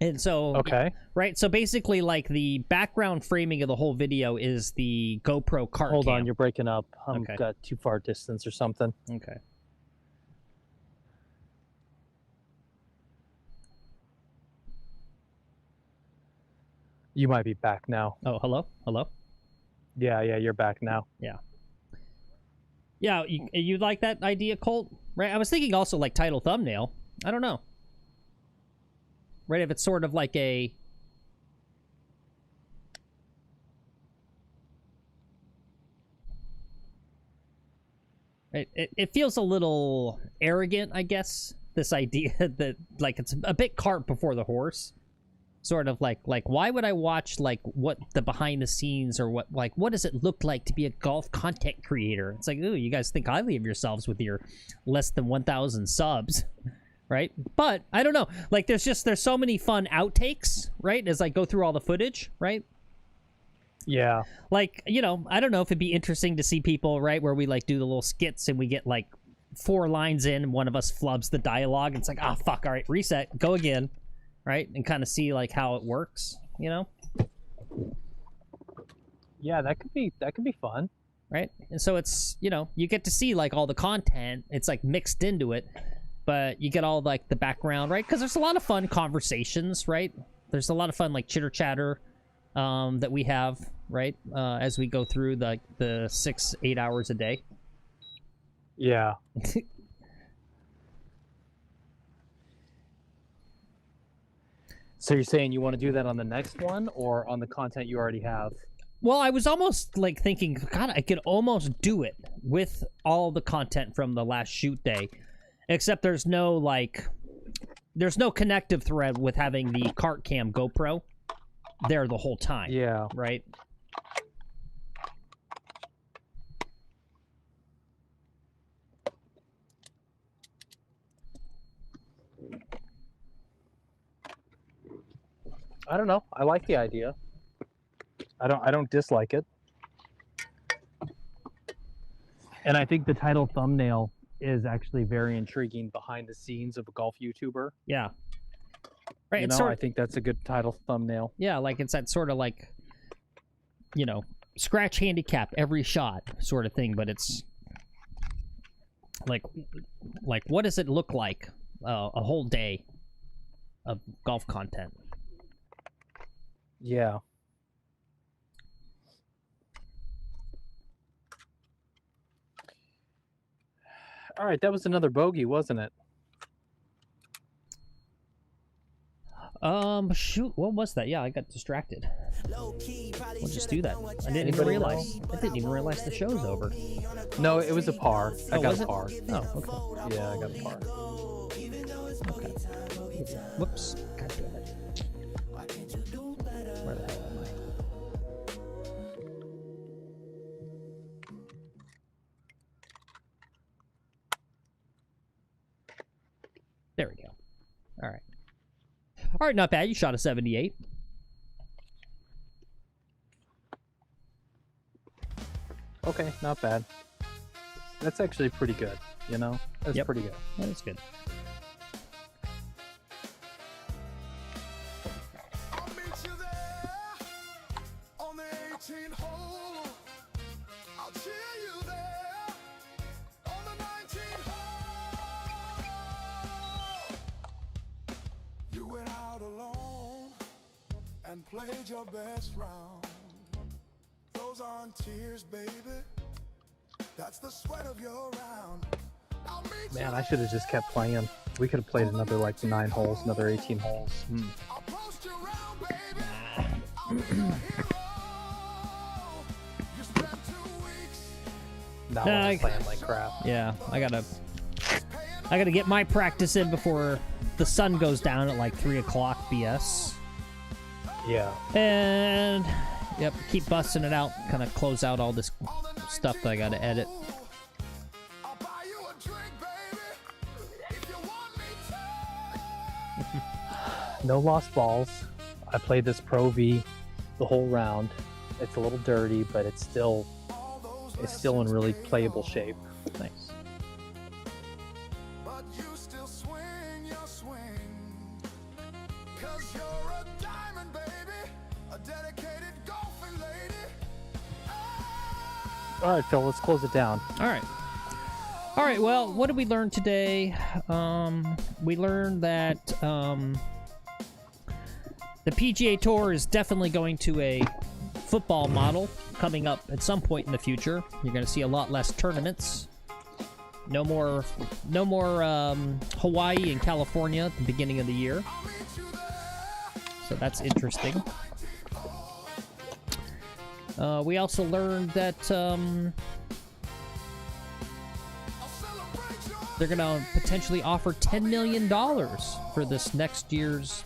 And so, okay. Right? So basically, like, the background framing of the whole video is the GoPro cart Hold cam. on, you're breaking up. I'm Okay. got too far distance or something. Okay. You might be back now. Oh, hello? Hello? Yeah, you're back now. Yeah. Yeah, you like that idea, Colt? Right? I was thinking also like title thumbnail. I don't know. Right, if it's sort of like a... It feels a little arrogant, I guess, this idea that, like, it's a bit cart before the horse. Sort of like why would I watch like what the behind the scenes or what does it look like to be a golf content creator? It's like, ooh, you guys think highly of yourselves with your less than 1,000 subs, right? But I don't know, like there's so many fun outtakes, right? As I go through all the footage, right? Yeah. Like, you know, I don't know if it'd be interesting to see people, right, where we like do the little skits and we get like 4 lines in and one of us flubs the dialogue. It's like, ah, fuck, all right, reset, go again. Right, and kind of see like how it works, you know. Yeah, that could be fun. Right, and so it's, you know, you get to see like all the content. It's like mixed into it, but you get all like the background, right? Because there's a lot of fun conversations, right? There's a lot of fun like chitter chatter that we have, right? As we go through the 6-8 hours a day. Yeah. So you're saying you want to do that on the next one or on the content you already have? Well, I was almost like thinking, God, I could almost do it with all the content from the last shoot day, except there's no connective thread with having the cart cam GoPro there the whole time. Yeah. Right? I don't know. I like the idea. I don't dislike it. And I think the title thumbnail is actually very intriguing, behind the scenes of a golf YouTuber. Yeah. Right. You know, I think that's a good title thumbnail. Yeah, like it's that sort of like, you know, scratch handicap every shot sort of thing, but it's like what does it look like a whole day of golf content? Yeah. All right, that was another bogey, wasn't it? Shoot, what was that? Yeah, I got distracted. We'll just do that. I didn't even realize. I didn't even realize the show's over. No, it was a par. I got was a it? par. Oh, okay. Yeah, I got a par. Okay. Whoops. God damn it. Where the hell am I? There we go. All right. All right, not bad. You shot a 78. Okay, not bad. That's actually pretty good, you know? That's Yep. pretty good. That is good. I'll meet you there on the 18th hole. I'll cheer you there on the 19th hole. You went out alone and played your best round. Those aren't tears, baby. That's the sweat of your round. I'll meet Man, you I should have just kept playing. We could have played another like 9 holes, another 18 holes. I'll post you around, baby. I'll be your hero. You spent 2 weeks Not when I'm playing like crap. Yeah, I gotta get my practice in before the sun goes down at like 3 o'clock BS. Yeah. And yep, keep busting it out. Kind of close out all this stuff that I gotta edit. I'll buy you a drink, baby, if you want me to. No lost balls. I played this Pro V the whole round. It's a little dirty, but it's still in really playable shape. Nice. But you still swing your swing. 'Cause you're a diamond, baby, a dedicated golfing lady. All right, Phil, let's close it down. All right. All right. Well, what did we learn today? We learned that the PGA Tour is definitely going to a football model coming up at some point in the future. You're going to see a lot less tournaments. No more Hawaii and California at the beginning of the year. So that's interesting. We also learned that they're going to potentially offer $10 million for this next year's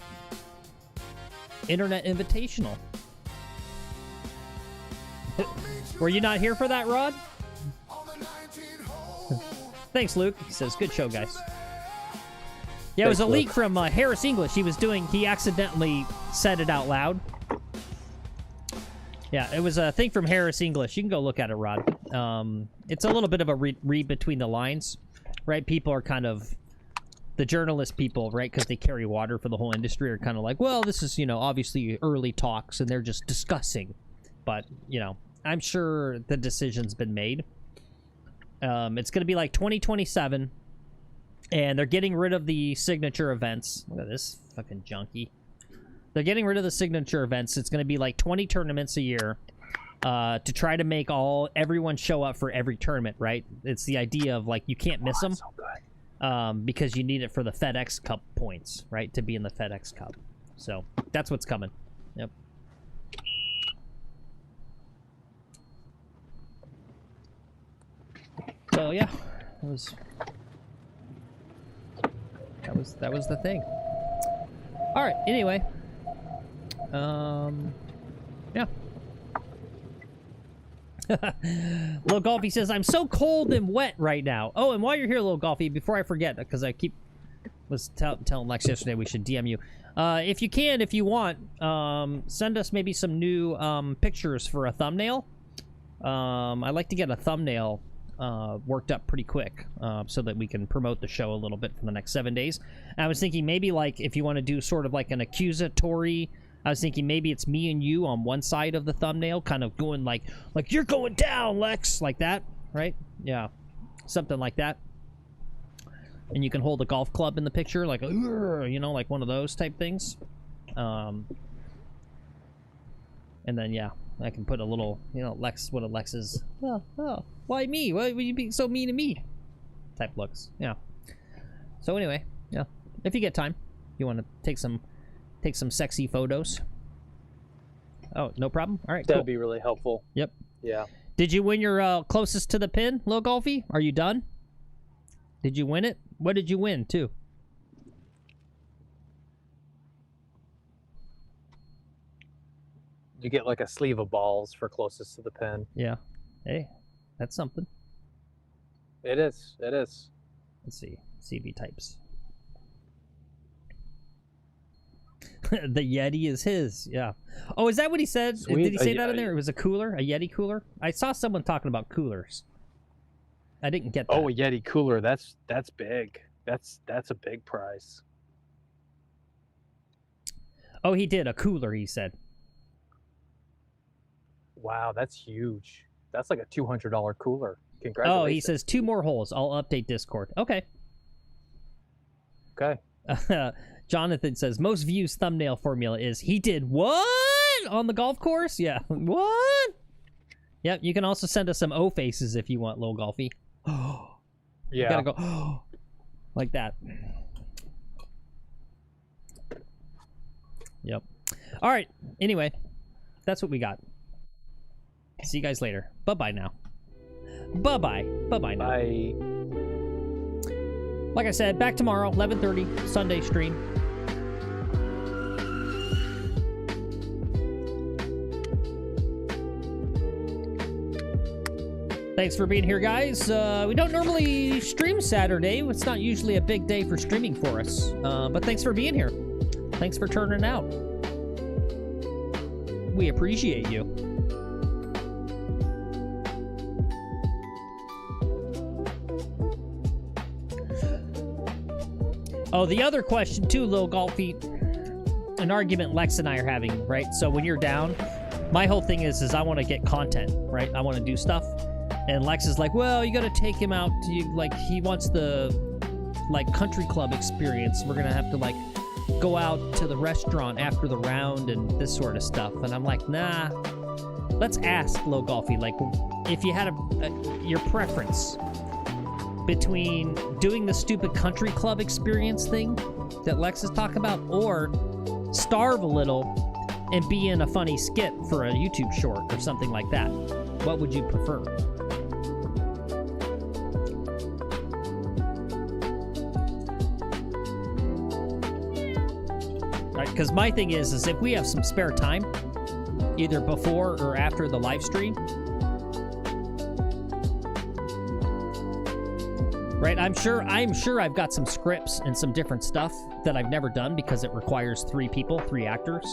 Internet Invitational. Were you not here for that, Rod? Thanks, Luke. He says, good show, guys. Yeah, it was a leak from Harris English. He accidentally said it out loud. Yeah, it was a thing from Harris English. You can go look at it, Rod. It's a little bit of a read between the lines, right? People are kind of, the journalist people, right, because they carry water for the whole industry, are kind of like, well, this is, obviously early talks, and they're just discussing. But, I'm sure the decision's been made. It's going to be like 2027, and they're getting rid of the signature events. Look at this fucking junkie. They're getting rid of the signature events. It's going to be like 20 tournaments a year to try to make everyone show up for every tournament, right? It's the idea of, like, you can't miss them because you need it for the FedEx Cup points, right, to be in the FedEx Cup. So that's what's coming. Yep. So yeah, that was the thing. All right. Anyway, yeah. Little Golfy says, I'm so cold and wet right now. Oh, and while you're here, Little Golfy, before I forget, because I was telling Lex yesterday we should DM you. If you can, if you want, send us maybe some new pictures for a thumbnail. I like to get a thumbnail worked up pretty quick so that we can promote the show a little bit for the next 7 days. And I was thinking maybe like if you want to do sort of like an accusatory, I was thinking maybe it's me and you on one side of the thumbnail, kind of going like you're going down, Lex, like that, right? Yeah, something like that. And you can hold a golf club in the picture, like, you know, like one of those type things. And then, yeah, I can put a little, you know, Lex, one of Lex's, oh, why me? Why would you be so mean to me? Type looks, yeah. So anyway, yeah, if you get time, you want to take some sexy photos. Oh, no problem. All right, That'd cool. be really helpful. Yep. Yeah. Did you win your closest to the pin, Lil Golfy? Are you done? Did you win it? What did you win, too? You get like a sleeve of balls for closest to the pin. Yeah. Hey, that's something. It is. It is. Let's see. CV types. The Yeti is his. Yeah. Oh, is that what he said? Sweet. Did he say that in there? It was a cooler? A Yeti cooler? I saw someone talking about coolers. I didn't get that. Oh, a Yeti cooler. That's big. That's a big prize. Oh, he did. A cooler, he said. Wow, that's huge. That's like a $200 cooler. Congratulations. Oh, he says 2 more holes. I'll update Discord. Okay. Okay. Jonathan says, most views thumbnail formula is, he did what? On the golf course? Yeah. What? Yep, you can also send us some O faces if you want, Lil Golfy. Oh. Yeah. You gotta go, oh, like that. Yep. All right. Anyway, that's what we got. See you guys later. Bye-bye now. Bye-bye. Bye-bye now. Bye. Like I said, back tomorrow, 11:30, Sunday stream. Thanks for being here, guys. We don't normally stream Saturday. It's not usually a big day for streaming for us. But thanks for being here. Thanks for turning out. We appreciate you. Oh, the other question, too, Lil Golfy, an argument Lex and I are having, right? So when you're down, my whole thing is I want to get content, right? I want to do stuff. And Lex is like, well, you got to take him out to, like, he wants the, like, country club experience. We're going to have to, like, go out to the restaurant after the round and this sort of stuff. And I'm like, nah, let's ask Lil Golfy, like, if you had your preference between doing the stupid country club experience thing that Lex is talking about, or starve a little and be in a funny skit for a YouTube short or something like that. What would you prefer? Right, because my thing is if we have some spare time, either before or after the live stream, right? I'm sure I've got some scripts and some different stuff that I've never done because it requires 3 people, 3 actors.